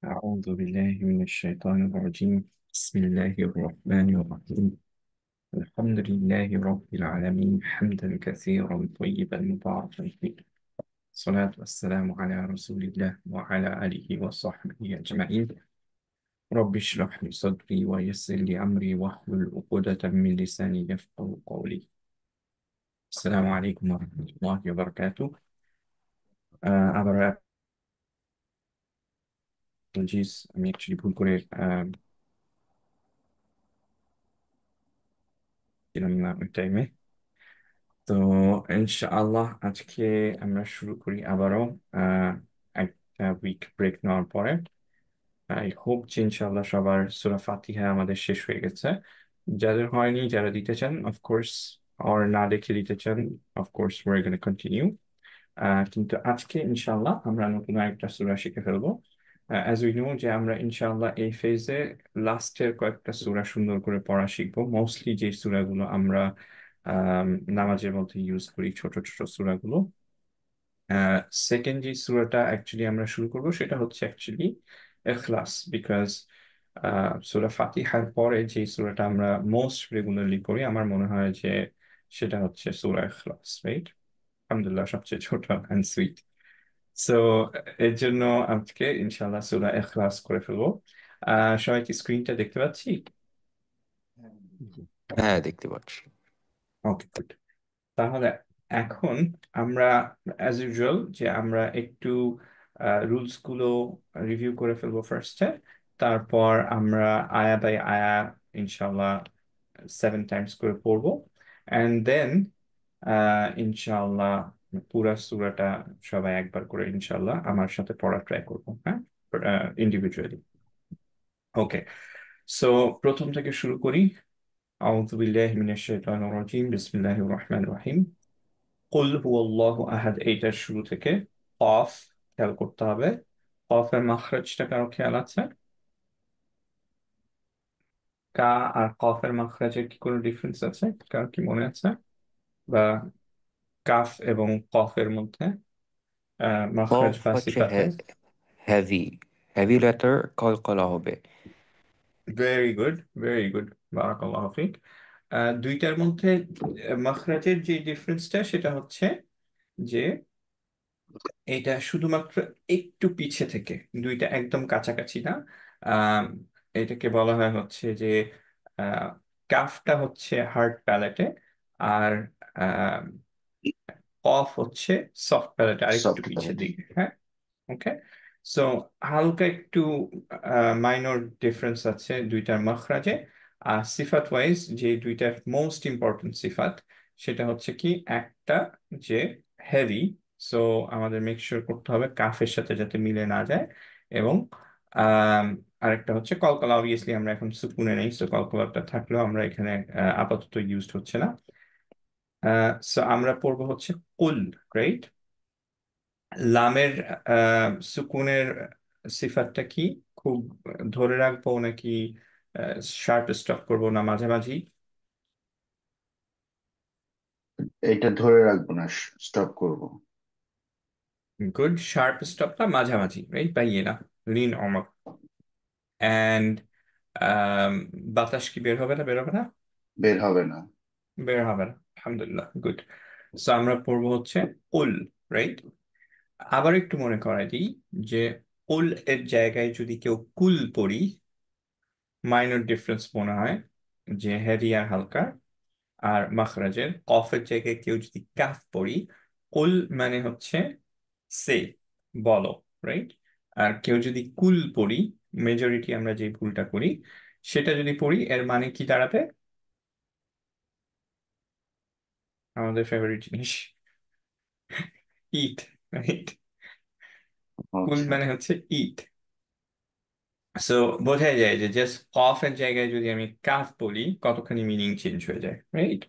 أعوذ بالله من الشيطان الرجيم. بسم الله الرحمن الرحيم. الحمد لله رب العالمين حمدا كثيرا طيبا مباركا فيه. الصلاة والسلام على رسول الله وعلى آله وصحبه أجمعين. رب اشرح لي صدري ويسر لي أمري واحلل عقدة من لساني يفقهوا قولي. السلام عليكم ورحمة الله وبركاته. আবার apologies, আমি actually ভুল করে ছিলাম না ওই টাইমে। তো ইনশাআল্লাহ আজকে আমরা শুরু করি আবারও আহ, একটা উইক ব্রেক নেওয়ার পরে। আই হোপ যে ইনশাআল্লাহ সবার সূরা ফাতিহা আমাদের শেষ হয়ে গেছে। যাদের হয়নি, যারা দিতে চান অফকোর্স, আর না দেখে দিতে চান of course we're going to continue. কিন্তু আজকে ইনশাআল্লাহ আমরা নতুন একটা সূরা শিখে ফেলবো। অ্যাজ উই নো যে আমরা ইনশাআল্লাহ এই ফেজে লাস্টের কয়েকটা সূরা সুন্দর করে পড়া শিখবো। মোস্টলি যে সূরাগুলো আমরা নামাজের মধ্যে ইউজ করি, ছোট ছোট সূরাগুলো। সেকেন্ড যে সূরাটা অ্যাকচুয়ালি আমরা শুরু করব সেটা হচ্ছে অ্যাকচুয়ালি ইখলাস, বিকজ সূরা ফাতিহার পরে যে সূরাটা আমরা মোস্ট রেগুলারলি পড়ি আমার মনে হয় যে সেটা হচ্ছে সূরা ইখলাস, রাইট? আলহামদুলিল্লাহ, সবচেয়ে ছোট অ্যান্ড সুইট। সো এর জন্য আজকে ইনশাআল্লাহ সূরা ইখলাস করে ফেলবো। সবাই কি স্ক্রিনটা দেখতে পাচ্ছি? জি। হ্যাঁ, দেখতে পাচ্ছি। ওকে, গুড। তাহলে এখন আমরা অ্যাজ ইউজুয়াল যে আমরা একটু রুলস গুলো রিভিউ করে ফেলবো ফার্স্টে। তারপর আমরা আয়া বাই আয়া ইনশাল্লাহ 7 টাইমস করে পড়বো। অ্যান্ড দেন ইনশাল্লাহ পুরা সূরাটা সবাই একবার করে ইনশাল্লাহ আমার সাথে পড়া ট্রাই করবো, হ্যাঁ, ইন্ডিভিজুয়ালি। ওকে, সো প্রথম থেকে শুরু করি। আউযু বিল্লাহি মিনাশ শাইতানির রাজিম, বিসমিল্লাহির রহমানির রহিম। কুল হুয়াল্লাহু আহাদ, এইটার শুরু থেকে কফ খেয়াল করতে হবে। কফের মাখরাজটা কারো খেয়াল আছে? কা আর কফের মাখরাজের কি কোনো ডিফারেন্স আছে? কার কি মনে আছে? বা কাফ এবং কফের মধ্যে মাখরাজ কফ বা হচ্ছে সিফাতে? হেভি হেভি লেটার কলকলা হবে। ভেরি গুড, ভেরি গুড, বারাকাল্লাহু ফিক। দুইটার মধ্যে মাখরাজের যে ডিফারেন্সটা সেটা হচ্ছে যে এটা শুধুমাত্র একটু পিছে থেকে, দুইটা একদম কাছাকাছি না। আহ, এটাকে বলা হয় হচ্ছে যে আহ, কাফটা হচ্ছে হার্ড প্যালেটে, আর কফ হচ্ছে সফট প্যালেটে আরেকটু সফট পিছের প্যালেট। দিকে, হ্যাঁ। ওকে, সো হালকা একটু মাইনর ডিফারেন্স আছে দুইটার মাখরাজে। আর সিফাত ওয়াইজ যে দুইটা মোস্ট ইম্পর্টেন্ট সিফাত, সেটা হচ্ছে কি, একটা যে হেভি, সো আমাদের মেক শিওর করতে হবে কাফের সাথে যাতে মিলে না যায়। এবং আম, আরেকটা হচ্ছে কলকলা, অবভিয়াসলি আমরা এখন সুকুনে নেই, সো কলকলাটা থাকলেও আমরা এখানে আপাতত ইউজড হচ্ছে না। সো আমরা পড়বো হচ্ছে কুল, রাইট? লামের সুকুনের সিফাতটা কি? খুব ধরে রাখবো নাকি শার্প স্টপ করবো, না মাঝামাঝি? এটা ধরে রাখবো না, স্টপ করব। গুড, শার্প স্টপটা মাঝামাঝি, রাইট? বা ইয়ে না, লিন অমর। অ্যান্ড বাতাস কি বের হবে না, বের হবে না? বের হবে না। বের হবে না, আলহামদুলিল্লাহ, গুড। সো আমরা পড়বো হচ্ছে উল, রাইট? আবার একটু মনে করাই দিই যে উল এর জায়গায় যদি কেউ কুল পড়ি, মাইনর ডিফারেন্স মনে হয় যে হেভি আর হালকা। আর মাখরাজের কফের জায়গায় কেউ যদি কাফ পড়ি, কুল মানে হচ্ছে সে, বলো, রাইট? আর কেউ যদি কুল পড়ি, মেজরিটি আমরা যে ভুলটা করি সেটা যদি পড়ি, এর মানে কি দাঁড়াবে? আমাদের ফেভারিট জিনিস, ইট, রাইট? কুল আচ্ছা, মানে হচ্ছে ইট। সো বোঝাই যায় যে জাস্ট কফের জায়গায় যদি আমি কাফ বলি কতখানি মিনিং চেঞ্জ হয়ে যায়, রাইট?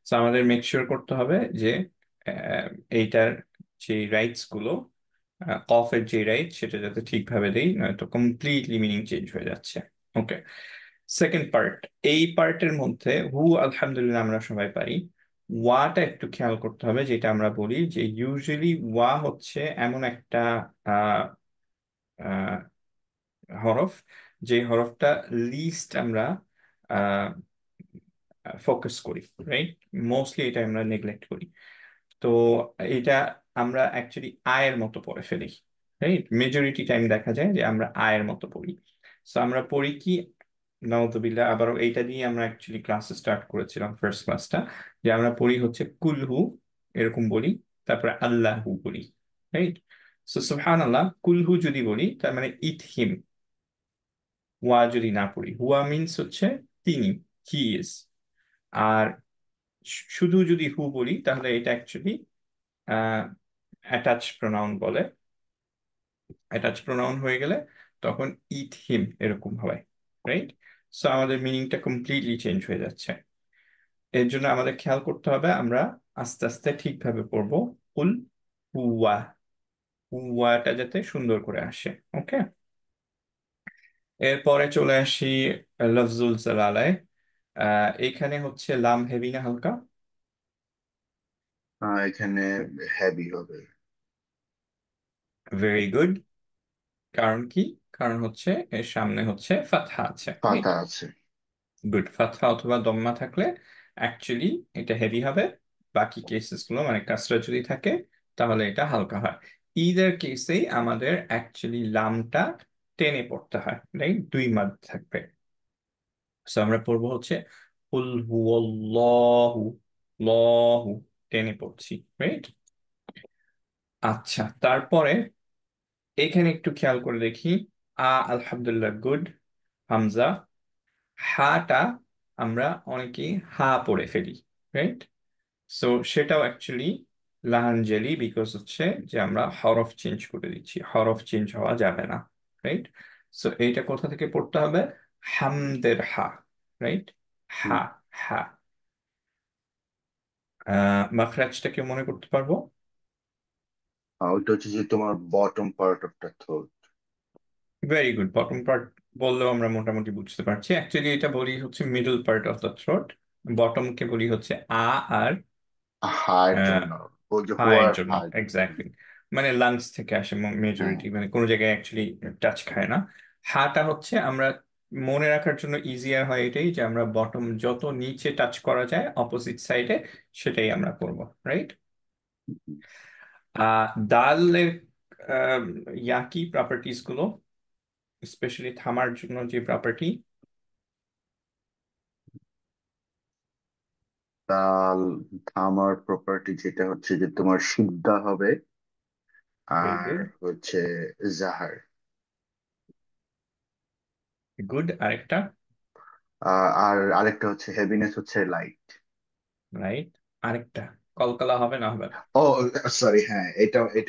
সো আমাদের মেক শিওর করতে হবে যে এইটার যে রাইটস গুলো, কফের যে রাইট সেটা যাতে ঠিকভাবে দেই, নয়তো কমপ্লিটলি মিনিং চেঞ্জ হয়ে যাচ্ছে। ওকে, সেকেন্ড পার্ট। এই পার্টের মধ্যে হু আলহামদুলিল্লাহ আমরা সবাই পারি। ওয়াটা একটু খেয়াল করতে হবে, যেটা আমরা বলি যে ইউজুয়ালি ওয়া হচ্ছে এমন একটা হরফ, যে হরফটা লিস্ট আমরা ফোকাস করি, রাইট? মোস্টলি এটা আমরা নেগলেক্ট করি। তো এটা আমরা অ্যাকচুয়ালি আয়ের মতো পড়ে ফেলি, রাইট? মেজরিটি টাইম দেখা যায় যে আমরা আয়ের মতো পড়ি। সো আমরা পড়ি কি, নাউযুবিল্লাহ, আবারও এইটা দিয়ে আমরা অ্যাকচুয়ালি ক্লাস স্টার্ট করেছিলাম, ফার্স্ট ক্লাসটা, যে আমরা পড়ি হচ্ছে কুলহু, এরকম বলি, তারপরে আল্লাহু বলি, রাইট? সো সুবহানাল্লাহ, কুলহু যদি বলি তার মানে ইট হিম, ওয়া যদি না পড়ি, হুয়া মিনস হচ্ছে তিনি, হি ইজ। আর শুধু যদি হু বলি তাহলে এটা অ্যাকচুয়ালি অ্যাটাচ প্রোনাউন বলে। অ্যাটাচ প্রোনাউন হয়ে গেলে তখন ইট হিম এরকম হয়, রাইট? সো আমাদের মিনিংটা কমপ্লিটলি চেঞ্জ হয়ে যাচ্ছে। এর জন্য আমাদের খেয়াল করতে হবে আমরা আস্তে আস্তে ঠিকভাবে পড়বো। কুল হুয়া, হুয়াটা যাতে সুন্দর করে আসে। ওকে, এরপরে চলে আসি লফজুল জালালায়। এখানে হচ্ছে লাম হেভি না হালকা? এখানে হ্যাভি হবে। Very good. কারণ কি? কারণ হচ্ছে এর সামনে হচ্ছে ফাতহা আছে, রাইট? পাতা আছে। গুড। ফাতহা অথবা দম্মা থাকলে অ্যাকচুয়ালি এটা হেভি হবে। বাকি কেসেস গুলো মানে কাসরা যদি থাকে তাহলে এটা হালকা হয়। ইদার কেসেই আমাদের অ্যাকচুয়ালি লামটা টেনে পড়তে হয়, রাইট? দুই মাদ থাকবে। সো আমরা পড়বো হচ্ছে কুল হুয়াল্লাহু, লাহু, টেনে পড়ছি, রাইট? আচ্ছা, তারপরে এখানে একটু খেয়াল করে দেখি। আলহামদুলিল্লাহ, গুড। হামজা, হাটা আমরা অনেকেই হা পড়ে ফেলি, রাইট? সো সেটাও অ্যাকচুয়ালি লাহানজেলি, বিকজ হচ্ছে যে আমরা হরফ চেঞ্জ করে দিচ্ছি, হরফ চেঞ্জ হওয়া যাবে না, রাইট? সো এইটা কোথা থেকে পড়তে হবে? হামদের হা, রাইট? হা, হুম। হা। মাখরাজটা কেউ মনে করতে পারবো? ওইটা হচ্ছে যে তোমার bottom part of the throat. Very good. Bottom part বললেও আমরা মোটামুটি বুঝতে পারছি। অ্যাকচুয়ালি এটা বলি হচ্ছে middle part of the throat. বটমকে বলি হচ্ছে আর হায়ের জন্য, ওই যে হায়ের হোয়ার জন্য, হায়ের জন্য। এক্স্যাক্টলি। মানে লাংস থেকে আসে হ্যাঁ। মেজরিটি, মানে কোনো জায়গায় অ্যাকচুয়ালি টাচ খায় না। হাটা হচ্ছে আমরা মনে রাখার জন্য ইজিয়ার হয় এটাই, যে আমরা বটম যত নিচে টাচ করা যায় অপোজিট সাইডে সেটাই আমরা করব, রাইট? দালের ইয়াকি প্রপার্টিজ গুলো, স্পেশালি থামার জন্য যে প্রপার্টি। তাল থামার প্রপার্টি যেটা হচ্ছে যে তোমার সিদ্ধা হবে, ভেরি আর গুড। হচ্ছে জাহার। গুড, আরেকটা? আর আরেকটা হচ্ছে হেভিনেস হচ্ছে লাইট। রাইট, আরেকটা? কলকলা হবে না হবে না? ও সরি, হ্যাঁ,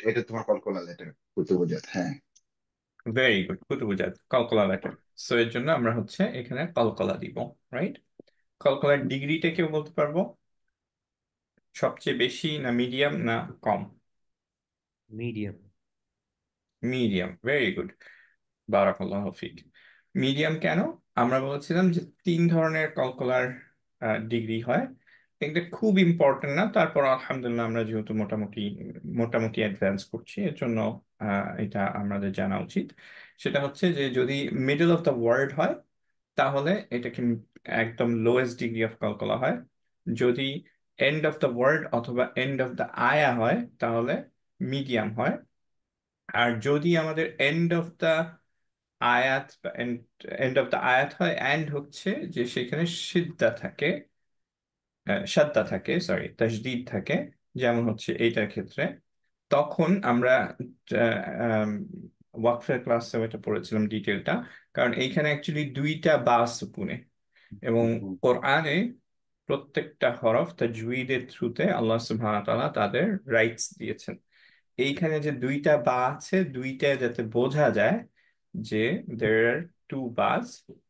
এটা তোমার কল্পনা লেটার, বুঝতে হ্যাঁ। ভেরি গুড, কুতুবুজাত, কলকলা লেটার। সো এর জন্য আমরা হচ্ছে এখানে কলকলা দিব, রাইট? কলকলার ডিগ্রিটা কেউ বলতে পারবো? সবচেয়ে বেশি না মিডিয়াম না কম? মিডিয়াম। Medium, very good. বারাকাল্লাহ ফিক। মিডিয়াম কেন? আমরা বলছিলাম যে তিন ধরনের কলকলার ডিগ্রি হয়। এটা খুব ইম্পর্টেন্ট না, তারপর আলহামদুলিল্লাহ আমরা যেহেতু মোটামুটি মোটামুটি অ্যাডভান্স করছি এর জন্য এটা আমাদের জানা উচিত। সেটা হচ্ছে যে যদি মিডল অফ দ্য ওয়ার্ড হয় তাহলে এটাকে একদম লোয়েস্ট ডিগ্রি অফ কলকলা হয়। যদি এন্ড অফ দ্য ওয়ার্ড অথবা এন্ড অফ দ্য আয়া হয় তাহলে মিডিয়াম হয়। আর যদি আমাদের এন্ড অফ দ্য আয়াত বা এন্ড অফ দ্য আয়াত হয়, এন্ড হচ্ছে যে সেখানে সিদ্ধা থাকে, সাদ্দা থাকে, সরি, তাসদিদ থাকে, যেমন হচ্ছে এইটার ক্ষেত্রে, তখন আমরা ওয়াকফের ক্লাসে এটা পড়েছিলাম ডিটেলটা। কারণ এইখানে অ্যাকচুয়ালি দুইটা বা সুকুনে, এবং কোরআনে প্রত্যেকটা হরফ তাজউইদের থ্রুতে আল্লাহ সুবহানাহু ওয়া তাআলা তাদের রাইটস দিয়েছেন। এইখানে যে দুইটা বা আছে, দুইটা যাতে বোঝা যায় যে there are two বাস,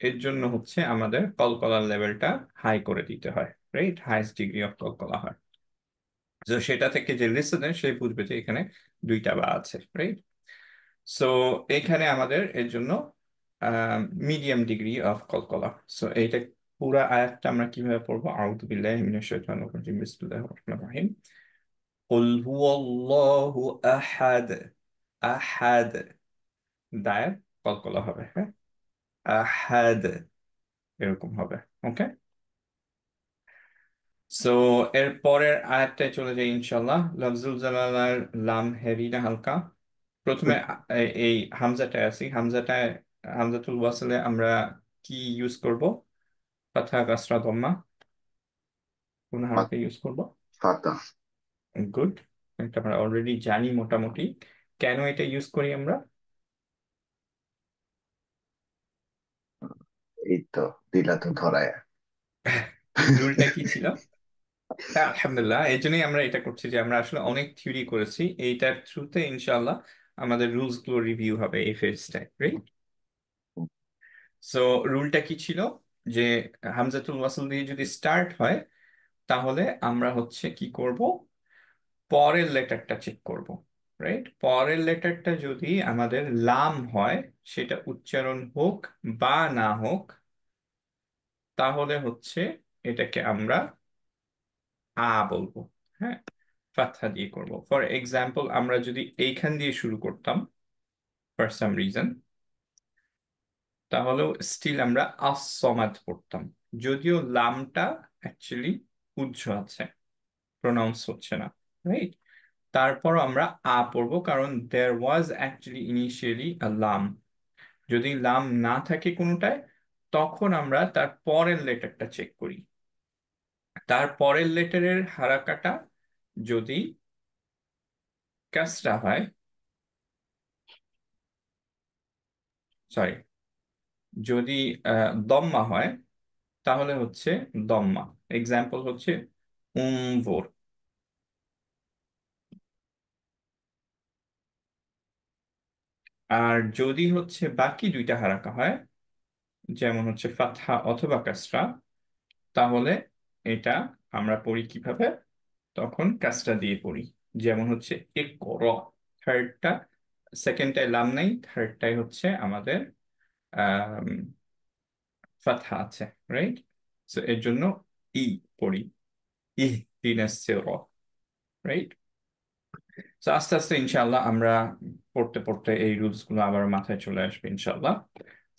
এর জন্য হচ্ছে আমাদের কলকলার লেভেলটা হাই করে দিতে হয়, রাইট? হাইস্ট ডিগ্রি অফ কলকলা হয়। তো সেটা থেকে যে লিসেনার সে বুঝবে যে এখানে দুইটা বা আছে, রাইট? সো এখানে আমাদের এর জন্য মিডিয়াম ডিগ্রি অফ কলকলা। সো এইটা পুরা আয়াতটা আমরা কিভাবে পড়বো? আউযু বিল্লাহি মিনাশ শাইতানির রাজিম, বিসমিল্লাহির রহমানির রহিম। কুল হুয়াল্লাহু আহাদ, আহাদ, দায়ের কলকলা হবে, হ্যাঁ। আহাদ এরকম হবে। ওকে, সো এর পরের আয়াতটায় চলে যাই ইনশাল্লাহ। লফজুল জালালার লাম হেভি না হালকা? প্রথমে এই হামজাটায় আছি। হামজাতুল ওয়াসলে আমরা কি ইউজ করব? ফাতহা, কাসরা, দম্মা? কোন হারফে ইউজ করব? ফাতা। গুড, এটা আমরা অলরেডি জানি মোটামুটি। কেন এটা ইউজ করি আমরা? এই তো দিলা তো ধরায়। রুলটা কি ছিল? হ্যাঁ, আলহামদুলিল্লাহ, এই জন্যই আমরা এটা করছি যে আমরা আসলে অনেক থিওরি করেছি, এইটার থ্রুতে ইনশাআল্লাহ আমাদের রুলস গুলো রিভিউ হবে এই ফেজটায়, রাইট? সো রুলটা কি ছিল? যে হামজাতুল ওয়াসল দিয়ে যদি স্টার্ট হয়, তাহলে আমরা হচ্ছে কি করব? পরের লেটারটা চেক করব, রাইট? পরের লেটারটা যদি আমাদের লাম হয়, সেটা উচ্চারণ হোক বা না হোক, তাহলে হচ্ছে এটাকে আমরা আ বলবো, হ্যাঁ, ফাতহা দিয়ে করব। ফর এক্সাম্পল, আমরা যদি এইখান দিয়ে শুরু করতাম ফর সাম রিজন, তাহলেও স্টিল আমরা আসমাদ পড়তাম, যদিও লামটা অ্যাকচুয়ালি উজ্জ আছে, প্রোনাউন্স হচ্ছে না, রাইট? তারপর আমরা আ পড়বো, কারণ দেয়ার ওয়াজ অ্যাকচুয়ালি ইনিশিয়ালি আ লাম। যদি লাম না থাকে কোনোটায়, তখন আমরা তার পরের লেটারটা চেক করি। তার পরের লেটারের হারাকাটা যদি কাসরা হয়, সরি, যদি দম্মা হয়, তাহলে হচ্ছে দম্মা। এক্সাম্পল হচ্ছে উমভোর। আর যদি হচ্ছে বাকি দুইটা হারাকা হয়, যেমন হচ্ছে ফাতহা অথবা কাসরা, তাহলে এটা আমরা পড়ি কিভাবে? তখন কাসরা দিয়ে পড়ি। যেমন হচ্ছে ইকরা, থার্ডটা, সেকেন্ডটায় লাম নাই, থার্ডটায় হচ্ছে আমাদের আহ ফাতহা আছে, রাইট? সো এর জন্য ই পড়ি, ইহদিনাস সিরাত, রাইট? তো আস্তে আস্তে ইনশাআল্লাহ আমরা পড়তে পড়তে এই রুলস গুলো আবার মাথায় চলে আসবে ইনশাআল্লাহ।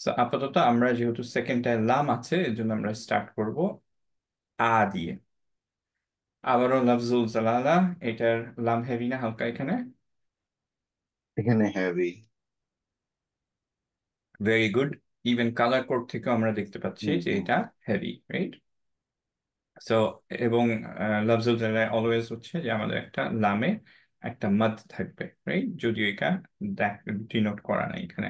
তো আপাতত আমরা যেহেতু সেকেন্ডটায় লাম আছে, এর জন্য আমরা স্টার্ট করব আ দিয়ে। আবারও লফজুল জালালা, এটার লাম হেভি না হালকা এখানে? এখানে heavy. Very good. Even colour code থেকে আমরা দেখতে পাচ্ছি যে এটা হেভি, রাইট? সো এবং লফজুল জালালায় অলওয়েজ হচ্ছে যে আমাদের একটা লামে একটা মাদ থাকবে, রাইট? যদিও এটা ডিনোট করা নাই এখানে।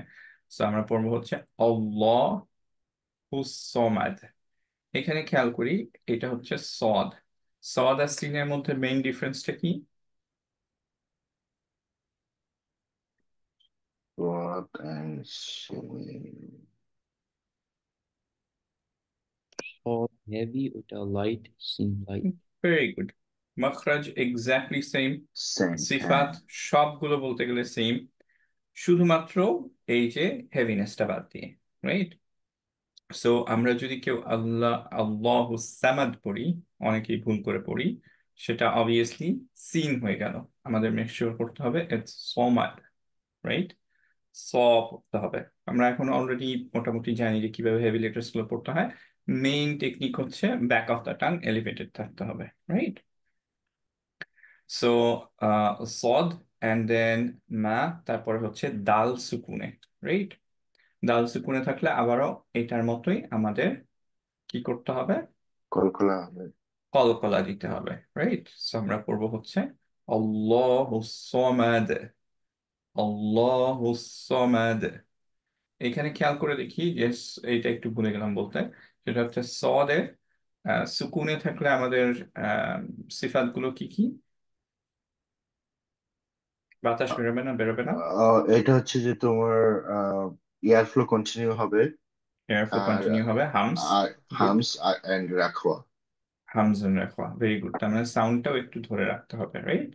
সো আমরা পড়বো হচ্ছে আল্লাহু সমাদ। এখানে খেয়াল করি, এটা হচ্ছে সদ। সদ আর সিনের মধ্যে মেইন ডিফারেন্সটা কি? What and shame. Short, heavy, ওটা light, sin light. Very good. মাখরাজ এক্স্যাক্টলি সেম। সেম, হ্যাঁ। সিফাত সবগুলো বলতে গেলে সেম, শুধুমাত্র এই যে হেভিনেসটা বাদ দিয়ে, রাইট? সো আমরা যদি কেউ আল্লাহু সামাদ পড়ি, অনেকেই ভুল করে পড়ি, সেটা অবভিয়াসলি সিন হয়ে গেল। আমাদের মেক শিওর করতে হবে ইটস সমাদ, রাইট? স পড়তে হবে। আমরা এখন অলরেডি মোটামুটি জানি যে কিভাবে হেভি লেটার্স গুলো পড়তে হয়। মেইন টেকনিক হচ্ছে back of the tongue elevated থাকতে হবে, রাইট? সো সদ অ্যান্ড দেন মা, তারপরে হচ্ছে দাল সুকুনে, রাইট? দাল সুকুনে থাকলে আবারও এটার মতোই আমাদের কি করতে হবে? কলকলা হবে। কলকলা দিতে হবে, রাইট? সো আমরা পড়বো হচ্ছে আল্লাহু সমাদ, আল্লাহু সমাদ। এখানে খেয়াল করে দেখি যে এইটা একটু ভুলে গেলাম বলতে, সেটা হচ্ছে সদে সুকুনে থাকলে আমাদের সিফাত গুলো কি কি? বাতাস বেরোবে না, বেরোবে না? এটা হচ্ছে যে তোমার এয়ার ফ্লো কন্টিনিউ হবে। এয়ার ফ্লো আর কন্টিনিউ হবে, হামস। আর গুড। হামস এন্ড রাখোয়া। হামজন রাখা, ভেরি গুড। তার মানে সাউন্ডটাও একটু ধরে রাখতে হবে, রাইট?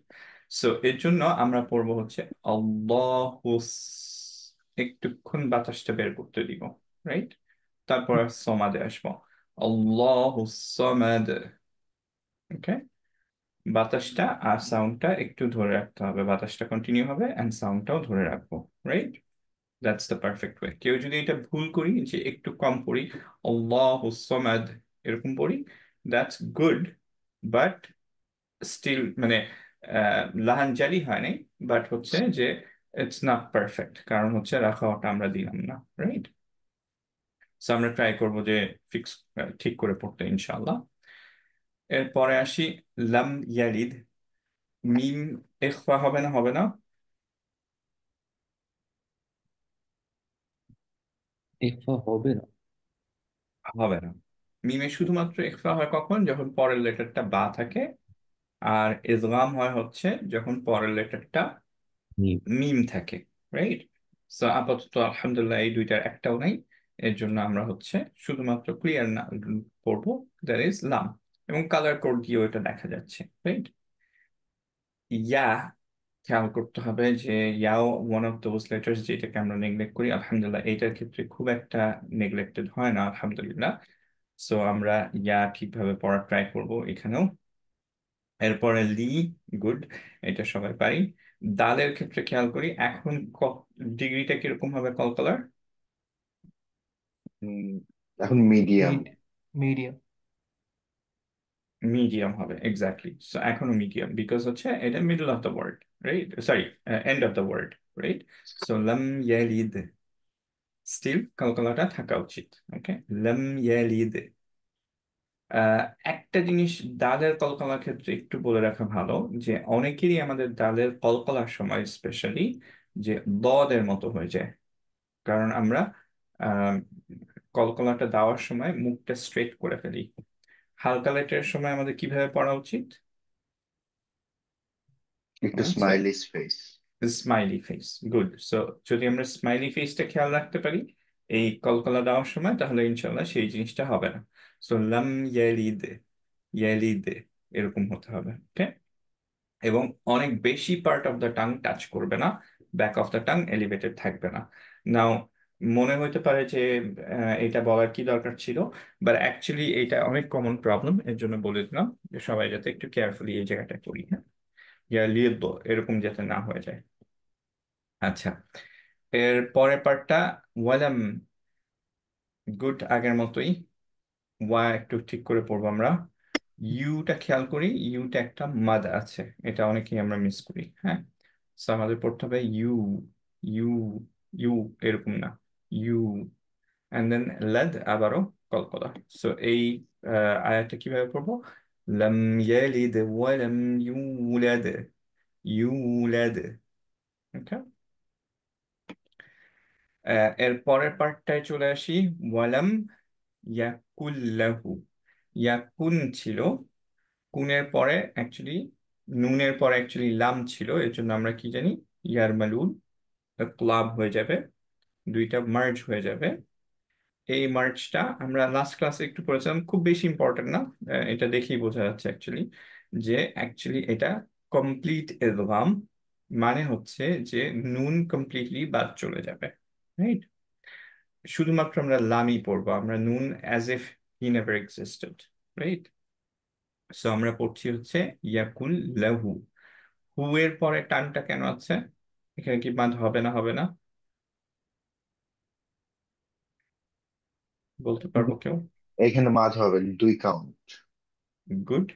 সো এর জন্য আমরা পড়বো হচ্ছে আল্লাহু, একটুক্ষণ বাতাসটা বের করতে দিব, রাইট? তারপর সমাদে আসবো, আল্লাহু সমাদ। ওকে, বাতাসটা আর সাউন্ডটা একটু ধরে রাখতে হবে, বাতাসটা কন্টিনিউ হবে এন্ড সাউন্ডটাও ধরে রাখবো, right? That's the perfect way. কেউ যদি এটা ভুল করি, যে একটু কম পড়ি, আল্লাহু সামাদ এরকম পড়ি, দ্যাটস গুড, বাট স্টিল মানে লাহান জারি হয় নাই, বাট হচ্ছে যে ইটস নট পারফেক্ট, কারণ হচ্ছে রাখাওয়াটা আমরা দিলাম না, রাইট? সো আমরা ট্রাই করবো যে ফিক্স ঠিক করে পড়তে ইনশাআল্লাহ। এরপরে আসি লাম ইয়ালিদ। মিম ইখফা হবে না? হবে না? ইকফা হবে না। হবে না। মিমে শুধুমাত্র ইখফা হয় কখন? যখন পরের লেটারটা বা থাকে। আর ইদগাম হয় হচ্ছে যখন পরের লেটারটা মিম। মিম থাকে, রাইট? সো আপাতত আলহামদুলিল্লাহ এই দুইটার একটাও নাই। এর জন্য আমরা হচ্ছে শুধুমাত্র ক্লিয়ার না পড়বো, দ্যাট ইজ লাম। এবং কালার কোড দিয়ে ওটা দেখা যাচ্ছে, রাইট? ইয়া, খেয়াল করতে হবে যে ইয়াও ওয়ান অফ দোজ লেটার্স যেটাকে আমরা নেগলেক্ট করি। আলহামদুলিল্লাহ এইটার ক্ষেত্রে খুব একটা নেগলেক্টেড হয় না, আলহামদুলিল্লাহ। সো আমরা ইয়া ঠিকভাবে পড়ার ট্রাই করব এখানেও। এরপরে লি, গুড, এটা সবাই পারি। দালের ক্ষেত্রে খেয়াল করি এখন ডিগ্রিটা কিরকম হবে কলকলার? উম, এখন মিডিয়াম। মিডিয়াম। মিডিয়াম হবে, এক্স্যাক্টলি। সো এখনো মিডিয়াম, বিকজ হচ্ছে এটা middle of the word, right? Sorry, end of the word, right? So লাম ইয়ালিদ, স্টিল কলকলাটা থাকা উচিত। ওকে, লাম ইয়ালিদ। আহ, একটা জিনিস দালের কলকলার ক্ষেত্রে একটু বলে রাখা ভালো, যে অনেকেরই আমাদের দালের কলকলার সময় স্পেশালি যে দদের মতো হয়ে যায়, কারণ আমরা আহ কলকলাটা দেওয়ার সময় মুখটা স্ট্রেট করে ফেলি। হালকা লেটের সময় আমাদের কিভাবে পড়া উচিত? একটু answer, smiley face. Smiley face, good. So যদি আমরা স্মাইলি ফেসটা খেয়াল রাখতে পারি এই কলকলা দেওয়ার সময়, তাহলে ইনশাল্লাহ সেই জিনিসটা হবে না। সো লাম ইয়ালিদ, ইয়ালিদ এরকম হতে হবে, ওকে? এবং অনেক বেশি part of the tongue touch করবে না, back of the tongue elevated থাকবে না। নাও মনে হতে পারে যে এটা বলার কি দরকার ছিল, বাট অ্যাকচুয়ালি এটা অনেক কমন প্রবলেম, এর জন্য বলে দিলাম যে সবাই যাতে একটু কেয়ারফুলি এই জায়গাটা করি, হ্যাঁ? ইয়া লিয়ে দো এরকম যাতে না হয়ে যায়। আচ্ছা, এর পরের পার্টটা ওয়ালাম, গুড, আগের মতোই। ওয়া একটু ঠিক করে পড়বো আমরা। ইউটা খেয়াল করি, ইউটা একটা মাদ আছে, এটা অনেকেই আমরা মিস করি, হ্যাঁ? সো আমাদের পড়তে হবে ইউ, ইউ, ইউ, এরকম না, ইউ। এন্ড দেন লেদ, আবারও কলকলা। সো এই আয়াতটা কিভাবে পড়বো? লাম ইয়ালিদ ওয়ালাম ইউলাদ, ইউলাদ। ওকে, এর পরের পার্টটায় চলে আসি। ওয়ালাম ইয়াকুল্লাহু। ইয়াকুন ছিল, কুনের পরে অ্যাকচুয়ালি, নুনের পরে অ্যাকচুয়ালি লাম ছিল, এর জন্য আমরা কি জানি? ইয়ারমালুন, ক্লাব হয়ে যাবে, দুইটা মার্জ হয়ে যাবে। এই মার্চটা আমরা লাস্ট ক্লাসে একটু পড়েছিলাম, খুব বেশি ইম্পর্টেন্ট না। এটা দেখেই বোঝা যাচ্ছে অ্যাকচুয়ালি যে অ্যাকচুয়ালি এটা কমপ্লিট ইদগাম, মানে হচ্ছে যে নুন কমপ্লিটলি বাদ চলে যাবে, রাইট? শুধুমাত্র আমরা লামই পড়বো, আমরা নুন as if he never existed, right? So আমরা পড়ছি হচ্ছে ইয়াকুল লাহু। হু এর পরে টানটা কেন আছে? এখানে কি বাদ হবে না? হবে না? বলতে পারবো কেউ? এখানে মাঝ হবে 2 কাউন্ট। গুড।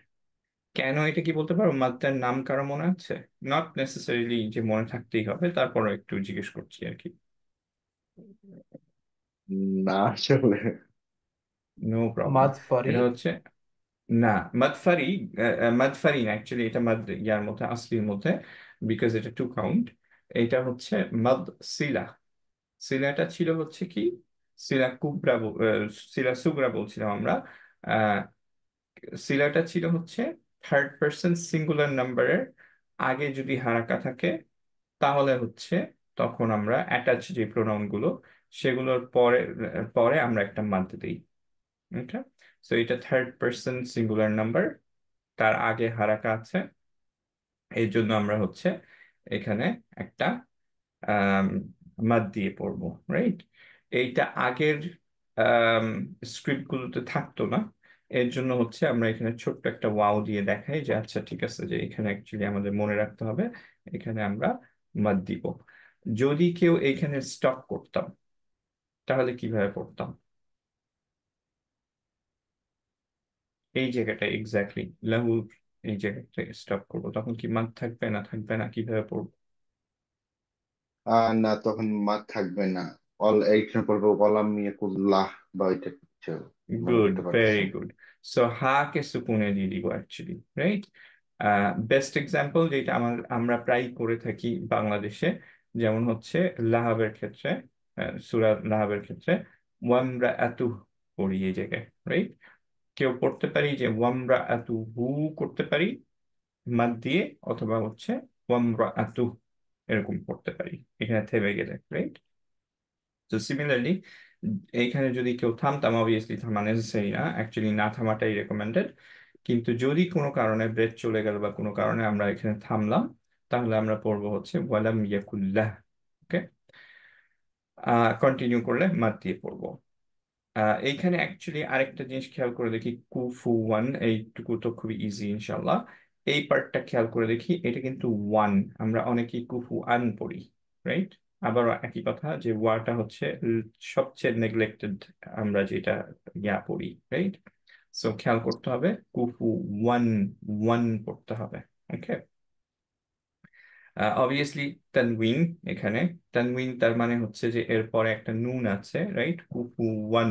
কেন এটা কি বলতে পারো? মাদ্দার নাম কারো মনে আছে? নট নেসেসারিলি যে মনে থাকতেই হবে, তারপরও একটু জিজ্ঞেস করছি আর কি। না আসলে। No problem. মাদফারি। এটা হচ্ছে না মাদফারি, মাদফারি না অ্যাকচুয়ালি, এটা মাদ ইয়ার মধ্যে, আসলির মধ্যে, বিকজ এটা 2 কাউন্ট। এটা হচ্ছে মাদ সিলা। সিলাটা ছিল হচ্ছে কি? সিলা কুবরা, সিলা সুগরা বলছিলাম আমরা। আহ সিলাটা ছিল হচ্ছে থার্ড পার্সন সিঙ্গুলার নাম্বারের আগে যদি হারাকা থাকে, তাহলে হচ্ছে তখন আমরা অ্যাটাচ যে প্রোনাউন গুলো, সেগুলোর পরে পরে আমরা একটা মানতে দিই। ওকে, সো এটা থার্ড পার্সন সিঙ্গুলার নাম্বার, তার আগে হারাকা আছে, এই জন্য আমরা হচ্ছে এখানে একটা আম, মাদ দিয়ে পড়বো, রাইট? এইটা আগের স্ক্রিপ্ট গুলোতে থাকতো না, এর জন্য হচ্ছে আমরা এখানে ছোট্ট একটা ওয়াও দিয়ে দেখাই যে আচ্ছা ঠিক আছে, যে এখানে অ্যাকচুয়ালি আমাদের মনে রাখতে হবে এখানে আমরা মাদ দিব। যদি কেউ এইখানে স্টপ করতাম তাহলে কিভাবে পড়তাম? এই জায়গাটা এক্স্যাক্টলি লাহু, এই জায়গাটা স্টপ করবো, তখন কি মাদ থাকবে না থাকবে না, কিভাবে পড়বো? না, তখন মাদ থাকবে না। এইখানে পড়বে ওয়ালাম ইয়াকুল্লাহ, বা ওইটা কিছু মনে গুড, করতে ভেরি পারতেছেন। গুড। সো হা কে সুকুনে দিয়ে দিব অ্যাকচুয়ালি, রাইট? বেস্ট এক্সাম্পল যেটা আমরা প্রায় করে থাকি বাংলাদেশে, যেমন হচ্ছে লাহাবের ক্ষেত্রে, সূরা লাহাবের ক্ষেত্রে ওয়ামরা আতু পড়ি এই জায়গায়, রাইট? কেউ পড়তে পারি যে ওয়ামরা আতু হু করতে পারি মাদ দিয়ে, অথবা হচ্ছে ওয়ামরা আতু এরকম পড়তে পারি এখানে থেমে গেলে, রাইট? তো সিমিলারলি এইখানে যদি কেউ থামতাম, অবভিয়াসলি থামা নেসেসারি না, অ্যাকচুয়ালি না থামাটাই রেকমেন্ডেড। কিন্তু যদি কোনো কারণে ব্রেথ চলে গেল বা কোনো কারণে আমরা এখানে থামলাম, তাহলে আমরা পড়বো হচ্ছে ওয়ালাম ইয়াকুল্লাহ। ওকে, কন্টিনিউ করলে মাদ দিয়ে পড়বো। এইখানে অ্যাকচুয়ালি আরেকটা জিনিস খেয়াল করে দেখি, কুফু ওয়ান, এইটুকু তো খুবই ইজি ইনশাল্লাহ। এই পার্টটা খেয়াল করে দেখি, এটা কিন্তু ওয়ান, আমরা অনেকেই কুফু আন পড়ি, রাইট? আবার একই কথা যে ওয়াটা হচ্ছে সবচেয়ে নেগলেক্টেড, আমরা যেটা পড়ি, রাইট? সো খেয়াল করতে হবে কুফু ওয়ান, ওয়ান পড়তে হবে। ওকে, অবভিয়াসলি তানউইন এখানে, তানউইন তার মানে হচ্ছে যে এরপরে একটা নুন আছে, রাইট? কুফু ওয়ান,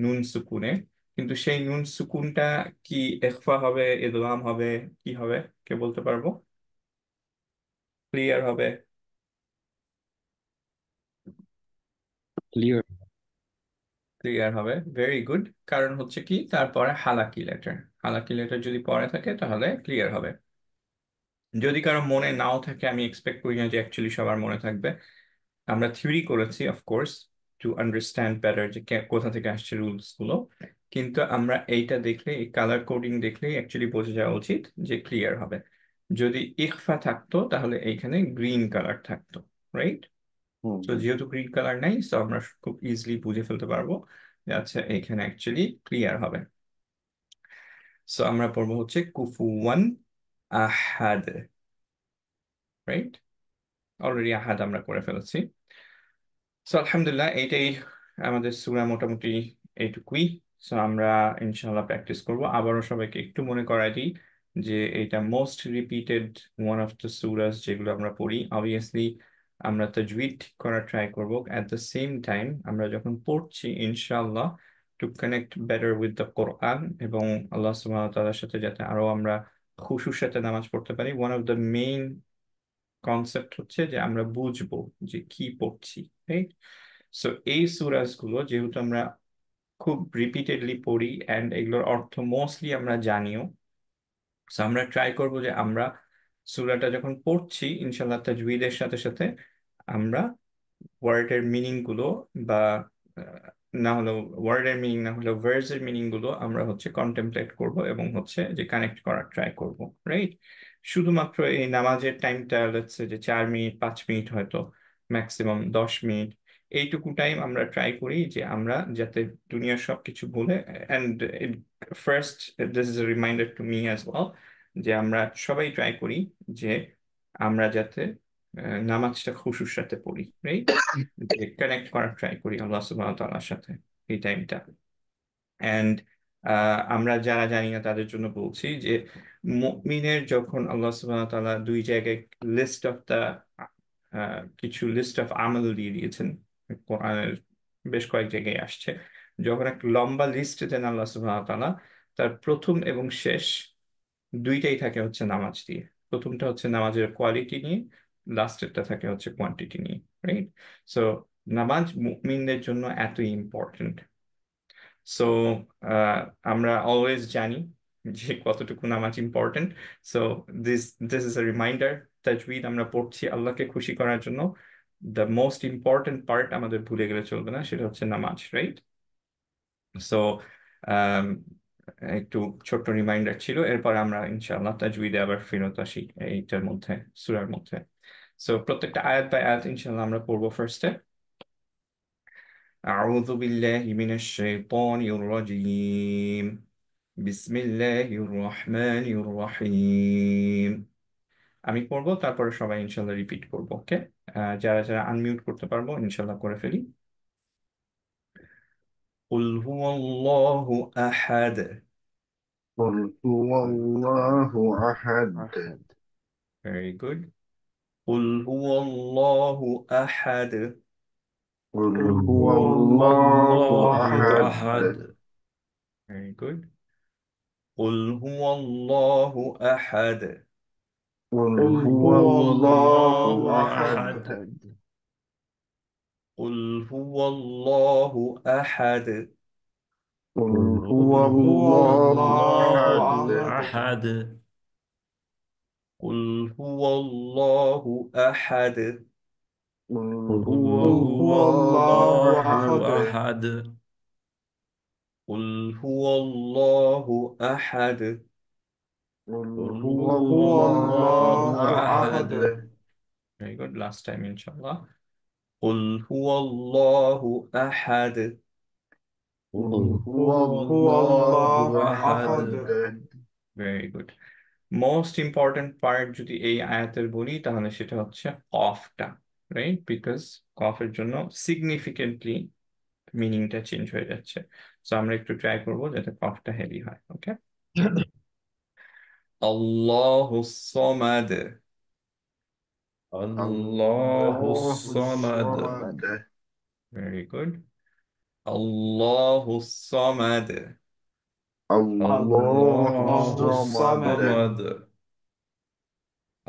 নুন সুকুনে, কিন্তু সেই নুন সুকুনটা কি ইখফা হবে, ইদগাম হবে, কি হবে, কে বলতে পারবো? ক্লিয়ার হবে? ক্লিয়ার। ক্লিয়ার হবে, ভেরি গুড। কারণ হচ্ছে কি, তারপরে হালাকি লেটার, হালাকি লেটার যদি পরে থাকে তাহলে ক্লিয়ার হবে। যদি কারো মনে নাও থাকে, আমি এক্সপেক্ট করি না যে অ্যাকচুয়ালি সবার মনে থাকবে। আমরা থিওরি করেছি অফকোর্স টু আন্ডারস্ট্যান্ড বেটার যে কোথা থেকে আসছে রুলস গুলো, কিন্তু আমরা এইটা দেখলে, এই কালার কোডিং দেখলে অ্যাকচুয়ালি বোঝা যাওয়া উচিত যে ক্লিয়ার হবে। যদি ইখফা থাকতো তাহলে এইখানে গ্রিন কালার থাকতো, রাইট? হুম, তো হুম। যেহেতু গ্রিন কালার নাই, তো আমরা খুব ইজিলি বুঝে ফেলতে পারবো যে আচ্ছা এইখানে অ্যাকচুয়ালি ক্লিয়ার হবে। সো আমরা পড়বো হচ্ছে কুফু ওয়ান আহাদ, রাইট? অলরেডি আহাদ আমরা করে ফেলেছি। সো আলহামদুলিল্লাহ, এইটাই আমাদের সূরা মোটামুটি এইটুকুই। সো আমরা ইনশাআল্লাহ প্র্যাকটিস করব। আবারও সবাইকে একটু মনে করাই দিই যে এটা most repeated one of the সূরাস যেগুলো আমরা পড়ি। অবভিয়াসলি আমরা তাজউইদ ঠিক করার ট্রাই করব, অ্যাট দ্য সেম টাইম আমরা যখন পড়ছি ইনশাআল্লাহ to connect better with the Quran, এবং আল্লাহ সুবহানাহু ওয়া তাআলার সাথে যাতে আরো আমরা খুশুর সাথে নামাজ পড়তে পারি। One of the main concept হচ্ছে যে আমরা বুঝবো যে কি পড়ছি, রাইট? সো এই সূরাস গুলো যেহেতু আমরা খুব রিপিটেডলি পড়ি অ্যান্ড এগুলোর অর্থ মোস্টলি আমরা জানিও, সো আমরা ট্রাই করব যে আমরা সূরাটা যখন পড়ছি ইনশাল্লাহ তাজউইদের সাথে সাথে আমরা ওয়ার্ডের মিনিং গুলো, বা আহ, না হলেও ওয়ার্ডের মিনিং না হলেও ভার্সের মিনিং গুলো আমরা হচ্ছে কন্টেমপ্লেট করব, এবং হচ্ছে যে কানেক্ট করার ট্রাই করব, রাইট? শুধুমাত্র এই নামাজের টাইমটা হচ্ছে যে 4 মিনিট 5 মিনিট, হয়তো ম্যাক্সিমাম 10 মিনিট, এইটুকু টাইম আমরা ট্রাই করি যে আমরা যাতে দুনিয়ার সবকিছু ভুলে, and first this is a reminder to me as well, যে আমরা সবাই ট্রাই করি যে আমরা যাতে নামাজটা খুশুর সাথে পড়ি, রাইট? যে কানেক্ট করার ট্রাই করি আল্লাহ সুবহানাহু ওয়া তাআলার সাথে এই টাইমটা। অ্যান্ড আমরা যারা জানি না তাদের জন্য বলছি যে মুমিনের যখন আল্লাহ সুবহানাহু ওয়া তাআলা দুই জায়গায় লিস্ট অফ দা কিছু লিস্ট অফ আমল দিয়ে দিয়েছেন, কোরআনের বেশ কয়েক জায়গায় আসছে, যখন একটা লম্বা লিস্ট দেন আল্লাহ সুবহানাহু ওয়া তাআলা, তার প্রথম এবং শেষ দুইটাই থাকে হচ্ছে নামাজ দিয়ে। প্রথমটা হচ্ছে নামাজের কোয়ালিটি নিয়ে, লাস্টেরটা থাকে হচ্ছে কোয়ান্টিটি নিয়ে, রাইট? সো নামাজ মুমিনদের জন্য এতই ইম্পর্টেন্ট। সো আমরা অলওয়েজ জানি যে কতটুকু নামাজ important. So this this is a reminder, তাজউইদ আমরা পড়ছি আল্লাহকে খুশি করার জন্য, দ্য মোস্ট ইম্পর্টেন্ট পার্ট আমাদের ভুলে গেলে চলবে না, সেটা হচ্ছে নামাজ, রাইট? সো একটু ছোট্ট রিমাইন্ডার ছিল, এরপর আমরা ইনশাআল্লাহ তাজউইদে আবার ফেরত আসি এইটার মধ্যে, সূরার মধ্যে। সো প্রত্যেকটা আয়াত বাই আয়াত ইনশাআল্লাহ আমরা পড়বো ফার্স্টে। أعوذ بالله من الشيطان الرجيم. بسم الله الرحمن الرحيم. আমি করব, তারপরে সবাই ইনশাল্লাহ রিপিট করবো। ওকে, যারা যারা আনমিউট করতে পারবো ইনশাল্লাহ করে ফেলি। قل هو الله أحد. قل هو الله أحد. أحد. Very good. قل هو الله أحد. قل قل هو هو الله الله أحد. أحد. Very good. قل هو الله أحد. قل قل هو هو الله الله أحد. أحد. قل هو الله أحد. قل قل هو هو الله الله أحد. أحد. قل هو الله أحد. قل قل هو هو الله الله أحد. أحد. قل هو الله أحد. قل قل هو هو الله الله أحد. أحد. Very good. Last time, inshallah. قل هو الله أحد. قل قل هو هو الله الله أحد. أحد. Very good. Most important part যদি এই আয়াতের বলি তাহলে সেটা হচ্ছে কফটা, রাইট? বিকজ কফের জন্য সিগনিফিকেন্টলি মিনিংটা চেঞ্জ হয়ে যাচ্ছে। সো আমরা একটু ট্রাই করবো যাতে কফটা হেভি হয়। ওকে, আল্লাহু সামাদ। الله الله الصمد. الصمد. Very good. আল্লাহু সামাদ। الله الله الصمد. الصمد.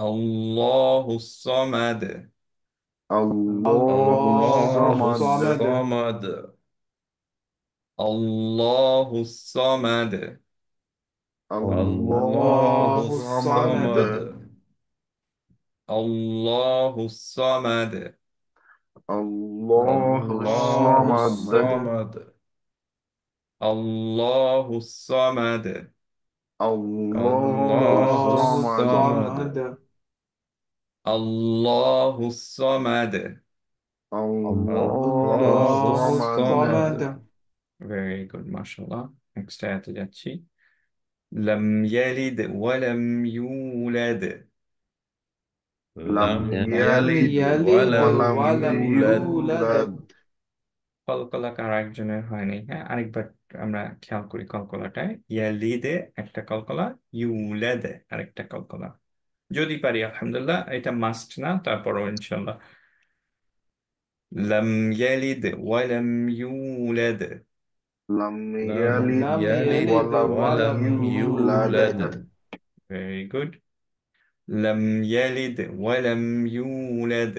আল্লাহু সামাদ। الله الله الصمد. الصمد. আল্লাহু সামাদ। الله الله الصمد. الصمد. আল্লাহু সামাদ। الله الله الصمد. الصمد. আল্লাহু সামাদ। الله الله الصمد. الصمد. আল্লাহু সামাদ। الله الله الصمد. الصمد. ভেরি গুড, মাশাআল্লাহ। নেক্সট আয়াতে যাচ্ছি। লাম ইয়ালিদ ওয়ালাম ইউলাদ। لم لم يلد يلد ولم ولم يولد. يولد. কলকলা কার একজনের হয়নি? হ্যাঁ, আরেকবার আমরা খেয়াল করি কলকলাটায়। ইয়ালিদে একটা কলকলা, ইউলাদে আরেকটা কলকলা। যদি পারি আলহামদুলিল্লাহ, এটা মাস্ট না, তারপরও ইনশাল্লাহ। লাম ইয়ালিদ ওয়ালাম ইউলাদ। لم لم يلد يلد ولم ولم يولد. يولد. Very good. লাম ইয়ালিদ ওয়ালাম ইউলাদ।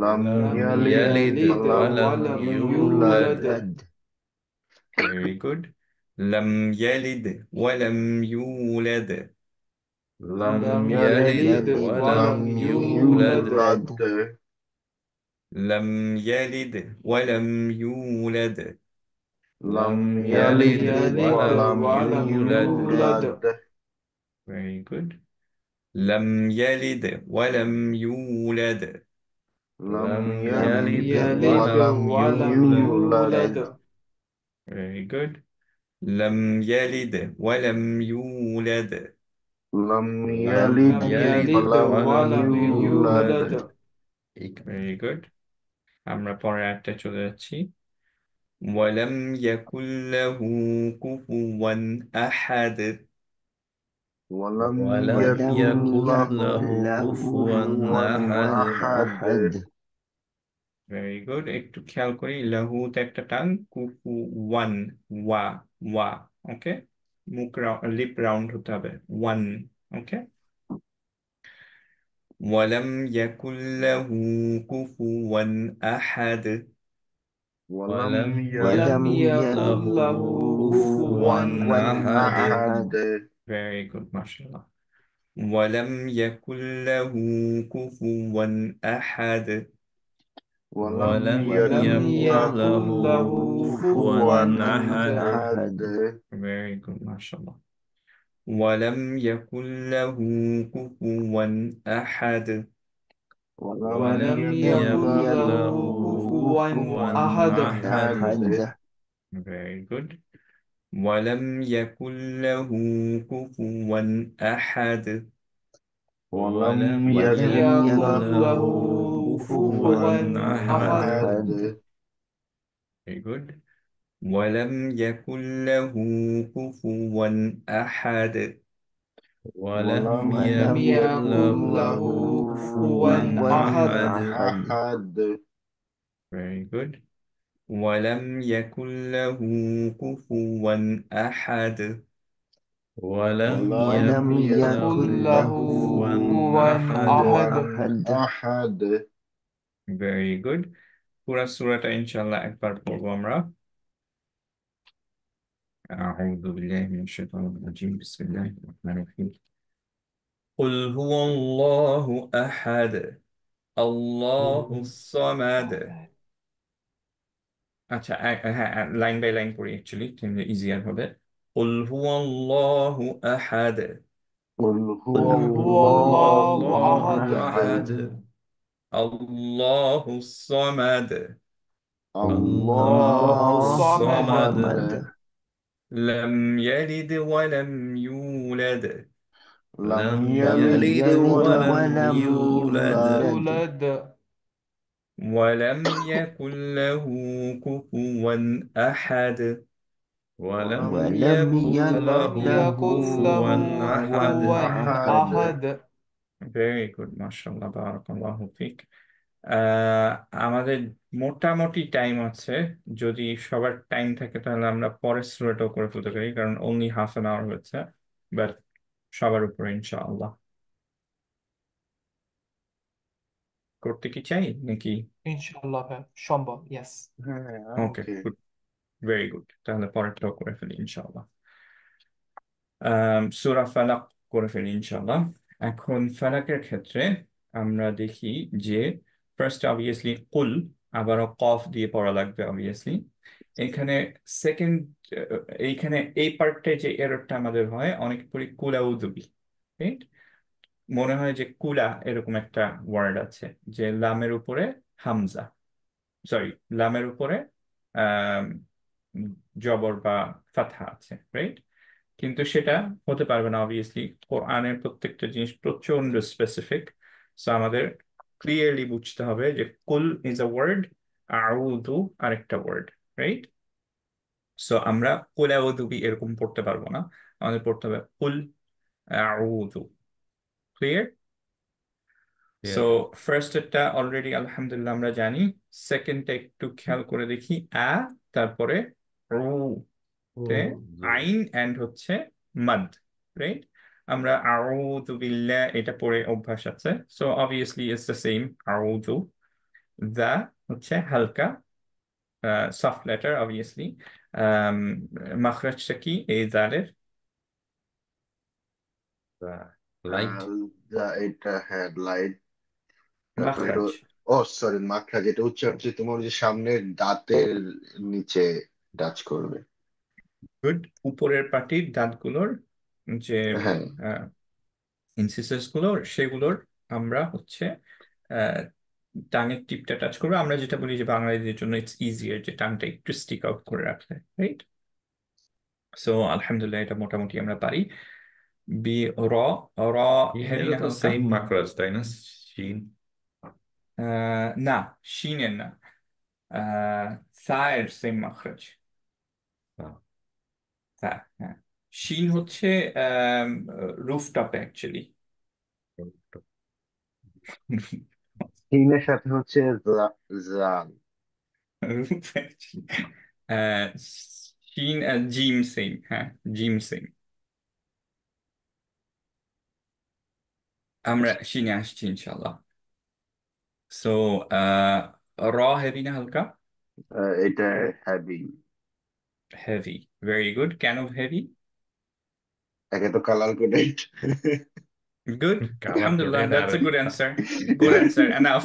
لم لم يلد يلد ولم ولم يولد. يولد. Very good. লাম ইয়ালিদ ওয়ালাম ইউলাদ। لم لم يلد يلد ولم ولم يولد. يولد. لم يلد ولم يولد. لم لم يلد يلد ولم ولم يولد. يولد. Very good. لم يلد ولم يولد. لم لم يلد يلد ولم ولم يولد. يولد. Very good. لم يلد ولم يولد. لم لم يلد يلد ولم ولم يولد. يولد. Very good. আমরা পরে একটা চলে যাচ্ছি। ولم يكن له كفوا أحد. ولم ولم يكن يكن له له كفوا كفوا أحد. أحد. Very good. একটু খেয়াল করি, লাহুতে একটা টান, কুফু ওয়ান, ওয়া, ওয়া। ওকে, মুখ লিপ রাউন্ড হতে হবে, ওয়ান। ওকে, ওয়ালাম ইয়াকুল লাহু কুফুওয়ান আহাদ। ولم ولم يكن يكن له له كفوا كفوا أحد. أحد. ভেরি গুড, মাশাআল্লাহ। ওয়ালাম ইয়াকুল লাহু কুফুওয়ান আহাদ। ولم ولم يكن يكن له له كفوا كفوا أحد. أحد. ভেরি গুড, মাশাআল্লাহ। ولم يكن له كفوا أحد. ولم ولم ولم يكن يكن يكن له له له كفوا كفوا أحد. أحد. أحد. Very good. ولم يكن له كفوا أحد. ওয়ালাম ولم ولم ইয়াকুল يكن يكن লাহু له له كفوا كفوا কুফুয়ান كفوا أحد. أحد. আহাদ। أحد. Very good. ولم يكن له كفوا أحد. ولم ওয়ালাম ولم يكن ولم يكن ইয়াকুল له يكن له লাহু له كفوا كفوا كفوا কুফুয়ান أحد. أحد. أحد. আহাদ। Very good. ولم يكن له كفوا أحد. ولم ওয়ালাম ولم يكن له ইয়াকুল يكن له লাহু كفوا كفوا أحد. কুফুয়ান أحد. أحد. আহাদ। Very good. পুরা সূরাটা ইনশাআল্লাহ একবার পড়বো আমরা। أعوذ بالله من الشيطان الرجيم بسم الله الرحمن الرحيم قل هو الله أحد الله الصمد আচ্ছা হ্যাঁ লাইন বাই লাইন পড়ি অ্যাকচুয়ালি ইজিয়ার হবে قل هو الله أحد কুল قل قل هو هو হুয়াল্লাহু الله الله أحد أحد আহাদ। الله الصمد الله الله আল্লাহু الصمد الصمد সামাদ। الصمد. لم يلد ولم يولد লাম لم ইয়ালিদ لم يلد يلد يلد ওয়ালাম ولم ولم ولم يولد ইউলাদ। يولد. يولد ولم يكن له كفوا أحد ولم ওয়ালাম يكن ولم ইয়াকুল له লাহু يكن له كفوا কুফুয়ান أحد. كفوا আহাদ। أحد. Very good, mashallah, barakallahu ফিক। আমাদের মোটামুটি টাইম আছে, যদি সবার টাইম থাকে তাহলে আমরা পরের সূরাটাও করে ফেলতে পারি, কারণ অনলি হাফ অ্যান আওয়ার হচ্ছে, বাট সবার উপরে ইনশাআল্লাহ করতে কি চাই নাকি? ইনশাআল্লাহ ভাই সম্ভব, ইয়েস। হ্যাঁ ওকে, ওকে। গুড, ভেরি গুড, তাহলে পরেরটাও করে ফেলি ইনশাআল্লাহ। সূরা ফালাক করে ফেলি ইনশাআল্লাহ। এখন ফালাকের ক্ষেত্রে আমরা দেখি যে ফার্স্ট অবভিয়াসলি কুল, আবারও কফ দিয়ে পড়া লাগবে অবভিয়াসলি। এখানে সেকেন্ড, এইখানে এই পার্টটায় যে এররটা আমাদের হয়, অনেক পড়ি কুলা উদুবি, রাইট? মনে হয় যে কুলা এরকম একটা ওয়ার্ড আছে, যে লামের উপরে হামজা, সরি, লামের উপরে আহ জবর বা ফাতহা আছে, রাইট? কিন্তু সেটা হতে পারবে না অবভিয়াসলি, কোরআনের প্রত্যেকটা জিনিস প্রচন্ড স্পেসিফিক। সো আমাদের ক্লিয়ারলি বুঝতে হবে যে কুল ইজ আ ওয়ার্ড, আউযু আরেকটা ওয়ার্ড, রাইট? সো আমরা কুল আউযু বি এরকম পড়তে পারবো না, আমাদের পড়তে হবে কুল আউযু। ক্লিয়ার? So Yeah. ফার্স্টটা অলরেডি আলহামদুলিল্লাহ আমরা জানি, সেকেন্ডটা একটু খেয়াল করে দেখি, তারপরে রু তে আইন এন্ড হচ্ছে মাদ, রাইট? আমরা আউযু বিল্লাহ এটা পড়ে অভ্যাস আছে, so obviously it's the same আউযু। দা হচ্ছে হালকা সফট লেটার অবভিয়াসলি। মাখরাজটা কি এই জালের? Light. এটা হ্যাঁ লাইট। তারপর এটা, মাখরাজ, ও সরি মাখরা, যেটা উচ্চারণ হচ্ছে তোমার যে সামনে দাঁতের নিচে টাচ করবে। গুড। উপরের পাটির দাঁতগুলোর যে হ্যাঁ ইনসিসাস গুলোর, সেগুলোর আমরা হচ্ছে আহ, টাঙের টিপটা টাচ করবো। আমরা যেটা বলি যে বাঙালিদের জন্য ইটস ইজিয়ার, যে টাংটা একটু স্টিক আউট করে রাখলে, রাইট? সো আলহামদুলিল্লাহ এটা মোটামুটি আমরা পারি। বি, র, র হেভি শিনেরও না তো হালকা? সেম মাকরাজ, তাই না? শিন। না, শিনের না, আহ সায়ের সেম মাখরাজ। আহ, হ্যাঁ হ্যাঁ, শিন হচ্ছে রুফটপে অ্যাকচুয়ালি। তিনের সাথে হচ্ছে জাল। রুফ অ্যাকচুয়ালি শিন আর জিম সেম, হ্যাঁ জিম সেম। আমরা শিনে আসছি ইনশাল্লাহ। সো র হেভি না হালকা? এটা হ্যাভি। Heavy, very good. কেন হেভি? একে তো কালার কোডেড। গুড, কালার আলহামদুলিল্লাহ, কোডেড আর that's a good answer, good answer, enough.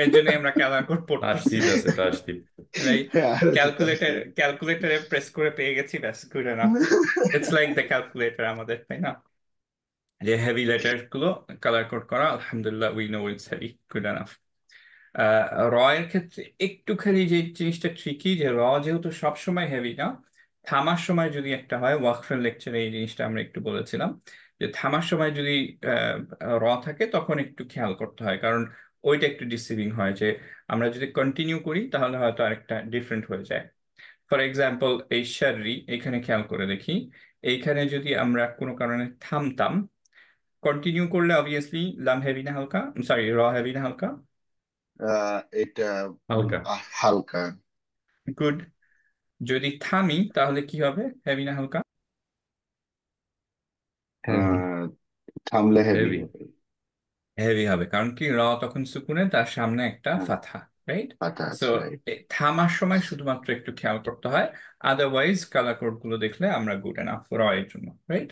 এর জন্য আমরা কালার কোড পড়তেছি, তাসদিদ আছে, তাসদিদ। রাইট? আর হচ্ছে তাসদিদ। ক্যালকুলেটরে প্রেস করে পেয়ে গেছি, ব্যাস, good enough. It's like the calculator আমাদের, তাই না? যে হেভি লেটার গুলো কালার কোড করা, আলহামদুলিল্লাহ we know it's heavy, good enough. র এর ক্ষেত্রে একটুখানি যে জিনিসটা ট্রিকি, যে র যেহেতু সবসময় হেভি না, থামার সময় যদি একটা হয়, ওয়াকফের লেকচারে এই জিনিসটা আমরা একটু বলেছিলাম, যে থামার সময় যদি র থাকে তখন একটু খেয়াল করতে হয়, কারণ ওইটা একটু ডিসিভিং হয় যে আমরা যদি কন্টিনিউ করি তাহলে হয়তো আরেকটা ডিফারেন্ট হয়ে যায়। ফর এক্সাম্পল এই শাররি, এখানে খেয়াল করে দেখি, এইখানে যদি আমরা কোনো কারণে থামতাম, কন্টিনিউ করলে অবভিয়াসলি লাম হেভি না হালকা, সরি র হেভি না হালকা? এটা হালকা। হালকা। গুড। যদি থামি তাহলে কি হবে, হেভি না হালকা? heavy, আহ, থামলে হেভি হেভি। হবে। হেভি হবে, কারণ কি র তখন সুকুনে, তার সামনে একটা হ্যাঁ, ফাথা, রাইট? পাতা সো আছে, রাইট। থামার সময় শুধুমাত্র একটু খেয়াল করতে হয়, আদারওয়াইজ কালার কোড গুলো দেখলে আমরা গুড এনাফ র এর জন্য, রাইট?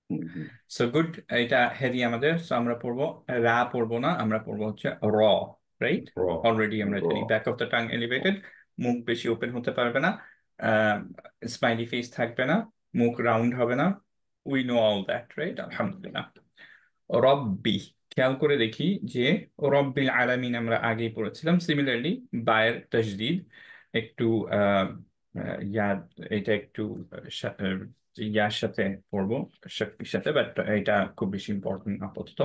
হুম, হুম। সো গুড, এটা হেভি আমাদের, সো আমরা পড়বো রা, পড়বো না, আমরা পড়বো হচ্ছে র, রাইট? র। অলরেডি আমরা র। জানি back of the tongue elevated, মুখ বেশি ওপেন হতে পারবে না, স্মাইলি ফেস থাকবে না, মুখ রাউন্ড হবে না, we know all that, right? আলহামদুলিল্লাহ। রব্বি, খেয়াল করে দেখি যে রব্বিল আলামিন আমরা আগেই পড়েছিলাম, সিমিলারলি বায়ের তাজদিদ একটু আহ আহ, ইয়াদ, এটা একটু ইয়ার সাথে পড়বো, শক্তির সাথে, বাট এটা খুব বেশি ইম্পর্টেন্ট আপাতত।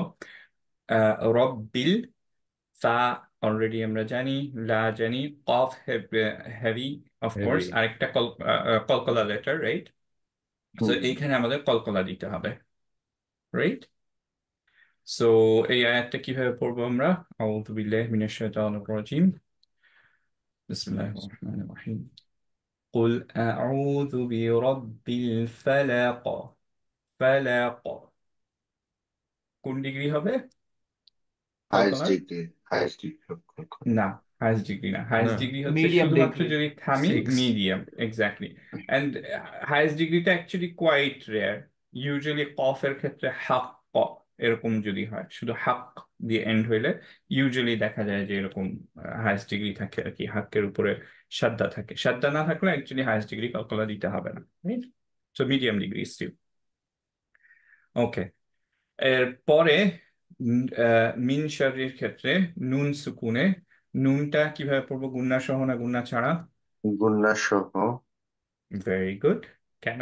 রব্বিল, ফা অলরেডি আমরা জানি, লা জানি, কফ হেভি অফকোর্স, হেভি। আরেকটা কলকলা লেটার, রাইট? তো হুম, এইখানে আমাদের কলকলা দিতে হবে, রাইট? সো এই আয়াতটা কিভাবে পড়বো আমরা? আউযু বিল্লাহি মিনাশ শাইতানির রাজিম, বিসমিল্লাহির রহমানির রহিম। কুল আউযু বিরাব্বিল ফালাক, ফালাক, কোন ডিগ্রি হবে হাইস্ট কলকলার? Degree, highest degree. না, হাইস্ট ডিগ্রি না, না, হাইস্ট ডিগ্রি হচ্ছে medium শুধুমাত্র degree, যদি থামি, 6। Medium, exactly. অ্যান্ড হাইস্ট ডিগ্রিটা অ্যাকচুয়ালি কোয়াইট রেয়ার, ইউজুয়ালি কফের ক্ষেত্রে হাক ক, এরকম যদি হয়, শুধু হাক দিয়ে এন্ড হইলে ইউজুয়ালি দেখা যায় যে এরকম হাইস্ট ডিগ্রি থাকে আর কি, হাক্কের উপরে সাদ্দা থাকে, সাদ্দা না থাকলে অ্যাকচুয়ালি হাইস্ট ডিগ্রি কলকলা দিতে হবে না, right? So medium degree still. Okay, এরপরে মিন শাররির ক্ষেত্রে নুন সুকুনে, নুনটা কিভাবে পড়বো, গুন্না সহ না গুন্না ছাড়া? গুণনা সহ। Very good. কেন?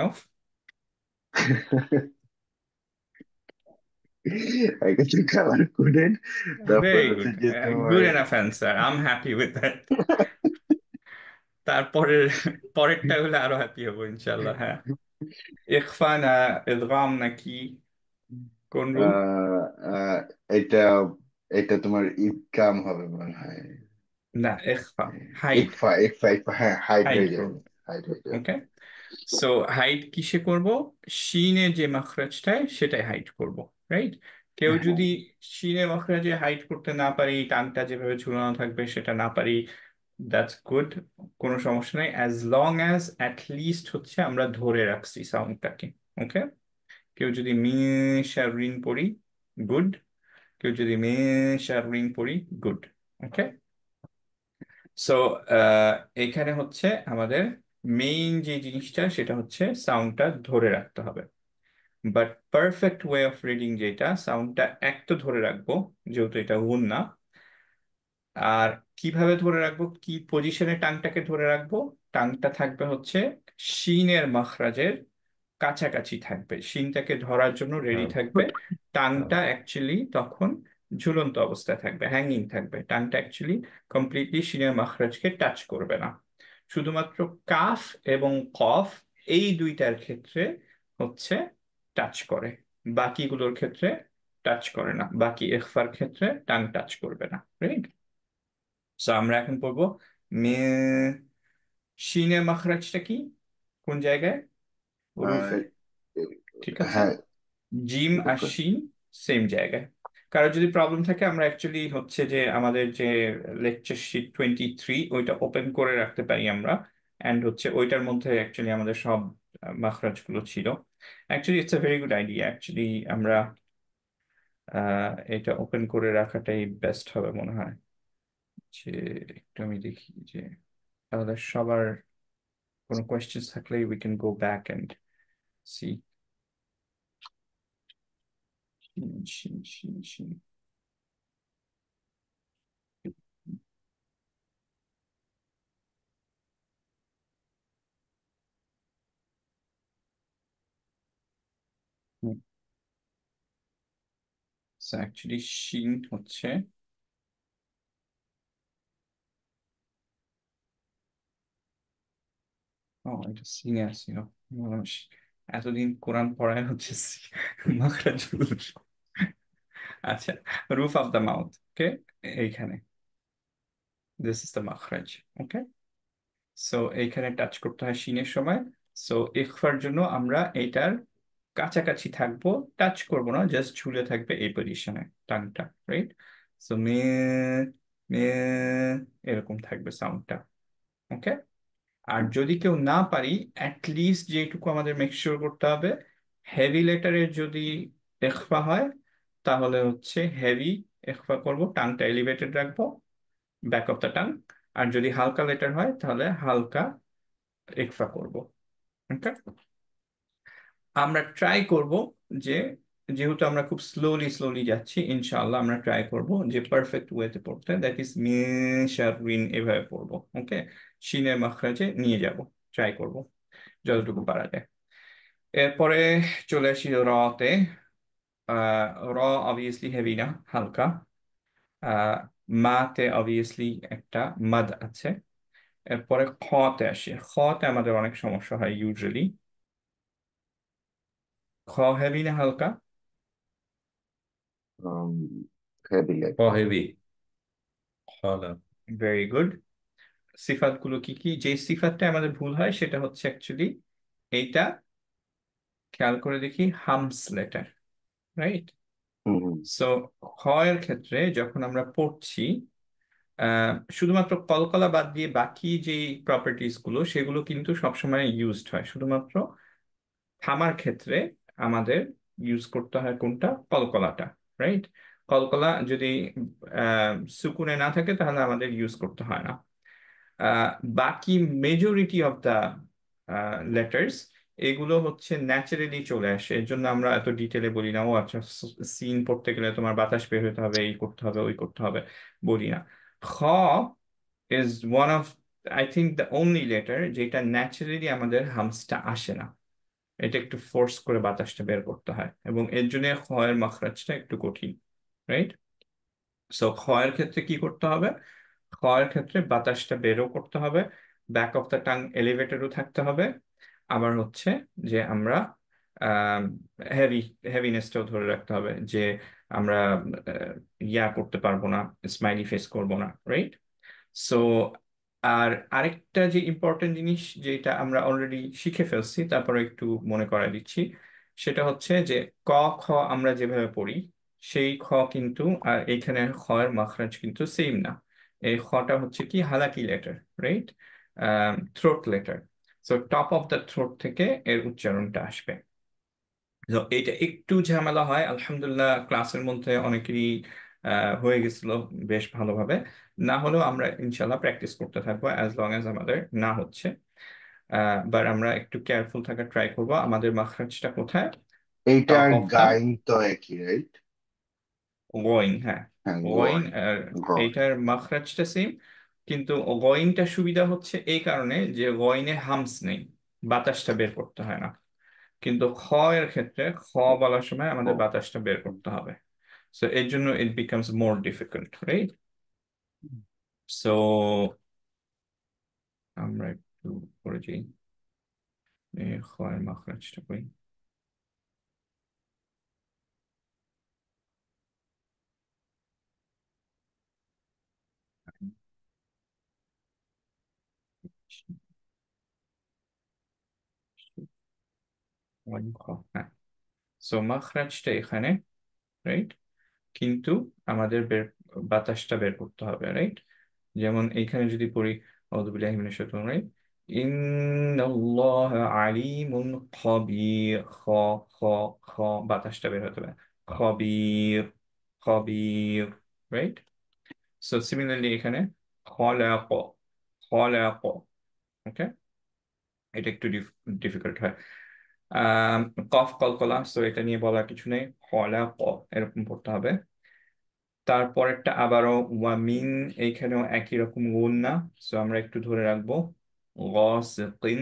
আগে তো কালার কোডেড, তারপর ভেরি হচ্ছে গুড, যে তোমার good enough answer, I am happy with that. তারপরের পরেরটা হলে আরো হ্যাপি হবো ইনশাল্লাহ। হ্যাঁ, ইখফা না ইদগাম নাকি কোন রুল? আহ, আহ, এটা এটা তোমার ইদগাম হবে মনে হয়। না, ইখফা, হাইড, ইকফা, ইকফা, ইকফা, হ্যাঁ, হাইড হাইড হয়ে যায়। করবো। হাইড হয়ে যায়। ওকে, সো হাইট কিসে করব? শিনে যে মাখরাজটায় সেটাই হাইট করব, রাইট? কেউ হ্যাঁ, যদি শিনে মাখরাজে হাইট করতে না পারি, টানটা যেভাবে ঝুলানো থাকবে সেটা না পারি, দ্যাটস গুড, কোনো সমস্যা নাই, as long as at least হচ্ছে আমরা ধরে রাখছি সাউন্ডটাকে। ওকে, কেউ যদি মি শারিন পড়ি, গুড, কেউ যদি মে শারিন পড়ি, গুড। ওকে, সো এখানে হচ্ছে আমাদের মেইন যে জিনিসটা সেটা হচ্ছে সাউন্ডটা ধরে রাখতে হবে, but perfect way of reading যেটা, সাউন্ডটা এক তো ধরে রাখবো যেহেতু এটা গুণ না, আর কিভাবে ধরে রাখবো, কি পজিশনে টাংটাকে ধরে রাখবো? টাংটা থাকবে হচ্ছে শিনের মাখরাজের কাছাকাছি থাকবে, শিনটাকে ধরার জন্য রেডি হ্যাঁ, থাকবে, টাংটা হ্যাঁ। অ্যাকচুয়ালি তখন ঝুলন্ত অবস্থায় থাকবে, হ্যাঙ্গিং থাকবে, টাংটা অ্যাকচুয়ালি কমপ্লিটলি শিনের মাখরাজকে টাচ করবে না। শুধুমাত্র কাফ এবং কফ এই দুইটার ক্ষেত্রে হচ্ছে টাচ করে, বাকিগুলোর ক্ষেত্রে টাচ করে না, বাকি ইখফার ক্ষেত্রে টাং টাচ করবে না, রাইট? সো আমরা এখন পড়বো মে, শিনের মাখরাজটা কি, কোন জায়গায় আহ, হরুফে, ঠিক আছে? হ্যাঁ, জিম আর শিন সেম জায়গায়। কারো যদি প্রবলেম থাকে আমরা অ্যাকচুয়ালি হচ্ছে যে আমাদের যে লেকচার শিট 23 ওইটা ওপেন করে রাখতে পারি আমরা, অ্যান্ড হচ্ছে ওইটার মধ্যে অ্যাকচুয়ালি আমাদের সব মাখরাজ গুলো ছিল। Actually it's a very good idea, actually আমরা এটা ওপেন করে রাখাটাই বেস্ট হবে মনে হয়। যে একটু আমি দেখি যে আমাদের সবার কোনো কোয়েশ্চেন্স থাকলে we can go back and see. শিন শিন শিন শিন, অ্যাকচুয়ালি শিন হচ্ছে এটা সিনে ছিল। মানুষ এতদিন কোরআন পড়ায় হচ্ছে মাখরাজুল। আচ্ছা, roof of the mouth, okay, এইখানে দিস ইজ দ্য মাখরাজ, ওকে। সো এইখানে টাচ করতে হয় শিনের সময়। সো ইখফার জন্য আমরা এইটার কাছাকাছি থাকবো, টাচ করবো না, জাস্ট ঝুলে থাকবে এই পজিশনে টাংটা, রাইট? সো মে মে এরকম থাকবে সাউন্ডটা, ওকে। আর যদি কেউ না পারি, অ্যাটলিস্ট যেটুকু আমাদের মেক শিওর করতে হবে, হেভি লেটারের যদি ইখফা হয় তাহলে হচ্ছে হেভি ইখফা করব, টাংটা এলিভেটেড রাখবো, ব্যাক অফ দ্য টাং। আর যদি হালকা লেটার হয় তাহলে হালকা ইকফা করব, ওকে। আমরা ট্রাই করব যে, যেহেতু আমরা খুব স্লোলি স্লোলি যাচ্ছি, ইনশাআল্লাহ আমরা ট্রাই করব যে পারফেক্ট ওয়েতে পড়তে, দ্যাট ইজ মিশারিন, এভাবে পড়বো, ওকে। শিনের মাখরাজে নিয়ে যাব, ট্রাই করব যতটুকু পারা যায়। এরপরে চলে আসি রতে। র অবভিয়াসলি হেভি না, হালকা। আহ মাতে অবভিয়াসলি একটা মাদ আছে। এরপরে খতে আসি, খতে আমাদের অনেক সমস্যা হয় ইউজুয়ালি। খ হেভি না হালকা? হেভি ক হেভি। হলা। Very good. সিফাত গুলো কি কি? যে সিফাতটা আমাদের ভুল হয় সেটা হচ্ছে অ্যাকচুয়ালি এইটা, খেয়াল করে দেখি, হামস লেটার, রাইট? হুম সো খ এর ক্ষেত্রে যখন আমরা পড়ছি, শুধুমাত্র কলকলা বাদ দিয়ে বাকি যে প্রপার্টিজ গুলো সেগুলো কিন্তু সবসময় ইউজড হয়। শুধুমাত্র থামার ক্ষেত্রে আমাদের ইউজ করতে হয় কোনটা? কলকলাটা, রাইট? কলকলা যদি সুকুনে না থাকে তাহলে আমাদের ইউজ করতে হয় না। আহ, বাকি মেজরিটি অফ দা লেটার্স এগুলো হচ্ছে ন্যাচারালি চলে আসে, এর জন্য আমরা এত ডিটেলে বলি না, ও আচ্ছা সিন পড়তে গেলে তোমার বাতাস বের হতে হবে, এই করতে হবে, ওই করতে হবে, বলি না। খ is one of, I think, the only letter যেটা ন্যাচারালি আমাদের হামসটা আসে না, এটা একটু ফোর্স করে বাতাসটা বের করতে হয়, এবং এর জন্য খ এর মাখরাজটা একটু কঠিন, রাইট? সো খ এর ক্ষেত্রে কি করতে হবে? খ এর ক্ষেত্রে বাতাসটা বেরও করতে হবে, ব্যাক অফ দ্য টাং এলিভেটরও থাকতে হবে, আবার হচ্ছে যে আমরা হেভি হেভিনেসটাও ধরে রাখতে হবে, যে আমরা ইয়া করতে পারবো না, স্মাইলি ফেস করবো না, রাইট? সো আর আরেকটা যে ইম্পর্টেন্ট জিনিস যেটা আমরা অলরেডি শিখে ফেলছি, তারপরে একটু মনে করাই দিচ্ছি, সেটা হচ্ছে যে ক খ আমরা যেভাবে পড়ি সেই খ কিন্তু আর এইখানে খ এর মাখরাজ কিন্তু সেম না। এই খটা হচ্ছে কি হালাকি letter, right? Throat letter. So top of the throat থেকে এর উচ্চারণটা আসবে। তো এটা একটু ঝামেলা হয়, আলহামদুলিল্লাহ ক্লাসের মধ্যে অনেকেরই হয়ে গেছিল বেশ ভালোভাবে। না হলেও আমরা ইনশাল্লাহ প্র্যাকটিস করতে থাকবো অ্যাজ লং অ্যাজ আমাদের না হচ্ছে। বাট আমরা একটু কেয়ারফুল থাকার ট্রাই করবো। আমাদের মাখরাজটা কোথায়? টপ এইটার অফ দা গাইন তো একই, রাইট? গয়িং, হ্যাঁ, হ্যাঁ, গয়িং। গোয়াইন। আর গয়। এইটার মাখরাজটা সেম, কিন্তু গয়িংটা সুবিধা হচ্ছে এই কারণে যে গয়িনে হামস নেই, বাতাসটা বের করতে হয় না। কিন্তু খ এর ক্ষেত্রে খ বলার সময় আমাদের ও, বাতাসটা বের করতে হবে। সো এর জন্য it becomes more difficult, right? So আমরা একটু করে যাই, খ এর মাখরাজটা করি। খ, হ্যাঁ। সো মাখরাজটা এখানে, রাইট? কিন্তু আমাদের বাতাসটা বের করতে হবে, রাইট? যেমন এইখানে যদি পড়ি, আউযু বিল্লাহি মিনাশ শাইতানির রাজিম, ইন্নাল্লাহা আলিমুন খবীর, খ খ খ, বাতাসটা বের হতে হবে, Khabir Khabir, right? So similarly এখানে খলাক, খলাক, ওকে। এটা একটু ডিফিকাল্ট হয়। আহ কফ কলকলা, সো এটা নিয়ে বলার কিছু নেই, খলাক এরকম পড়তে হবে। তারপরেরটা আবারও ওয়ামিন, এইখানেও একই রকম গুণ না, সো আমরা একটু ধরে রাখবো, গসিকিন,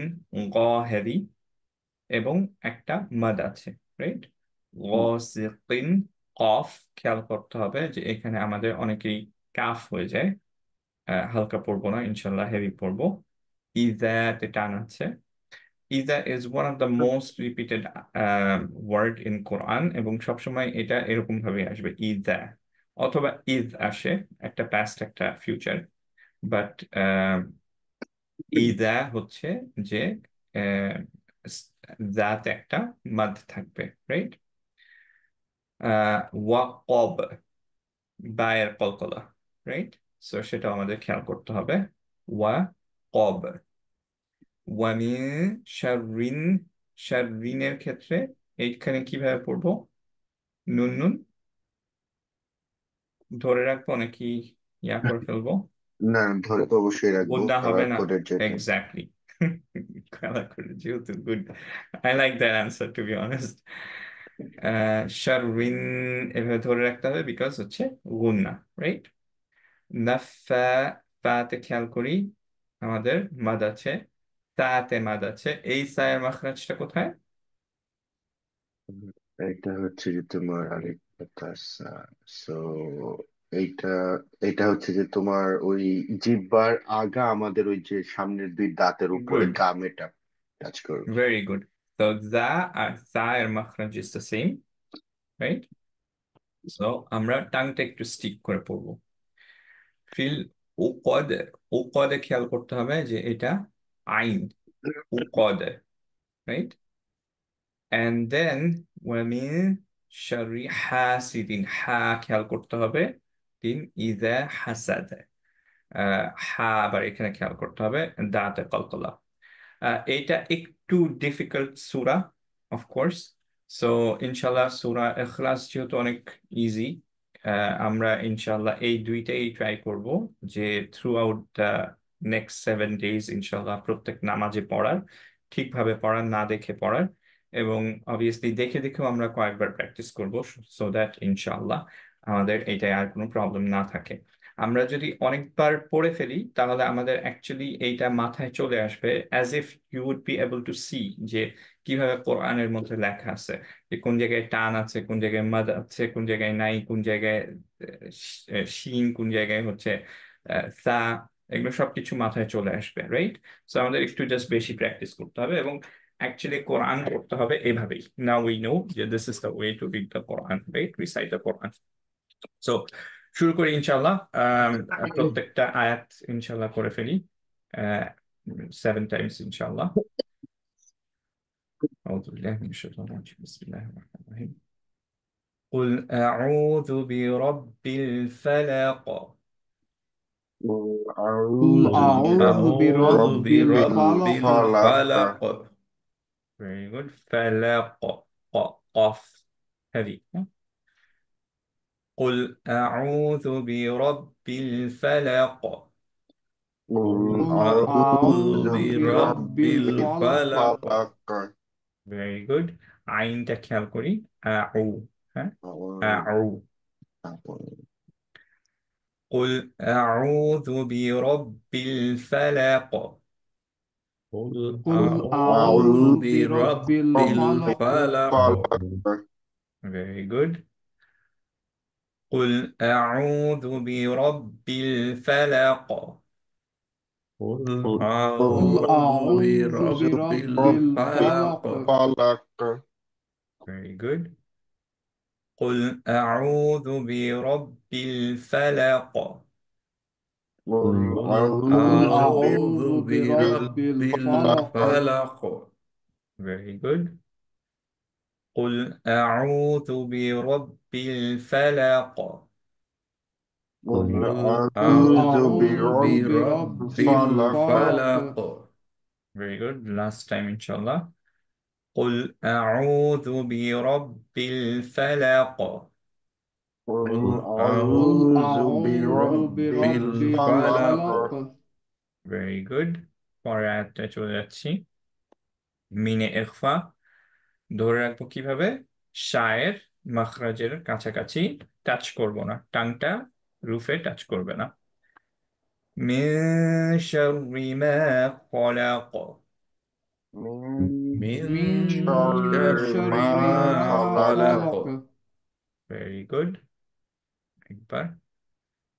গ হেভি, এবং একটা মাদ আছে, রাইট? গসিকিন, কফ খেয়াল করতে হবে যে এখানে আমাদের অনেকেই কাফ হয়ে যায়। হালকা পড়বো না, ইনশাল্লাহ হেভি পড়বো। ইজাতে টান আছে। ইজা is one of the most repeated word in Quran, এবং সবসময় এটা এরকম ভাবে আসবে, ইজা অথবা ইজ আসে, একটা পাস্ট একটা ফিউচার। বাট ইজা হচ্ছে যে আহ, জাত একটা মাদ থাকবে, রাইট? ওয়াকব, বায়ের কলকলা, রাইট? সো সেটা আমাদের খেয়াল করতে হবে। ওয়াকব। ওয়ামিন শাররিন, শাররিনের ক্ষেত্রে এইখানে কিভাবে পড়বো? নুন নুন ধরে রাখবো নাকি ইয়া করে ফেলবো? না, ধরে তো অবশ্যই রাখবো, গুন্না হবে কালার না? কোডের যেটা। এক্স্যাক্টলি। খেলা করে যেহেতু good, I like that answer to be honest. শাররিন এভাবে ধরে রাখতে হবে, বিকজ হচ্ছে গুন্না, রাইট? নাফা, ফাতে খেয়াল করি আমাদের মাদ আছে, তাতে মাদ আছে। এই সায়ের মাখরাজটা কোথায়? এটা হচ্ছে যে তোমার আরেকটা, সো এইটা এটা হচ্ছে যে তোমার ওই জিহ্বার আগা আমাদের ওই যে সামনের দুই দাঁতের উপরে গুড, গাম, এটা টাচ করবে। Very good. তো জা আর সা এর মাখরাজ is the same, right? So আমরা টাংটা একটু স্টিক করে পড়বো। ফিল উকদ, উকদে খেয়াল করতে হবে যে এটা আইন, উকদ, রাইট? এন্ড দেন ওয়ামিন শাররি হাসিদিন, হা খেয়াল করতে হবে। তিন ইজা হাসাদ, হা আবার এখানে খেয়াল করতে হবে, দাঁতে কলকলা। এইটা একটু difficult Surah, of course. So ইনশাল্লাহ সূরা ইখলাস যেহেতু অনেক ইজি, আমরা ইনশাল্লাহ এই দুইটাই ট্রাই করব, যে through out the next 7 days ইনশাল্লাহ প্রত্যেক নামাজে পড়ার, ঠিকভাবে পড়ার, না দেখে পড়ার। এবং অবভিয়াসলি দেখে দেখেও আমরা কয়েকবার প্র্যাকটিস করব, সো দ্যাট ইনশাল্লাহ আমাদের এটাই আর কোনো প্রবলেম না থাকে। আমরা যদি অনেকবার পড়ে ফেলি তাহলে আমাদের অ্যাকচুয়ালি এইটা মাথায় চলে আসবে, as if you would be able to see যে কিভাবে কোরআনের মধ্যে লেখা আছে, যে কোন জায়গায় টান আছে, কোন জায়গায় মাদ আছে, কোন জায়গায় নাই, কোন জায়গায় শিন, কোন জায়গায় হচ্ছে সা। এগুলো সবকিছু মাথায় চলে আসবে, রাইট? সো আমাদের একটু জাস্ট বেশি প্র্যাকটিস করতে হবে, এবং অ্যাকচুয়ালি কোরআন পড়তে হবে এভাবেই। নাও উই নো যে this is the way to read the Quran, right? Recite the Quran. So শুরু করি ইনশাল্লাহ। প্রত্যেকটা আয়াত ইনশাল্লাহ করে ফেলি 7 টাইমস ইনশাল্লাহ। أعوذ بالله من الشيطان الرجيم، بسم الله الرحمن الرحيم. قل أعوذ برب الفلق. قل আউযু أعوذ বিরাব্বিল أعوذ برب برب الفلق ফালাক। الفلق. Very good. فلق. قف هذه. قل أعوذ برب الفلق. قل قل قل أعوذ أعوذ أعوذ برب برب برب الفلق الفلق. الفلق. Very good. আইনটা খেয়াল করি, আউ, হ্যাঁ, আউ। قل أعوذ برب الفلق. قل قل أعوذ أعوذ أعوذ برب برب برب الفلق الفلق. الفلق. Very good. قل أعوذ برب الفلق. قل قل قل أعوذ أعوذ أعوذ برب برب برب الفلق. الفلق الفلق. Very good. قل أعوذ برب الفلق. قل قل قل أعوذ أعوذ أعوذ برب برب برب الفلق. الفلق الفلق. Very good. قل أعوذ برب الفلق. قل قل قل أعوذ أعوذ أعوذ برب برب برب الفلق. الفلق الفلق. Very good. Last time inshallah. قل أعوذ برب الفلق. قل قل قل أعوذ أعوذ برب أعوذ برب الفلق. بالفلق. الفلق Very good. পরের আয়াতটা চলে যাচ্ছি। মিনে ইখফা ধরে রাখবো কিভাবে? শায়ের মাখরাজের কাছাকাছি টাচ করব না, টাংটা রুফে টাচ করবে না। মিন শাররি মা খলাক। من من من شر شر شر ما ما ما خلق. خلق. خلق ভেরি good. একবার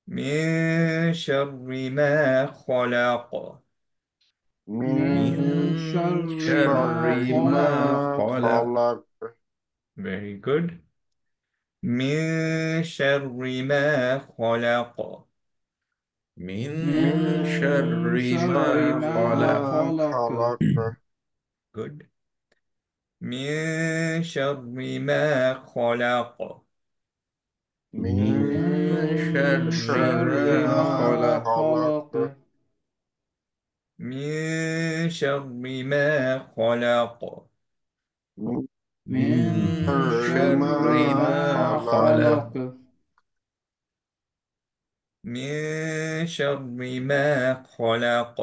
من شر ما خلق. من من من شر ما شر شر ما ما خلق. خلق. خلق. Very good. من شر ما خلق. من شر من ما شر ما خلق. خلق. خلق. Good. من شر ما خلق. من من شر من شر ما شر ما ما خلق. خلق. خلق. من شر ما خلق. من من من شر شر ما شر ما ما خلق. خلق. خلق. من شر ما خلق.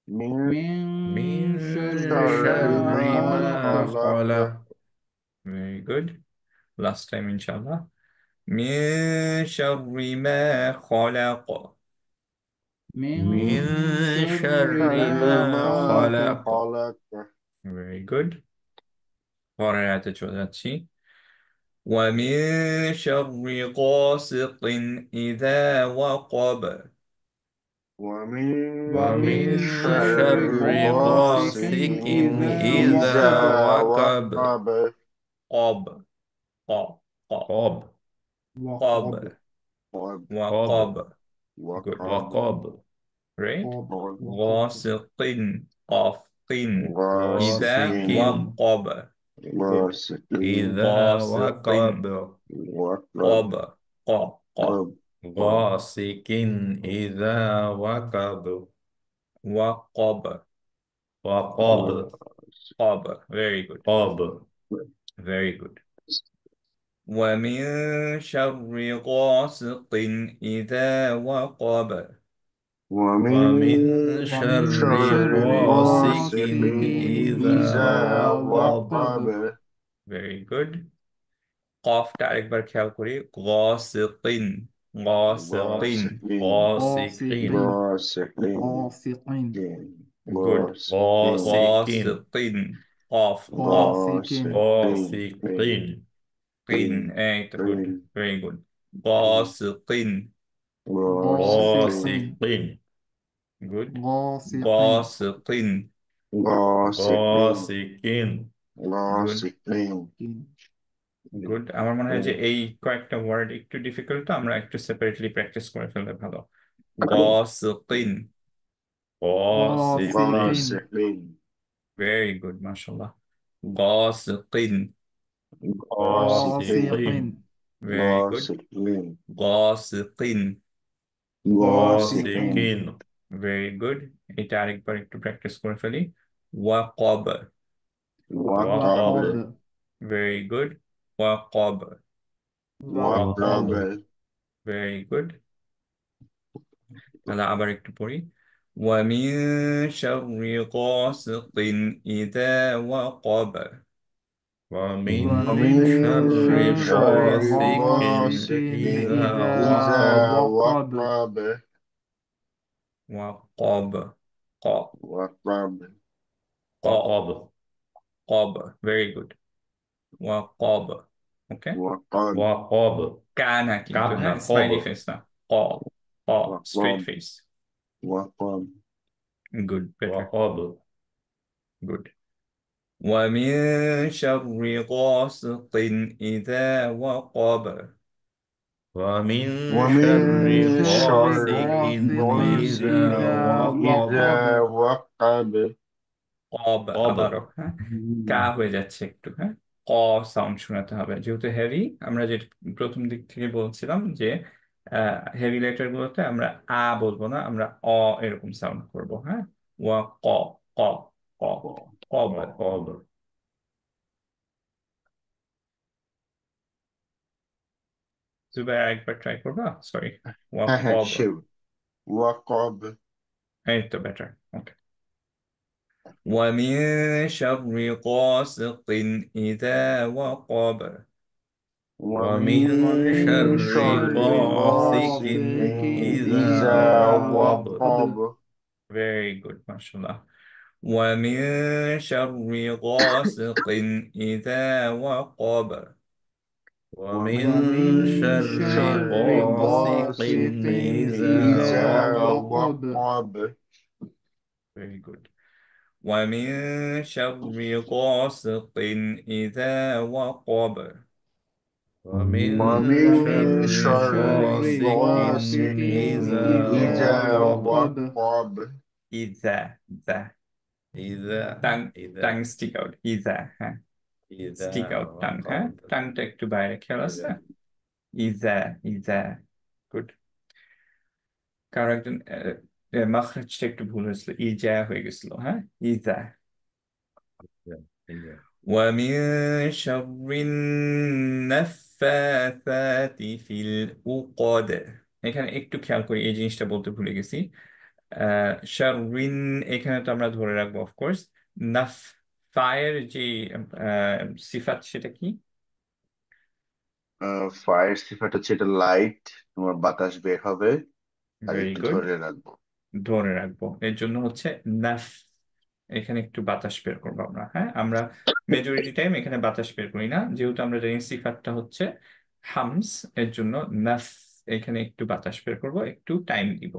من من من شر شر ما شر ما ما خلق. خلق. خلق. Very good. Last time inshallah. من شر ما خلق. من من شر شر شر ما ما ما خلق. خلق. خلق. Very good. পরের আয়াতে চলে যাচ্ছি। ومن شر غاسق إذا وقب. ومن ومن ومن شر شر شر غاسق غاسق غاسق إذا إذا إذا وقب. وقب. وقب. قب ق ق قب. وقب. قب وقب. قب. وقب. Good. وقب. وقب. Right. وقب. وقب. غاسق قاف قن غاسق. إذا غاسق وقب. Good. غاسق. إذا غاسق وقب. وقب. قب ق ق قب. قب. غاسق إذا وقب. وقب وقب. قب. Very good. قب. Very good. ومن شر غاسق إذا وقب. ومن ومن ومن شر شر شر غاسق غاسق غاسق إذا إذا إذا وقب. وقب. وقب. Very good. قافটা আরেকবার খেয়াল করি। غاسق غاسق. غاسق. غاسق. غاسق. غاسق. غاسق. Good. غاسق. غاسق قاف قاف غاسق. غاسق. غاسق. قين. এই তো good. قين. Very good. غاسق. غاسق. غاسق. غاسق. Good. غاسق. غاسق. غاسق. غاسق. Good. غاسق. Good. আমার মনে হয় যে এই কয়েকটা ওয়ার্ড একটু ডিফিকাল্ট, তো আমরা একটু সেপারেটলি প্র্যাকটিস করে ফেললে ভালো। গাসিকিন। غاسق. غاسق. ভেরি গুড, মাশাআল্লাহ। গাসিকিন। غاسق. غاسق. Very good. غاسق. গাসিকিন। غاسق. Very good. এটা আরেকবার একটু প্র্যাকটিস করে ফেলি। ওয়াকাব। وقب. وقب. Very good. ওয়াকাব। وقب. Very good. তাহলে আবার একটু পড়ি। ومن شر غاسق إذا وقب. ومن ومن ومن شر شر شر غاسق غاسق إذا إذا إذا وقب. وقب. وقب. وقب ق وقب. ق وقب. قب. Very good. وقب. Okay. وقب. وقب. কানা কিন্তু, কাব না, হ্যাঁ, কব। স্মাইলি ফেস না। ক ক straight وقب. Face. وقب. Good, better. وقب. Good. ومن شر غاسق إذا وقب. ومن ومن شر شر شر غاسق غاسق إذا غاسق إذا وقب. إذا وقب. وقب. কব قب. আবারও, হ্যাঁ, কা হয়ে যাচ্ছে একটু, হ্যাঁ, ক সাউন্ড শোনাতে হবে যেহেতু হেভি। আমরা যে প্রথম দিক থেকে বলছিলাম যে হেভি লেটার গুলোতে আমরা আ বলবো না, আমরা এরকম সাউন্ড করব, হ্যাঁ। ওয়া ক ক ক কব। وقب. জুবাই একবার ট্রাই করবা, সরি। ওয়া হ্যাঁ হ্যাঁ কব। sure. وقب. এই তো বেটার। ওকে। ومن شر غاسق إذا وقب. ومن ومن شر شر غاسق غاسق إذا إذا وقب. وقب. Very good, mashallah. ومن شر غاسق إذا وقب. ومن ومن شر شر غاسق غاسق إذا إذا إذا وقب. وقب. وقب. very good. ومن شر غاسق إذا وقب. ومن ومن ومن شر شر شر غاسق غاسق غاسق إذا إذا إذا وقب. وقب. وقب. إذا ذا إذا tongue stick out إذا হ্যাঁ إذا stick out tongue হ্যাঁ وقب. tongueটা একটু বাইরে খেয়াল আছে إذا إذا good কারণ একজন মাখরাজটা একটু ভুল হয়েছিল ইজা হয়ে গেছিল হ্যাঁ ইজা إذا ومن شر النفاثات في العقد এখানে একটু খেয়াল করি এই জিনিসটা বলতে ভুলে গেছি শাররিন এখানে তো আমরা ধরে রাখবো অফকোর্স নাফ ফায়ের যে সিফাত সেটা কি ফায়ার সিফাট হচ্ছে এটা লাইট, তোমার বাতাস বের হবে আর ভেরি একটু গুড ধরে রাখবো। ধরে রাখবো এর জন্য হচ্ছে নাফ এখানে একটু বাতাস বের করবো আমরা হ্যাঁ আমরা মেজরিটি টাইম এখানে বাতাস বের করি না যেহেতু আমরা জানি সিফাতটা হচ্ছে হামস এর জন্য নাফ এখানে একটু বাতাস বের করবো একটু টাইম দিব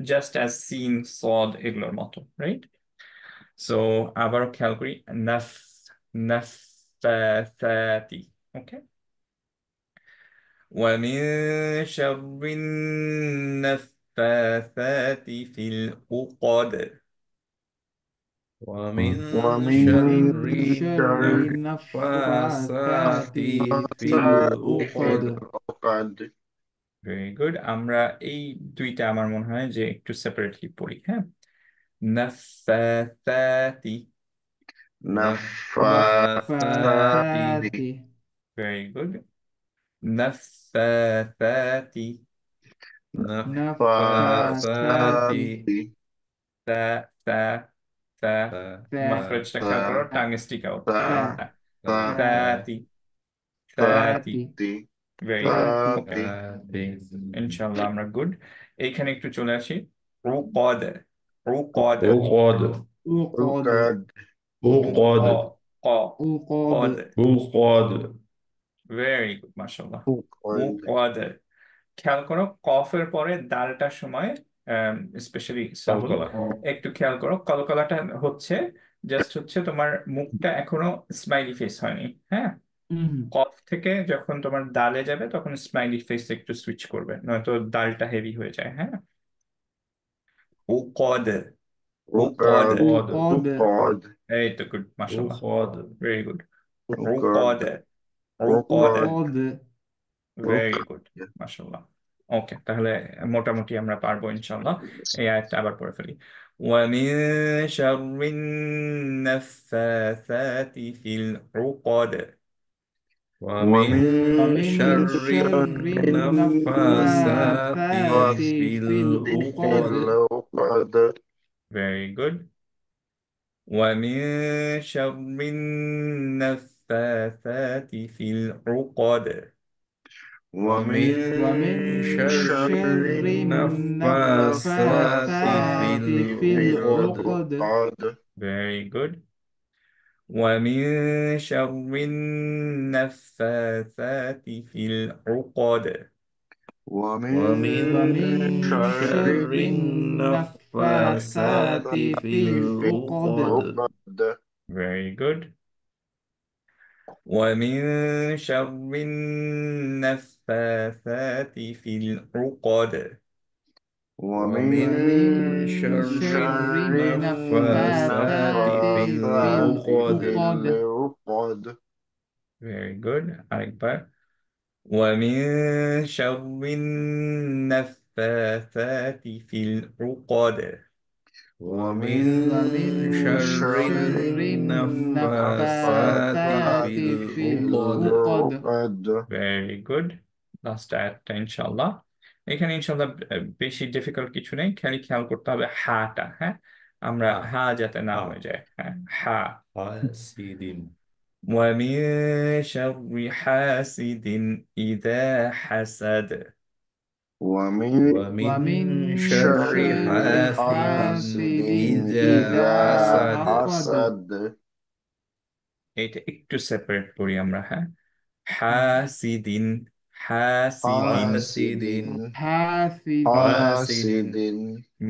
জাস্ট অ্যাজ সিন সদ এগুলোর মতো রাইট সো আবারও খেয়াল করি নাফ নাফাতি ওকে ومن شر النفاثات في العقد ومن ومن شر ومن شر النفاثات النفاثات في في العقد. العقد. ভেরি গুড আমরা এই দুইটা আমার মনে হয় যে একটু সেপারেটলি পড়ি হ্যাঁ নাফাতাতি নাফাসাতি। فاتي ভেরি গুড নাফাতাতি نفاثات তা তা তা فا মাখরাজটা খেয়াল করো টাং স্টিক আউট فا তাতি তাতি فاتي ভেরি গুড ওকে ফাতি। ইনশাআল্লাহ আমরা গুড এইখানে একটু চলে আসি রুকদ রুকদ عقد أوقد উকাদ। عقد ক أوقد عقد ভেরি গুড মাশাআল্লাহ উকাদ। উকদ খেয়াল করো কফের পরে দালটার সময় স্পেশালি সাহুল কলকলা একটু খেয়াল করো কলকলাটা হচ্ছে জাস্ট হচ্ছে তোমার মুখটা এখনো স্মাইলি ফেস হয়নি হ্যাঁ কফ থেকে যখন তোমার দালে যাবে তখন স্মাইলি ফেস একটু সুইচ করবে নয়তো দালটা হেভি হয়ে যায় হ্যাঁ উকদ উকদ উকাদ। عقد أوقد উকাদ। এই তো গুড মাশাআল্লাহ عقد ভেরি গুড উকাদ। উকদ উকদ أوقد ভেরি গুড মাশাআল্লাহ ওকে তাহলে মোটামুটি আমরা পারবো ইনশাআল্লাহ এই আয়াতটা আবার পড়ে ফেলি ومن شر النفاثات في العقد ومن ومن شر ومن شر النفاثات النفاثات في في العقد. العقد. العقد. very good ومن شر النفاثات في العقد ومن ومن شر شر النفاثات في النفاثات في العقد. العقد. very good ومن شر النفاثات في العقد ومن ومن ومن شر شر النفاثات النفاثات في في العقد. العقد. very good ومن شر النفاثات في العقد ومن ومن ومن شر شر النفاثات في النفاثات في العقد. العقد. العقد. very good আরেকবার ومن شر النفاثات في العقد ومن ومن شر شر النفاثات النفاثات في في العقد. العقد. very good লাস্ট আয়াতটা ইনশাআল্লাহ এখানে ইনশাআল্লাহ বেশি ডিফিকাল্ট কিছু নেই খালি খেয়াল করতে হবে হাটা হ্যাঁ আমরা হা। হা যাতে না হা। হয়ে যায় হ্যাঁ হা حاسد ومن شر حاسد إذا حسد ومن ومن ومن شر شر حاسد حاسد إذا إذا حسد. حسد. حسد. এটা একটু সেপারেট করি আমরা হ্যাঁ হাসিদিন, হাসিদিন। হাসিদিন حاسد হাসিদিন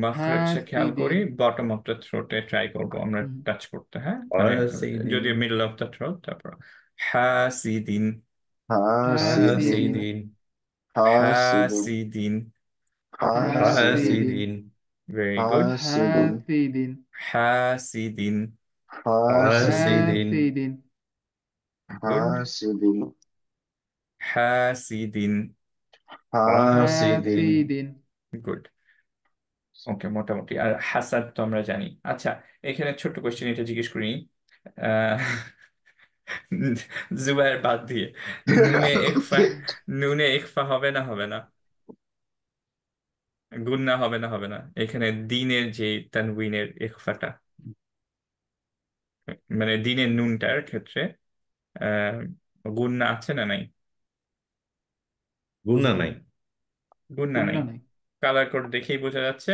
মাখরাজটা খেয়াল করি, حاسد বটম অফ দ্য থ্রোটে ট্রাই করবো আমরা টাচ করতে, হ্যাঁ, মানে حاسد যদি মিডল অফ দ্য থ্রোট, তারপর হাসিদিন, হাসিদিন حاسد حاسد হাসিদিন হাসিদিন। হাসিদিন حاسد حاسد ভেরি গুড। হাসিদিন حاسد হাসিদিন, হাসিদিন حاسد حاسد গুড। হাসিদিন হাসিদিন, হাসিদিন حاسد গুড। ওকে, মোটামুটি। আর হাসাদ তো আমরা জানি। আচ্ছা, এখানে ছোট্ট কোশ্চেন এটা জিজ্ঞেস করি, আহ জুবাইর বাদ দিয়ে, নুনে ইখফা, নুনে ইখফা হবে না হবে না? গুন্না হবে না হবে না? এখানে দিনের যে তানউইনের ইখফাটা, মানে দিনের নুনটার ক্ষেত্রে আহ গুন্না আছে না নাই? গুণা নাই। গুন্না নাই। قلنا নাই। কালার কোড দেখেই বোঝা যাচ্ছে।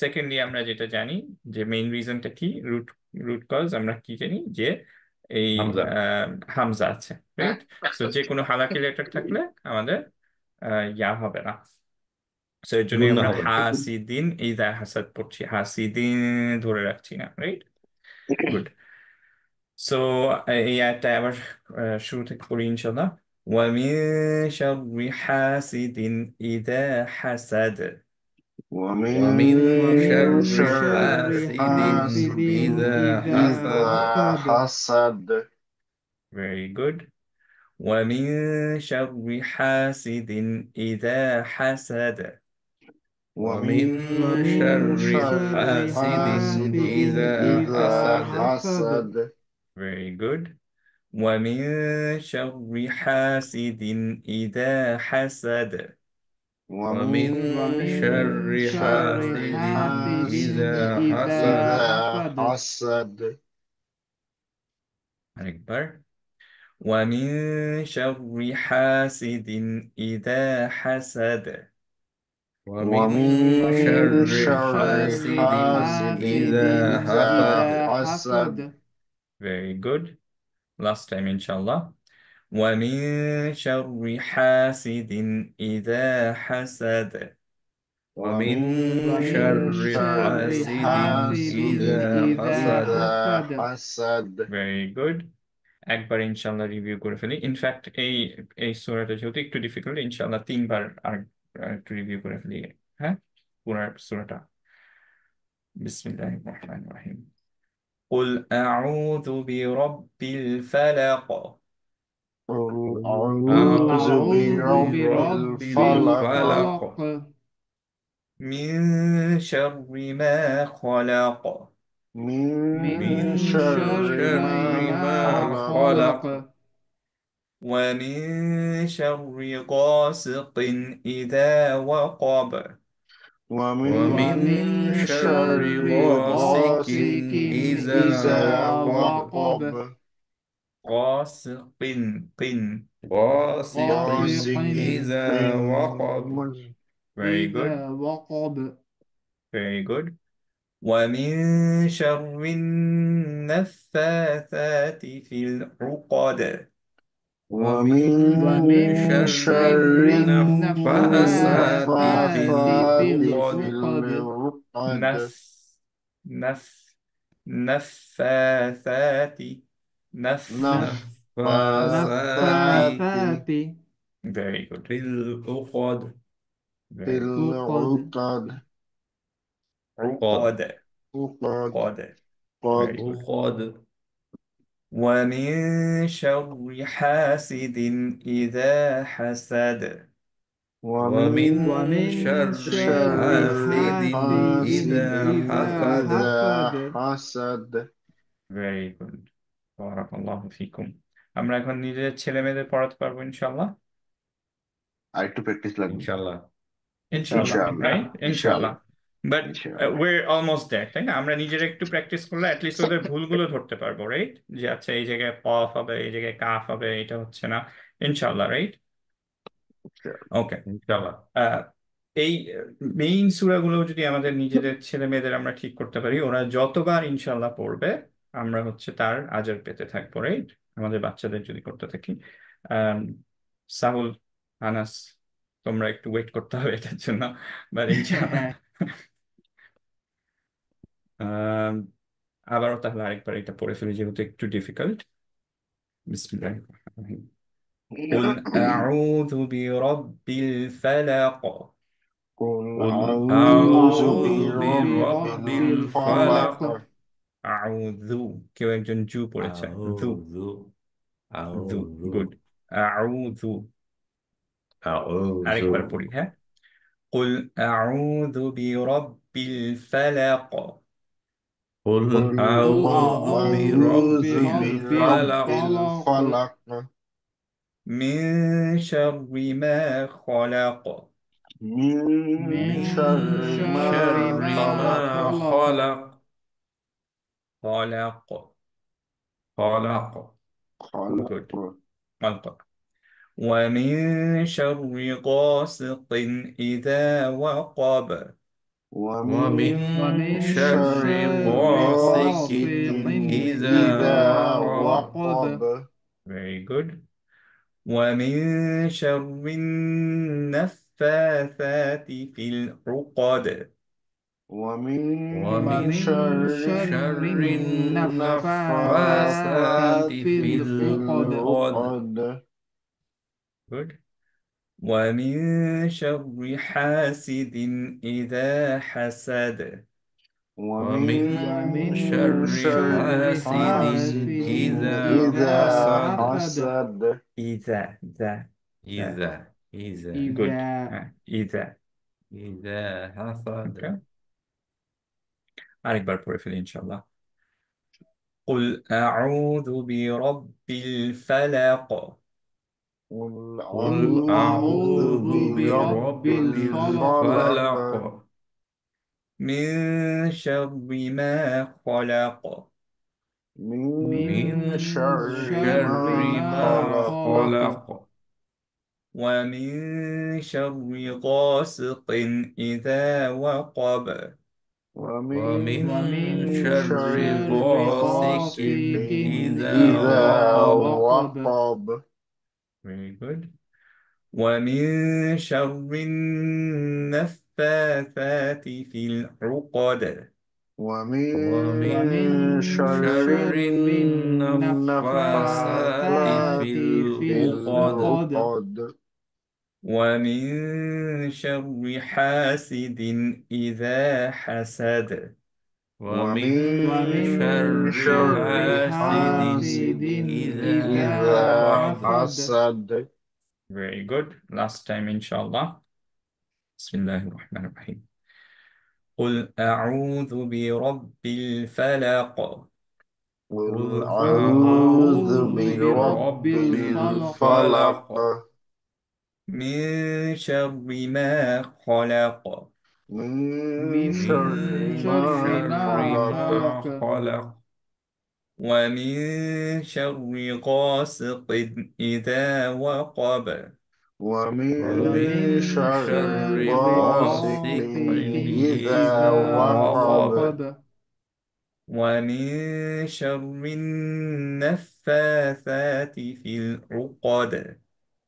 সেকেন্ডলি আমরা যেটা জানি যে মেইন রিজনটা কি, রুট রুট কজ আমরা কি জানি যে এই হামজা। হামজা আছে, রাইট? সো যে কোনো হালাকি লেটার থাকলে আমাদের ইয়া হবে না। সো এর জন্য গুণা আমরা হবে না। হাসিদিন ইদা হাসাদ পড়ছি, হাসিদিন ধরে রাখছি না, রাইট? গুড। সো এই আয়াতটা আবার শুরু থেকে পড়ি ইনশাল্লাহ। ومن شر حاسد إذا حسد. ومن ومن ومن شر شر شر حاسد حاسد إذا إذا إذا حسد. حسد. حسد Very good. ومن شر حاسد إذا حسد. ومن ومن ومن شر شر شر حاسد حاسد حاسد إذا إذا إذا حسد. حسد. حسد Very good. ومن شر حاسد إذا حسد. ومن ومن شر ومن شر شر حاسد حاسد إذا حاسد إذا حسد. إذا حسد. حسد أكبر. ومن شر حاسد إذا حسد. ومن ومن شر ومن شر شر حاسد حاسد حاسد إذا إذا حسد. إذا حسد حسد. Very good. Last time inshallah. ومن شر حاسد إذا حسد. ومن ومن ومن شر شر شر حاسد حاسد حاسد إذا إذا حسد. إذا حسد. حسد Very good. একবার ইনশাল্লাহ রিভিউ করে ফেলি। ইনফ্যাক্ট এই এই সূরাটা যেহেতু একটু ডিফিকাল্ট, ইনশাল্লাহ তিনবার আর একটু রিভিউ করে ফেলি, হ্যাঁ, পুরো সূরাটা। বিসমিল্লাহির রহমানির রহিম। قل أعوذ برب الفلق. قل قل قل أعوذ أعوذ أعوذ برب برب برب الفلق الفلق الفلق من شر ما خلق. من من من شر شر شر ما ما ما خلق خلق خلق ومن شر غاسق إذا وقب. ومن ومن ومن شر شر شر غاسق غاسق غاسق إذا إذا إذا وقب وقب. وقب غاسق، قن. غاسق غاسق غاسق إذا وقب Very good. إذا وقب. Very good. ومن شر النفاثات في العقد. ومن ومن ومن شر شر شر النفاثات في النفاثات في النفاثات في العقد العقد. العقد نف نف نفاثات نف نفاثات نفاثات Very good. في العقد في Very good. العقد. العقد عقد. عقد عقد. Very قد good. عقد ومن شر حاسد إذا حسد. ومن ومن ومن شر شر شر حاسد حاسد حاسد إذا إذا حسد. إذا حسد. حسد Very good. বারাকাল্লাহু ফিকুম। আমরা এখন নিজের ছেলে মেয়েদের পড়াতে পারবো ইনশাল্লাহ। আরেকটু প্র্যাকটিস إن লাগবে شاء الله ইনশাল্লাহ, ইনশাআল্লাহ রাইট? ইনশাল্লাহ। ইনশাআল্লাহ বাট ইনশাআল্লাহ we're almost there, তাই না? আমরা নিজেরা একটু প্র্যাকটিস করলে অ্যাটলিস্ট ওদের ভুলগুলো ধরতে পারবো, রাইট? যে আচ্ছা এই জায়গায় কফ হবে, এই জায়গায় কাফ হবে, এটা হচ্ছে না। ইনশাল্লাহ, রাইট? ওকে। إن شاء الله এই মেইন সূরাগুলো যদি আমাদের নিজেদের ছেলে মেয়েদের আমরা ঠিক করতে পারি, ওরা যতবার ইনশাল্লাহ পড়বে আমরা হচ্ছে তার আজর পেতে থাকবো, রাইট? আমাদের বাচ্চাদের যদি করতে থাকি। আম, সাহুল, আনাস, তোমরা একটু ওয়েট করতে হবে এটার জন্য, বাট ইনশাআল্লাহ আম, আবারও তাহলে আরেকবার এটা পড়ে ফেলি যেহেতু একটু ডিফিকাল্ট। বিসমিল্লাহির রহমানির রহিম। قل أعوذ برب الفلق قل قل أعوذ أعوذ برب برب الفلق الفلق আউযু, কেউ একজন জু পড়েছে, জু, أعوذ জু, أعوذ গুড। আউযু, أعوذ আরেকবার পড়ি, হ্যাঁ। قل أعوذ برب الفلق قل قل أعوذ برب أعوذ برب الفلق الفلق من شر ما خلق من شر من ما شر ما خلق خلق خلق، خلق good. خلق خلق. ومن شر غاسق إذا وقب ومن ومن شر شر غاسق غاسق إذا إذا وقب وقب very good. ومن شر النفاثات في العقد ومن ومن شر شر النفاثات النفاثات في في العقد العقد good. ومن شر حاسد إذا حسد ومن ومن شر شر حاسد حاسد إذا إذا حسد حسد إذا ذا إذا good. إذا إذا حسد okay. আরেকবার পড়ে ফেলি ইনশাআল্লাহ। قل أعوذ برب الفلق قل قل أعوذ أعوذ برب برب الفلق الفلق من شر ما خلق من من شر شر ما ما خلق خلق ومن شر غاسق إذا وقب ومن ومن شر شر غاسق غاسق إذا إذا وقب وقب very good. ومن شر النفاثات في العقد ومن ومن شر شر النفاثات في النفاثات في العقد العقد ومن شر حاسد إذا حسد ومن ومن شر شر حاسد حاسد إذا إذا حسد حسد very good. Last time inshallah. بسم الله الرحمن الرحيم. قل أعوذ برب الفلق قل قل أعوذ أعوذ برب برب الفلق الفلق من شر ما خلق من من شر ما شر خلق ما خلق ومن شر غاسق إذا وقب ومن ومن شر شر غاسق غاسق إذا إذا وقب وقب ومن شر النفاثات في العقد